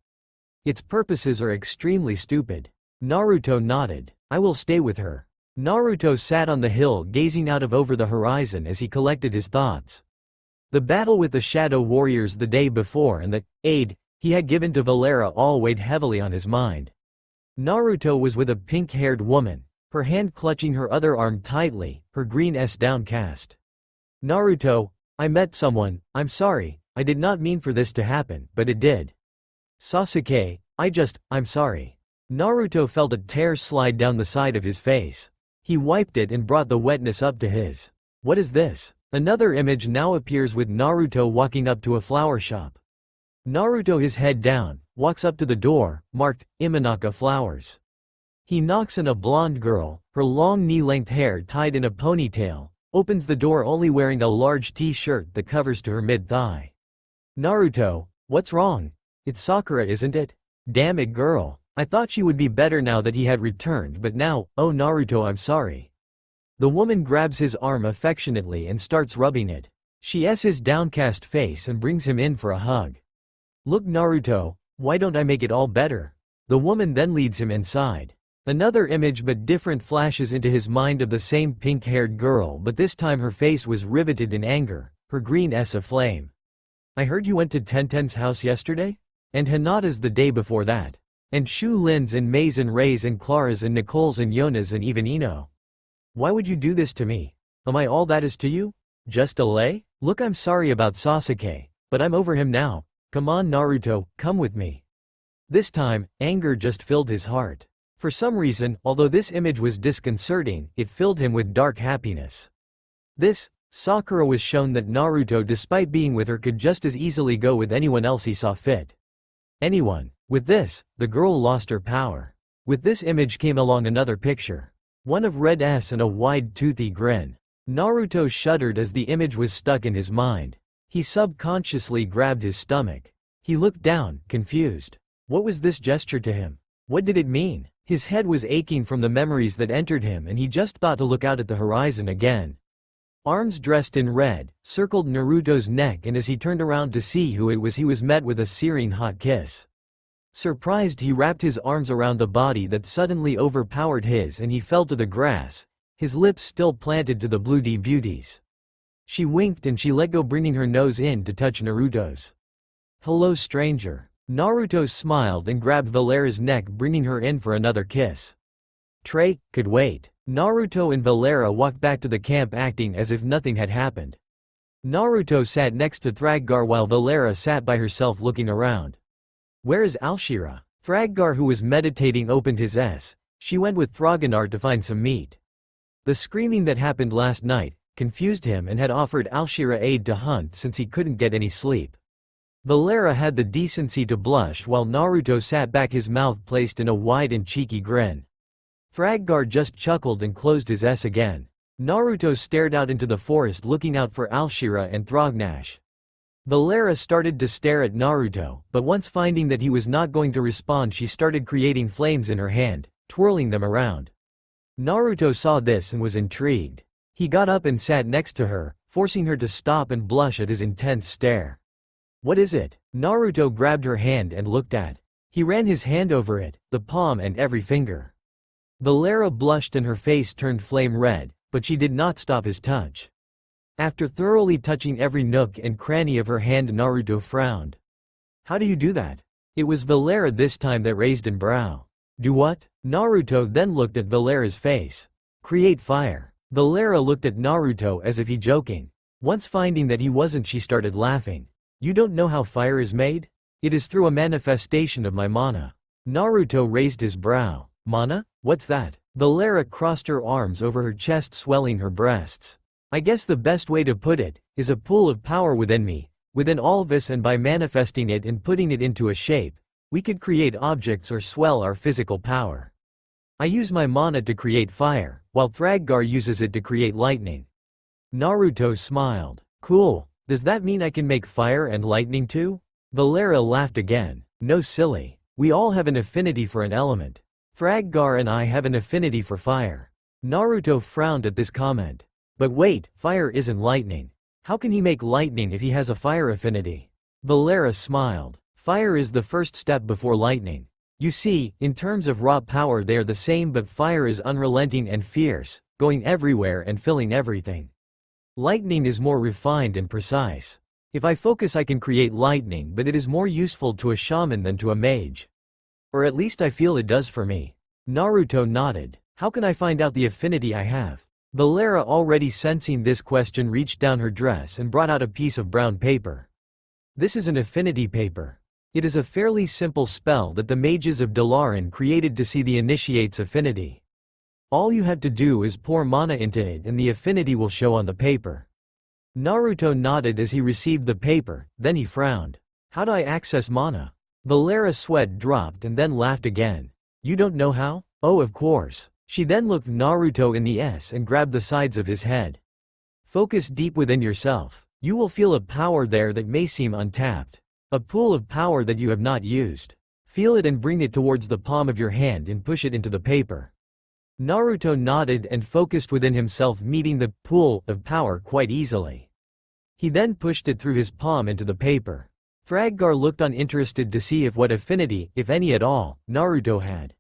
A: Its purposes are extremely stupid. Naruto nodded. I will stay with her. Naruto sat on the hill gazing out over the horizon as he collected his thoughts. The battle with the Shadow Warriors the day before and the aid he had given to Valera all weighed heavily on his mind. Naruto was with a pink-haired woman, her hand clutching her other arm tightly, her green eyes downcast. Naruto, I met someone, I'm sorry, I did not mean for this to happen, but it did. Sasuke, I'm sorry. Naruto felt a tear slide down the side of his face. He wiped it and brought the wetness up to his. What is this? Another image now appears with Naruto walking up to a flower shop. Naruto, his head down, walks up to the door, marked, Imanaka Flowers. He knocks on. A blonde girl, her long knee-length hair tied in a ponytail, opens the door only wearing a large t-shirt that covers to her mid-thigh. Naruto, what's wrong? It's Sakura, isn't it? Damn it, girl. I thought she would be better now that he had returned, but now, oh Naruto, I'm sorry. The woman grabs his arm affectionately and starts rubbing it. She sees his downcast face and brings him in for a hug. Look Naruto, why don't I make it all better? The woman then leads him inside. Another image but different flashes into his mind of the same pink-haired girl, but this time her face was riveted in anger, her green eyes aflame. I heard you went to Tenten's house yesterday? And Hinata's the day before that. And Shu Lin's and Mei's and Rei's and Clara's and Nicole's and Yona's and even Ino. Why would you do this to me? Am I all that is to you? Just a lay? Look, I'm sorry about Sasuke, but I'm over him now. Come on Naruto, come with me. This time, anger just filled his heart. For some reason, although this image was disconcerting, it filled him with dark happiness. Sakura was shown that Naruto, despite being with her, could just as easily go with anyone else he saw fit. Anyone. With this, the girl lost her power. With this image came along another picture. One of red ass and a wide toothy grin. Naruto shuddered as the image was stuck in his mind. He subconsciously grabbed his stomach. He looked down, confused. What was this gesture to him? What did it mean? His head was aching from the memories that entered him, and he just thought to look out at the horizon again. Arms dressed in red circled Naruto's neck, and as he turned around to see who it was, he was met with a searing hot kiss. Surprised, he wrapped his arms around the body that suddenly overpowered his, and he fell to the grass, his lips still planted to the bloody beauties. She winked and she let go, bringing her nose in to touch Naruto's. Hello stranger. Naruto smiled and grabbed Valera's neck, bringing her in for another kiss. Trey could wait. Naruto and Valera walked back to the camp acting as if nothing had happened. Naruto sat next to Thraggar while Valera sat by herself looking around. Where is Alshira? Thraggar, who was meditating, opened his S. She went with Thraganar to find some meat. The screaming that happened last night confused him and had offered Alshira aid to hunt since he couldn't get any sleep. Valera had the decency to blush while Naruto sat back, his mouth placed in a wide and cheeky grin. Thraggar just chuckled and closed his S again. Naruto stared out into the forest looking out for Alshira and Thrognash. Valera started to stare at Naruto, but once finding that he was not going to respond, she started creating flames in her hand, twirling them around. Naruto saw this and was intrigued. He got up and sat next to her, forcing her to stop and blush at his intense stare. What is it? Naruto grabbed her hand and looked at. He ran his hand over it, the palm and every finger. Valera blushed and her face turned flame red, but she did not stop his touch. After thoroughly touching every nook and cranny of her hand, Naruto frowned. How do you do that? It was Valera this time that raised an brow. Do what? Naruto then looked at Valera's face. Create fire. Valera looked at Naruto as if he joking. Once finding that he wasn't, she started laughing. You don't know how fire is made? It is through a manifestation of my mana. Naruto raised his brow. Mana? What's that? Valera crossed her arms over her chest, swelling her breasts. I guess the best way to put it is a pool of power within me, within all of us, and by manifesting it and putting it into a shape, we could create objects or swell our physical power. I use my mana to create fire, while Thraggar uses it to create lightning. Naruto smiled. Cool. Does that mean I can make fire and lightning too? Valera laughed again. No, silly. We all have an affinity for an element. Thraggar and I have an affinity for fire. Naruto frowned at this comment. But wait, fire isn't lightning. How can he make lightning if he has a fire affinity? Valera smiled. Fire is the first step before lightning. You see, in terms of raw power they are the same, but fire is unrelenting and fierce, going everywhere and filling everything. Lightning is more refined and precise. If I focus I can create lightning, but it is more useful to a shaman than to a mage. Or at least I feel it does for me. Naruto nodded. How can I find out the affinity I have? Valera, already sensing this question, reached down her dress and brought out a piece of brown paper. This is an affinity paper. It is a fairly simple spell that the mages of Dalaran created to see the initiate's affinity. All you have to do is pour mana into it and the affinity will show on the paper. Naruto nodded as he received the paper, then he frowned. How do I access mana? Valera's sweat dropped and then laughed again. You don't know how? Oh, of course. She then looked Naruto in the eyes and grabbed the sides of his head. Focus deep within yourself. You will feel a power there that may seem untapped. A pool of power that you have not used. Feel it and bring it towards the palm of your hand and push it into the paper. Naruto nodded and focused within himself, meeting the pool of power quite easily. He then pushed it through his palm into the paper. Thraggar looked on, interested to see if what affinity, if any at all, Naruto had.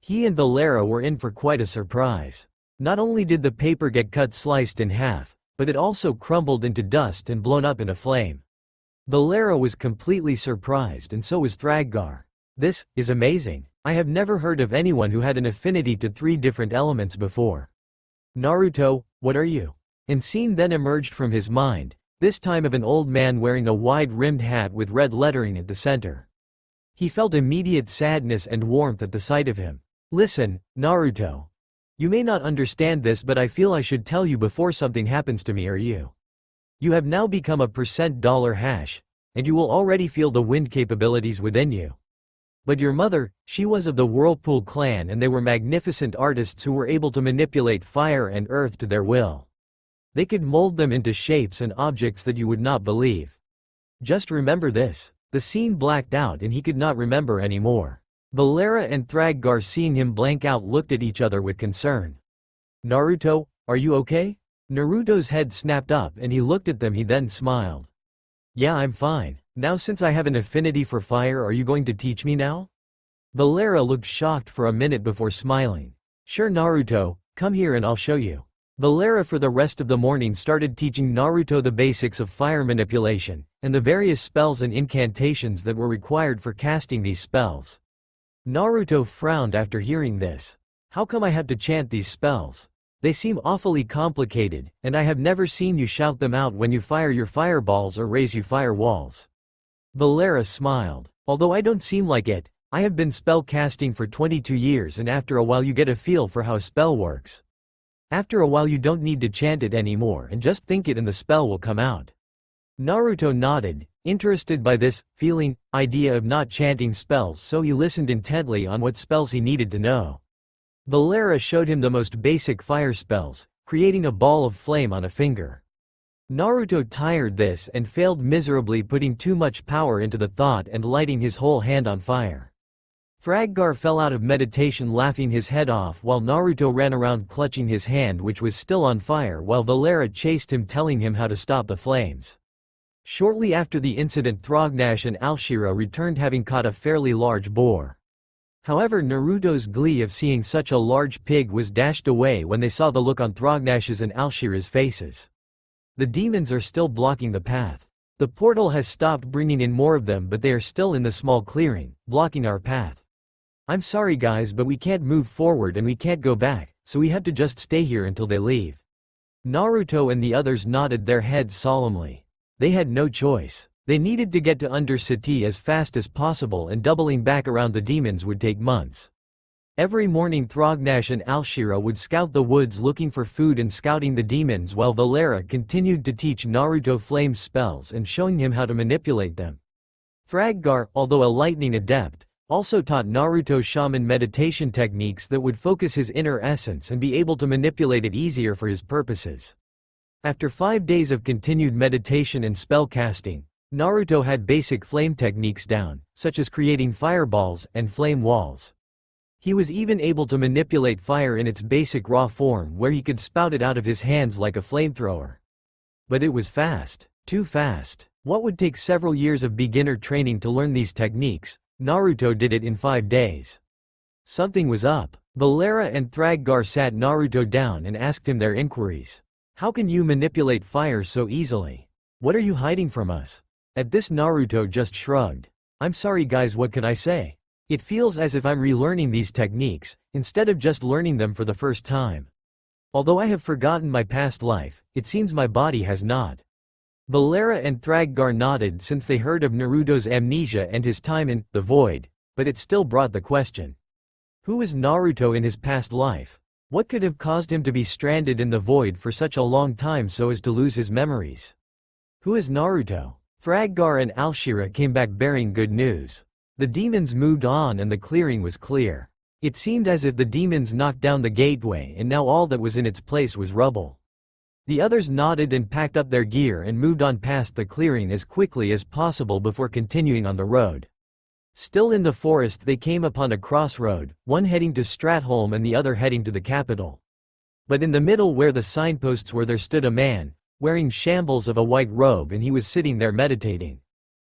A: He and Valera were in for quite a surprise. Not only did the paper get cut, sliced in half, but it also crumbled into dust and blown up in a flame. Valera was completely surprised, and so was Thraggar. This is amazing. I have never heard of anyone who had an affinity to 3 different elements before. Naruto, what are you? An scene then emerged from his mind, this time of an old man wearing a wide-rimmed hat with red lettering at the center. He felt immediate sadness and warmth at the sight of him. Listen, Naruto. You may not understand this, but I feel I should tell you before something happens to me or you. You have now become a $dollar hash, and you will already feel the wind capabilities within you. But your mother, she was of the Whirlpool clan, and they were magnificent artists who were able to manipulate fire and earth to their will. They could mold them into shapes and objects that you would not believe. Just remember this. The scene blacked out and he could not remember anymore. Valera and Thraggar, seeing him blank out, looked at each other with concern. Naruto, are you okay? Naruto's head snapped up and he looked at them. He then smiled. Yeah, I'm fine. Now since I have an affinity for fire, are you going to teach me now? Valera looked shocked for a minute before smiling. Sure Naruto, come here and I'll show you. Valera for the rest of the morning started teaching Naruto the basics of fire manipulation, and the various spells and incantations that were required for casting these spells. Naruto frowned after hearing this. How come I have to chant these spells? They seem awfully complicated, and I have never seen you shout them out when you fire your fireballs or raise your firewalls. Valera smiled. Although I don't seem like it, I have been spell casting for 22 years, and after a while you get a feel for how a spell works. After a while you don't need to chant it anymore and just think it and the spell will come out. Naruto nodded, interested by this idea of not chanting spells, so he listened intently on what spells he needed to know. Valera showed him the most basic fire spells, creating a ball of flame on a finger. Naruto tired this and failed miserably, putting too much power into the thought and lighting his whole hand on fire. Fraggar fell out of meditation, laughing his head off, while Naruto ran around clutching his hand, which was still on fire, while Valera chased him, telling him how to stop the flames. Shortly after the incident, Thrognash and Alshira returned, having caught a fairly large boar. However, Naruto's glee of seeing such a large pig was dashed away when they saw the look on Thrognash's and Alshira's faces. The demons are still blocking the path. The portal has stopped bringing in more of them, but they are still in the small clearing, blocking our path. I'm sorry guys, but we can't move forward and we can't go back, so we have to just stay here until they leave. Naruto and the others nodded their heads solemnly. They had no choice. They needed to get to Undercity as fast as possible, and doubling back around the demons would take months. Every morning Thrognash and Alshira would scout the woods looking for food and scouting the demons, while Valera continued to teach Naruto flame spells and showing him how to manipulate them. Fraggar, although a lightning adept, also taught Naruto shaman meditation techniques that would focus his inner essence and be able to manipulate it easier for his purposes. After 5 days of continued meditation and spell casting, Naruto had basic flame techniques down, such as creating fireballs and flame walls. He was even able to manipulate fire in its basic raw form, where he could spout it out of his hands like a flamethrower. But it was fast, too fast. What would take several years of beginner training to learn these techniques, Naruto did it in 5 days. Something was up. Valera and Thraggar sat Naruto down and asked him their inquiries. How can you manipulate fire so easily? What are you hiding from us? At this, Naruto just shrugged. I'm sorry guys, what can I say? It feels as if I'm relearning these techniques, instead of just learning them for the first time. Although I have forgotten my past life, it seems my body has not. Valera and Thraggar nodded, since they heard of Naruto's amnesia and his time in the void, but it still brought the question. Who was Naruto in his past life? What could have caused him to be stranded in the void for such a long time so as to lose his memories? Who is Naruto? Fraggar and Alshira came back bearing good news. The demons moved on and the clearing was clear. It seemed as if the demons knocked down the gateway and now all that was in its place was rubble. The others nodded and packed up their gear and moved on past the clearing as quickly as possible before continuing on the road. Still in the forest, they came upon a crossroad, one heading to Stratholm and the other heading to the capital. But in the middle where the signposts were, there stood a man, wearing shambles of a white robe, and he was sitting there meditating.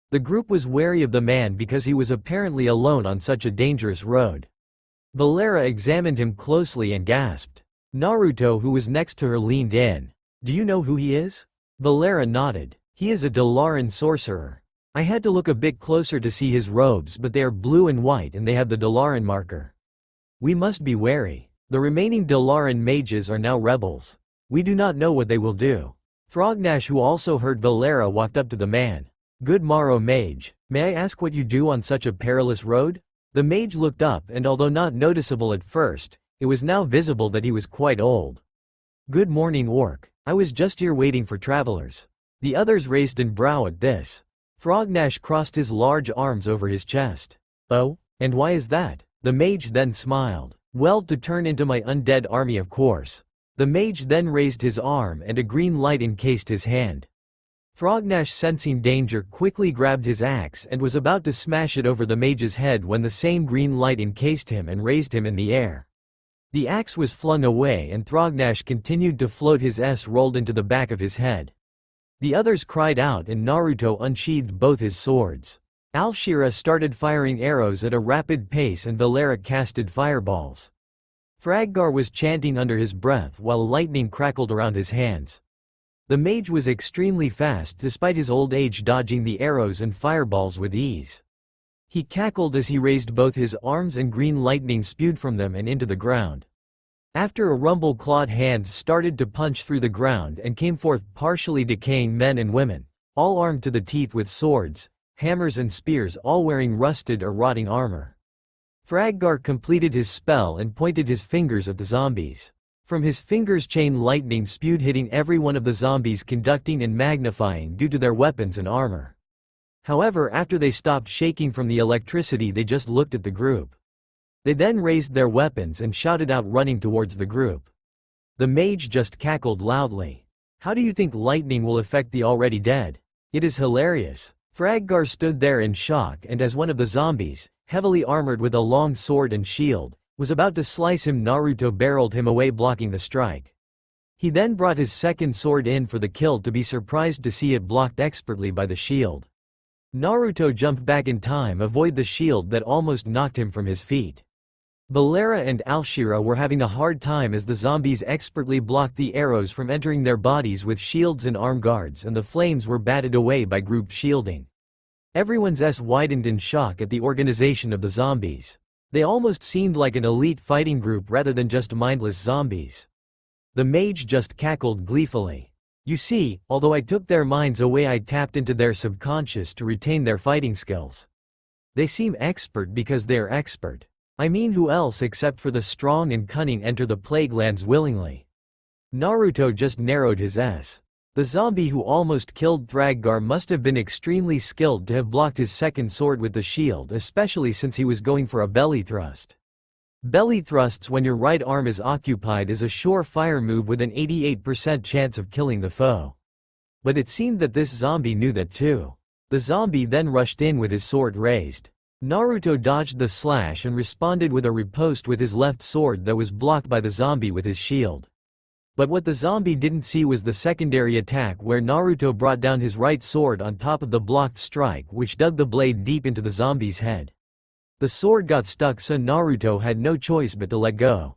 A: The group was wary of the man because he was apparently alone on such a dangerous road. Valera examined him closely and gasped. Naruto, who was next to her, leaned in. Do you know who he is? Valera nodded. He is a Dalaran sorcerer. I had to look a bit closer to see his robes, but they are blue and white and they have the Dalaran marker. We must be wary. The remaining Dalaran mages are now rebels. We do not know what they will do. Thrognash, who also heard Valera, walked up to the man. Good morrow, mage. May I ask what you do on such a perilous road? The mage looked up, and although not noticeable at first, it was now visible that he was quite old. Good morning, orc. I was just here waiting for travelers. The others raised an brow at this. Thrognash crossed his large arms over his chest. Oh, and why is that? The mage then smiled. Well, to turn into my undead army, of course. The mage then raised his arm and a green light encased his hand. Thrognash, sensing danger, quickly grabbed his axe and was about to smash it over the mage's head when the same green light encased him and raised him in the air. The axe was flung away and Thrognash continued to float, his S rolled into the back of his head. The others cried out and Naruto unsheathed both his swords. Alshira started firing arrows at a rapid pace and Valera casted fireballs. Fraggar was chanting under his breath while lightning crackled around his hands. The mage was extremely fast despite his old age, dodging the arrows and fireballs with ease. He cackled as he raised both his arms and green lightning spewed from them and into the ground. After a rumble, clawed hands started to punch through the ground and came forth partially decaying men and women, all armed to the teeth with swords, hammers and spears, all wearing rusted or rotting armor. Fraggar completed his spell and pointed his fingers at the zombies. From his fingers chain lightning spewed, hitting every one of the zombies, conducting and magnifying due to their weapons and armor. However, after they stopped shaking from the electricity, they just looked at the group. They then raised their weapons and shouted out, running towards the group. The mage just cackled loudly. How do you think lightning will affect the already dead? It is hilarious. Fraggar stood there in shock, and as one of the zombies, heavily armored with a long sword and shield, was about to slice him, Naruto barreled him away, blocking the strike. He then brought his second sword in for the kill, to be surprised to see it blocked expertly by the shield. Naruto jumped back in time, avoid the shield that almost knocked him from his feet. Valera and Alshira were having a hard time as the zombies expertly blocked the arrows from entering their bodies with shields and arm guards, and the flames were batted away by group shielding. Everyone's eyes widened in shock at the organization of the zombies. They almost seemed like an elite fighting group rather than just mindless zombies. The mage just cackled gleefully. You see, although I took their minds away, I tapped into their subconscious to retain their fighting skills. They seem expert because they are expert. I mean, who else except for the strong and cunning enter the plague lands willingly? Naruto just narrowed his S. The zombie who almost killed Thraggar must have been extremely skilled to have blocked his second sword with the shield, especially since he was going for a belly thrust. Belly thrusts when your right arm is occupied is a sure-fire move with an 88% chance of killing the foe. But it seemed that this zombie knew that too. The zombie then rushed in with his sword raised. Naruto dodged the slash and responded with a riposte with his left sword that was blocked by the zombie with his shield. But what the zombie didn't see was the secondary attack, where Naruto brought down his right sword on top of the blocked strike, which dug the blade deep into the zombie's head. The sword got stuck, so Naruto had no choice but to let go.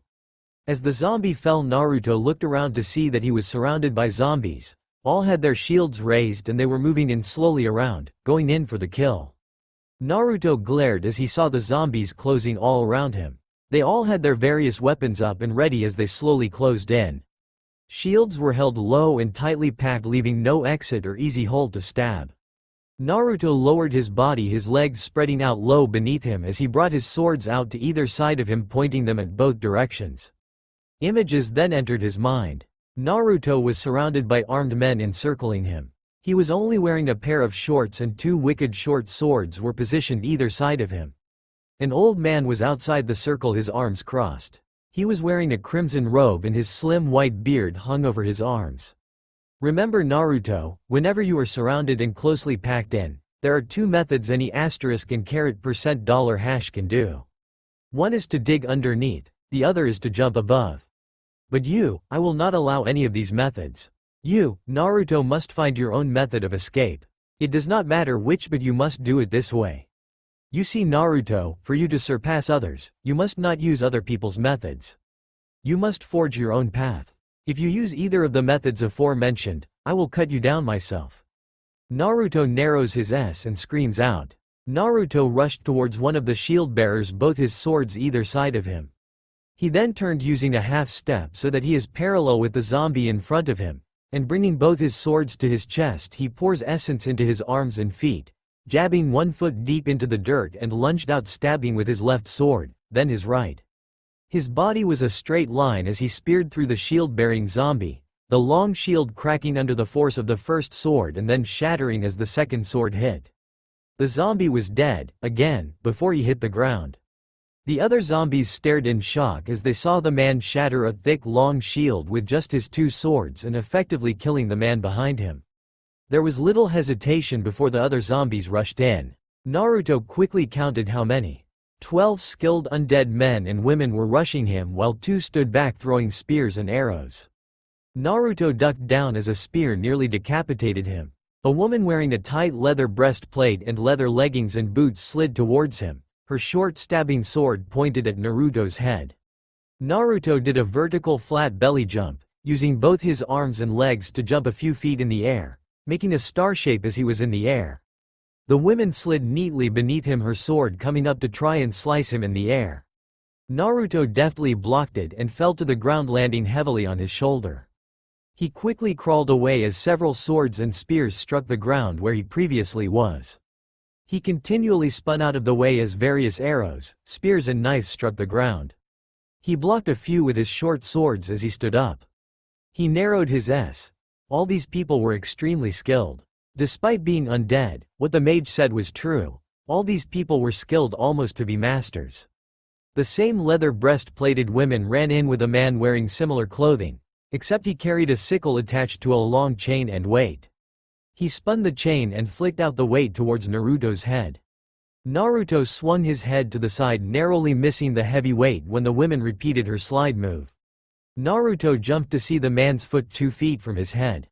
A: As the zombie fell, Naruto looked around to see that he was surrounded by zombies. All had their shields raised and they were moving in slowly around, going in for the kill. Naruto glared as he saw the zombies closing all around him. They all had their various weapons up and ready as they slowly closed in. Shields were held low and tightly packed, leaving no exit or easy hole to stab. Naruto lowered his body, his legs spreading out low beneath him as he brought his swords out to either side of him, pointing them at both directions. Images then entered his mind. Naruto was surrounded by armed men encircling him. He was only wearing a pair of shorts, and two wicked short swords were positioned either side of him. An old man was outside the circle, his arms crossed. He was wearing a crimson robe and his slim white beard hung over his arms. Remember, Naruto, whenever you are surrounded and closely packed in, there are two methods any asterisk and $$ can do. One is to dig underneath, the other is to jump above. But you, I will not allow any of these methods. You, Naruto, must find your own method of escape. It does not matter which, but you must do it this way. You see, Naruto, for you to surpass others, you must not use other people's methods. You must forge your own path. If you use either of the methods aforementioned, I will cut you down myself. Naruto narrows his S and screams out. Naruto rushed towards one of the shield bearers, both his swords either side of him. He then turned using a half step so that he is parallel with the zombie in front of him, and bringing both his swords to his chest, he pours essence into his arms and feet, jabbing 1 foot deep into the dirt and lunged out, stabbing with his left sword, then his right. His body was a straight line as he speared through the shield-bearing zombie, the long shield cracking under the force of the first sword and then shattering as the second sword hit. The zombie was dead, again, before he hit the ground. The other zombies stared in shock as they saw the man shatter a thick, long shield with just his two swords and effectively killing the man behind him. There was little hesitation before the other zombies rushed in. Naruto quickly counted how many. 12 skilled undead men and women were rushing him, while 2 stood back throwing spears and arrows. Naruto ducked down as a spear nearly decapitated him. A woman wearing a tight leather breastplate and leather leggings and boots slid towards him, her short stabbing sword pointed at Naruto's head. Naruto did a vertical flat belly jump, using both his arms and legs to jump a few feet in the air, making a star shape as he was in the air. The woman slid neatly beneath him, her sword coming up to try and slice him in the air. Naruto deftly blocked it and fell to the ground, landing heavily on his shoulder. He quickly crawled away as several swords and spears struck the ground where he previously was. He continually spun out of the way as various arrows, spears and knives struck the ground. He blocked a few with his short swords as he stood up. He narrowed his S. All these people were extremely skilled. Despite being undead, what the mage said was true. All these people were skilled almost to be masters. The same leather breast-plated women ran in with a man wearing similar clothing, except he carried a sickle attached to a long chain and weight. He spun the chain and flicked out the weight towards Naruto's head. Naruto swung his head to the side, narrowly missing the heavy weight when the woman repeated her slide move. Naruto jumped to see the man's foot 2 feet from his head.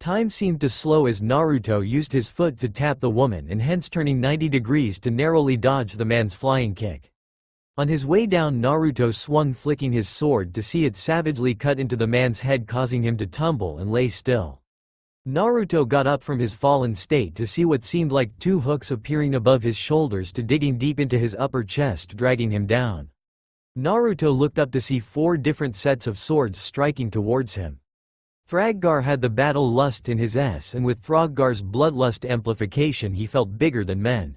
A: Time seemed to slow as Naruto used his foot to tap the woman and hence turning 90 degrees to narrowly dodge the man's flying kick. On his way down, Naruto swung, flicking his sword to see it savagely cut into the man's head, causing him to tumble and lay still. Naruto got up from his fallen state to see what seemed like 2 hooks appearing above his shoulders to digging deep into his upper chest, dragging him down. Naruto looked up to see 4 different sets of swords striking towards him. Thraggar had the battle lust in his S, and with Thraggar's bloodlust amplification he felt bigger than men.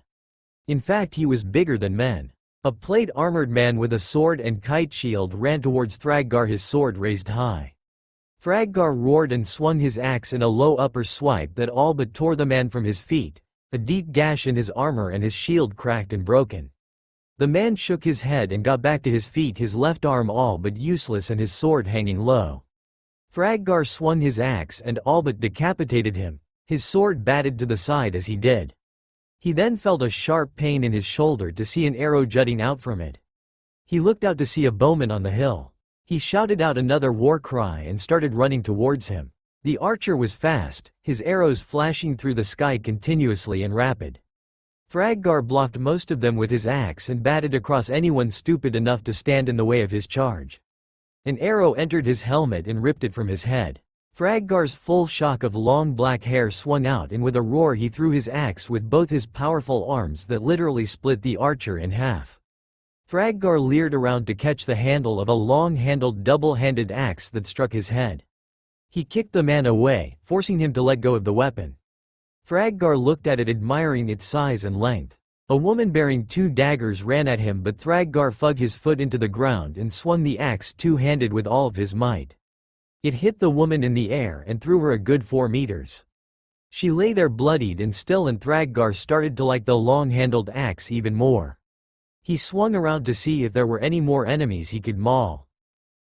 A: In fact, he was bigger than men. A plate-armored man with a sword and kite shield ran towards Thraggar, his sword raised high. Thraggar roared and swung his axe in a low upper swipe that all but tore the man from his feet. A deep gash in his armor and his shield cracked and broken. The man shook his head and got back to his feet, his left arm all but useless and his sword hanging low. Thraggar swung his axe and all but decapitated him. His sword batted to the side as he did. He then felt a sharp pain in his shoulder to see an arrow jutting out from it. He looked out to see a bowman on the hill. He shouted out another war cry and started running towards him. The archer was fast, his arrows flashing through the sky continuously and rapid. Thraggar blocked most of them with his axe and batted across anyone stupid enough to stand in the way of his charge. An arrow entered his helmet and ripped it from his head. Thraggar's full shock of long black hair swung out, and with a roar he threw his axe with both his powerful arms that literally split the archer in half. Thraggar leered around to catch the handle of a long-handled double-handed axe that struck his head. He kicked the man away, forcing him to let go of the weapon. Thraggar looked at it, admiring its size and length. A woman bearing 2 daggers ran at him, but Thraggar thugged his foot into the ground and swung the axe two-handed with all of his might. It hit the woman in the air and threw her a good 4 meters. She lay there bloodied and still, and Thraggar started to like the long-handled axe even more. He swung around to see if there were any more enemies he could maul.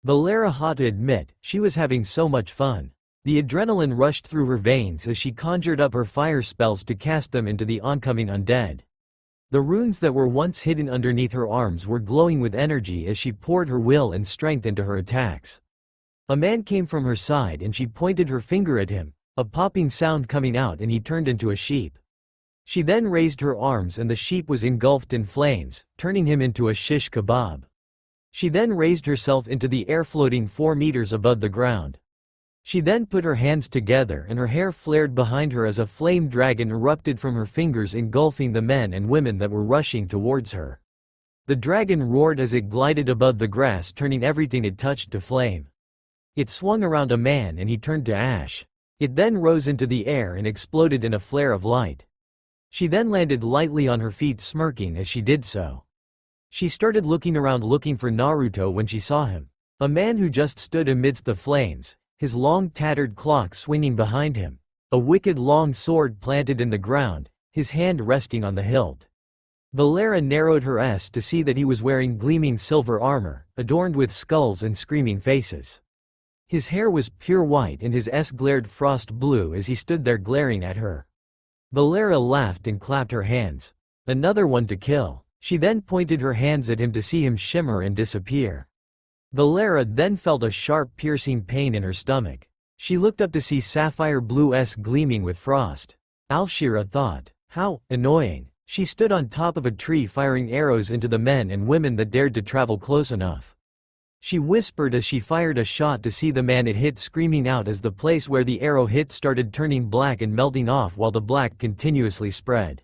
A: Valera had to admit, she was having so much fun. The adrenaline rushed through her veins as she conjured up her fire spells to cast them into the oncoming undead. The runes that were once hidden underneath her arms were glowing with energy as she poured her will and strength into her attacks. A man came from her side and she pointed her finger at him, a popping sound coming out, and he turned into a sheep. She then raised her arms and the sheep was engulfed in flames, turning him into a shish kebab. She then raised herself into the air, floating 4 meters above the ground. She then put her hands together and her hair flared behind her as a flame dragon erupted from her fingers, engulfing the men and women that were rushing towards her. The dragon roared as it glided above the grass, turning everything it touched to flame. It swung around a man and he turned to ash. It then rose into the air and exploded in a flare of light. She then landed lightly on her feet, smirking as she did so. She started looking around looking for Naruto when she saw him. A man who just stood amidst the flames, his long tattered cloak swinging behind him, a wicked long sword planted in the ground, his hand resting on the hilt. Valera narrowed her eyes to see that he was wearing gleaming silver armor, adorned with skulls and screaming faces. His hair was pure white and his eyes glared frost blue as he stood there glaring at her. Valera laughed and clapped her hands. Another one to kill. She then pointed her hands at him to see him shimmer and disappear. Valera then felt a sharp piercing pain in her stomach. She looked up to see sapphire blue eyes gleaming with frost. Alshira thought, how annoying. She stood on top of a tree firing arrows into the men and women that dared to travel close enough. She whispered as she fired a shot to see the man it hit, screaming out as the place where the arrow hit started turning black and melting off while the black continuously spread.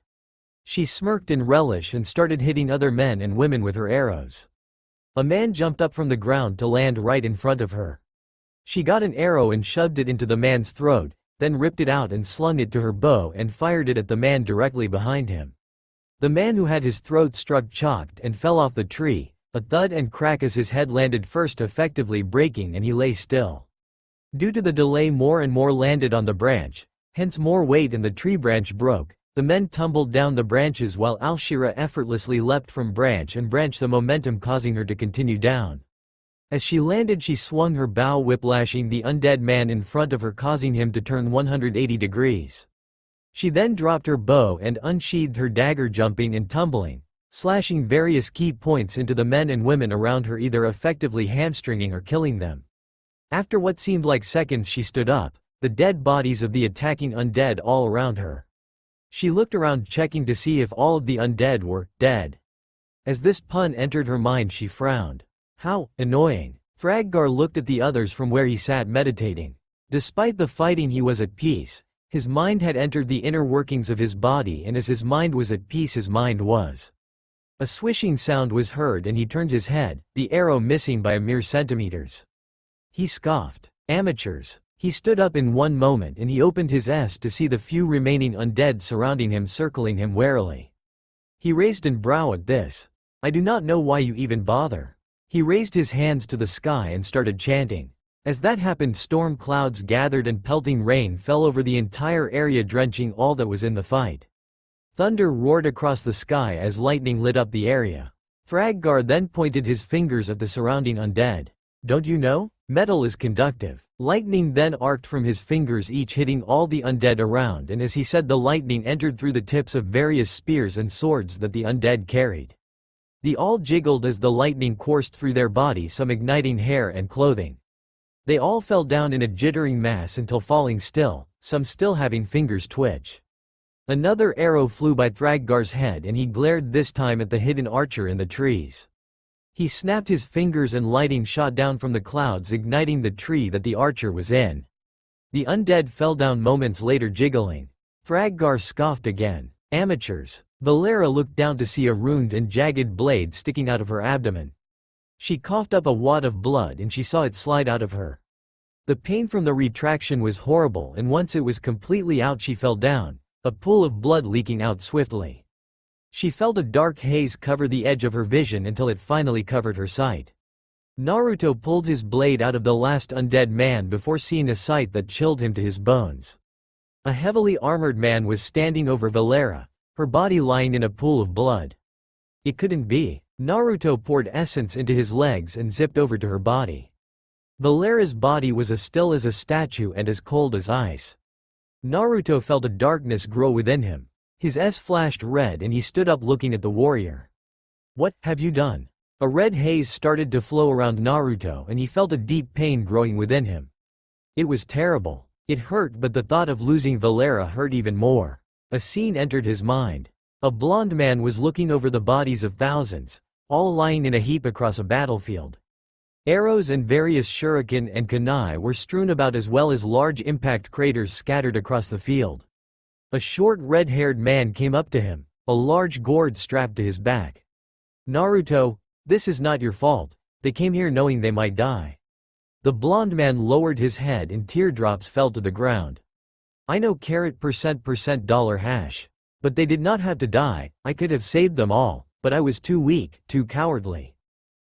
A: She smirked in relish and started hitting other men and women with her arrows. A man jumped up from the ground to land right in front of her. She got an arrow and shoved it into the man's throat, then ripped it out and slung it to her bow and fired it at the man directly behind him. The man who had his throat struck chocked and fell off the tree, a thud and crack as his head landed first, effectively breaking, and he lay still. Due to the delay, more and more landed on the branch, hence more weight, and the tree branch broke. The men tumbled down the branches while Alshira effortlessly leapt from branch and branch, the momentum causing her to continue down. As she landed, she swung her bow, whiplashing the undead man in front of her, causing him to turn 180 degrees. She then dropped her bow and unsheathed her dagger, jumping and tumbling, slashing various key points into the men and women around her, either effectively hamstringing or killing them. After what seemed like seconds, she stood up, the dead bodies of the attacking undead all around her. She looked around, checking to see if all of the undead were dead. As this pun entered her mind, she frowned. How annoying. Fraggar looked at the others from where he sat meditating. Despite the fighting, he was at peace. His mind had entered the inner workings of his body, and as his mind was at peace, his mind was. A swishing sound was heard and he turned his head, the arrow missing by a mere centimeters. He scoffed. Amateurs. He stood up in one moment and he opened his eyes to see the few remaining undead surrounding him, circling him warily. He raised an brow at this. I do not know why you even bother. He raised his hands to the sky and started chanting. As that happened, storm clouds gathered and pelting rain fell over the entire area, drenching all that was in the fight. Thunder roared across the sky as lightning lit up the area. Fraggar then pointed his fingers at the surrounding undead. Don't you know? Metal is conductive. Lightning then arced from his fingers, each hitting all the undead around, and as he said, the lightning entered through the tips of various spears and swords that the undead carried. They all jiggled as the lightning coursed through their body, some igniting hair and clothing. They all fell down in a jittering mass until falling still, some still having fingers twitch. Another arrow flew by Thraggar's head and he glared this time at the hidden archer in the trees. He snapped his fingers and lightning shot down from the clouds, igniting the tree that the archer was in. The undead fell down moments later, jiggling. Thraggar scoffed again. Amateurs. Valera looked down to see a ruined and jagged blade sticking out of her abdomen. She coughed up a wad of blood and she saw it slide out of her. The pain from the retraction was horrible, and once it was completely out, she fell down, a pool of blood leaking out swiftly. She felt a dark haze cover the edge of her vision until it finally covered her sight. Naruto pulled his blade out of the last undead man before seeing a sight that chilled him to his bones. A heavily armored man was standing over Valera, her body lying in a pool of blood. It couldn't be. Naruto poured essence into his legs and zipped over to her body. Valera's body was as still as a statue and as cold as ice. Naruto felt a darkness grow within him. His eyes flashed red and he stood up, looking at the warrior. What have you done? A red haze started to flow around Naruto and he felt a deep pain growing within him. It was terrible. It hurt, but the thought of losing Valera hurt even more. A scene entered his mind. A blonde man was looking over the bodies of thousands, all lying in a heap across a battlefield. Arrows and various shuriken and kunai were strewn about, as well as large impact craters scattered across the field. A short red-haired man came up to him, a large gourd strapped to his back. Naruto, this is not your fault. They came here knowing they might die. The blonde man lowered his head and teardrops fell to the ground. I know $%$. But they did not have to die. I could have saved them all, but I was too weak, too cowardly.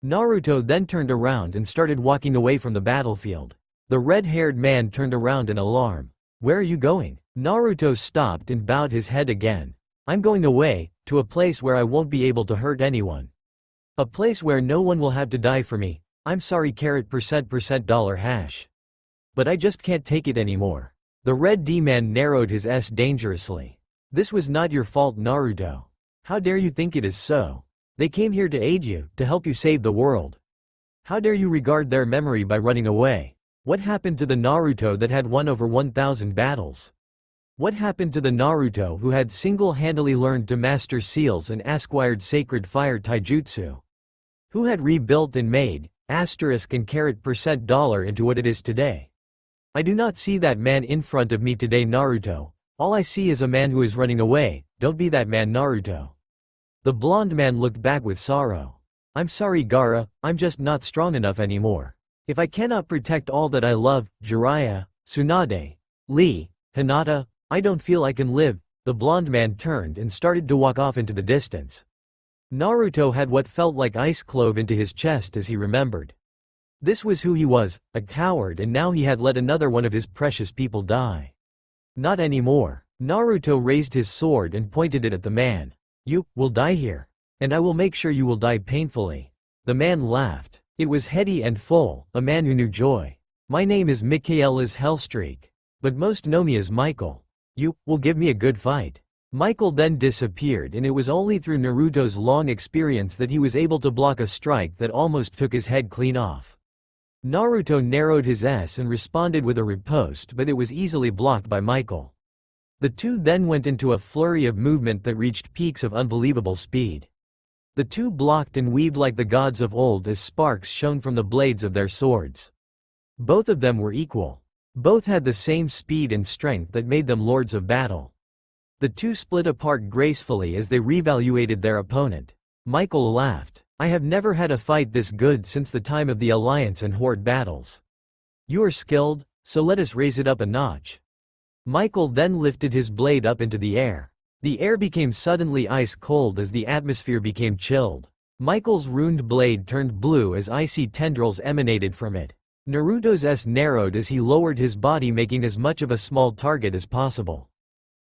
A: Naruto then turned around and started walking away from the battlefield. The red-haired man turned around in alarm. Where are you going? Naruto stopped and bowed his head again. I'm going away, to a place where I won't be able to hurt anyone. A place where no one will have to die for me. I'm sorry $%$. But I just can't take it anymore. The red D-man narrowed his S dangerously. This was not your fault, Naruto. How dare you think it is so? They came here to aid you, to help you save the world. How dare you regard their memory by running away? What happened to the Naruto that had won over 1,000 battles? What happened to the Naruto who had single-handedly learned to master seals and acquired sacred fire taijutsu? Who had rebuilt and made $$ into what it is today? I do not see that man in front of me today, Naruto. All I see is a man who is running away. Don't be that man, Naruto. The blonde man looked back with sorrow. I'm sorry, Gaara, I'm just not strong enough anymore. If I cannot protect all that I love, Jiraiya, Tsunade, Lee, Hinata, I don't feel I can live. The blonde man turned and started to walk off into the distance. Naruto had what felt like ice clove into his chest as he remembered. This was who he was, a coward, and now he had let another one of his precious people die. Not anymore. Naruto raised his sword and pointed it at the man. You will die here. And I will make sure you will die painfully. The man laughed. It was heady and full, a man who knew joy. My name is Michaelis Hellstreak. But most know me as Michael. You will give me a good fight. Michael then disappeared, and it was only through Naruto's long experience that he was able to block a strike that almost took his head clean off. Naruto narrowed his S and responded with a riposte, but it was easily blocked by Michael. The two then went into a flurry of movement that reached peaks of unbelievable speed. The two blocked and weaved like the gods of old as sparks shone from the blades of their swords. Both of them were equal. Both had the same speed and strength that made them lords of battle. The two split apart gracefully as they reevaluated their opponent. Michael laughed. I have never had a fight this good since the time of the Alliance and Horde battles. You are skilled, so let us raise it up a notch. Michael then lifted his blade up into the air. The air became suddenly ice cold as the atmosphere became chilled. Michael's ruined blade turned blue as icy tendrils emanated from it. Naruto's S narrowed as he lowered his body, making as much of a small target as possible.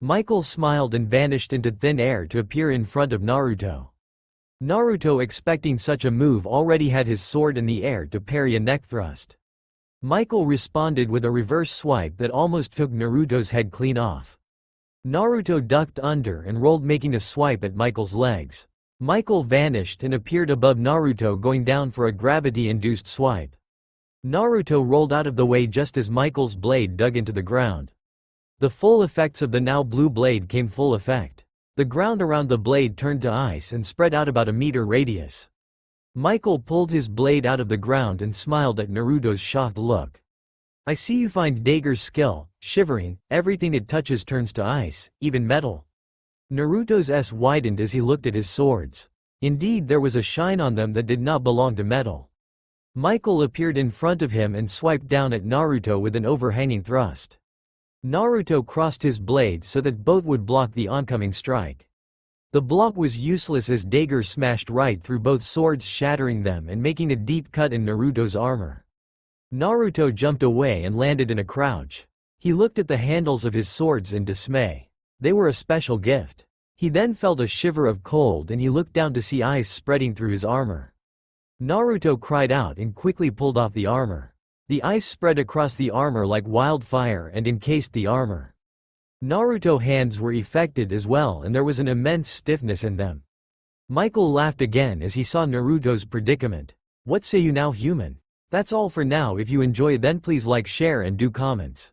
A: Michael smiled and vanished into thin air to appear in front of Naruto. Naruto, expecting such a move, already had his sword in the air to parry a neck thrust. Michael responded with a reverse swipe that almost took Naruto's head clean off. Naruto ducked under and rolled, making a swipe at Michael's legs. Michael vanished and appeared above Naruto, going down for a gravity-induced swipe. Naruto rolled out of the way just as Michael's blade dug into the ground. The full effects of the now blue blade came full effect. The ground around the blade turned to ice and spread out about a meter radius. Michael pulled his blade out of the ground and smiled at Naruto's shocked look. I see you find Dagger's skill, shivering, everything it touches turns to ice, even metal. Naruto's S widened as he looked at his swords. Indeed, there was a shine on them that did not belong to metal. Michael appeared in front of him and swiped down at Naruto with an overhanging thrust. Naruto crossed his blades so that both would block the oncoming strike. The block was useless as Dagger smashed right through both swords, shattering them and making a deep cut in Naruto's armor. Naruto jumped away and landed in a crouch. He looked at the handles of his swords in dismay. They were a special gift. He then felt a shiver of cold and he looked down to see ice spreading through his armor. Naruto cried out and quickly pulled off the armor. The ice spread across the armor like wildfire and encased the armor. Naruto's hands were affected as well, and there was an immense stiffness in them. Michael laughed again as he saw Naruto's predicament. What say you now, human? That's all for now. If you enjoy, then please like, share and do comments.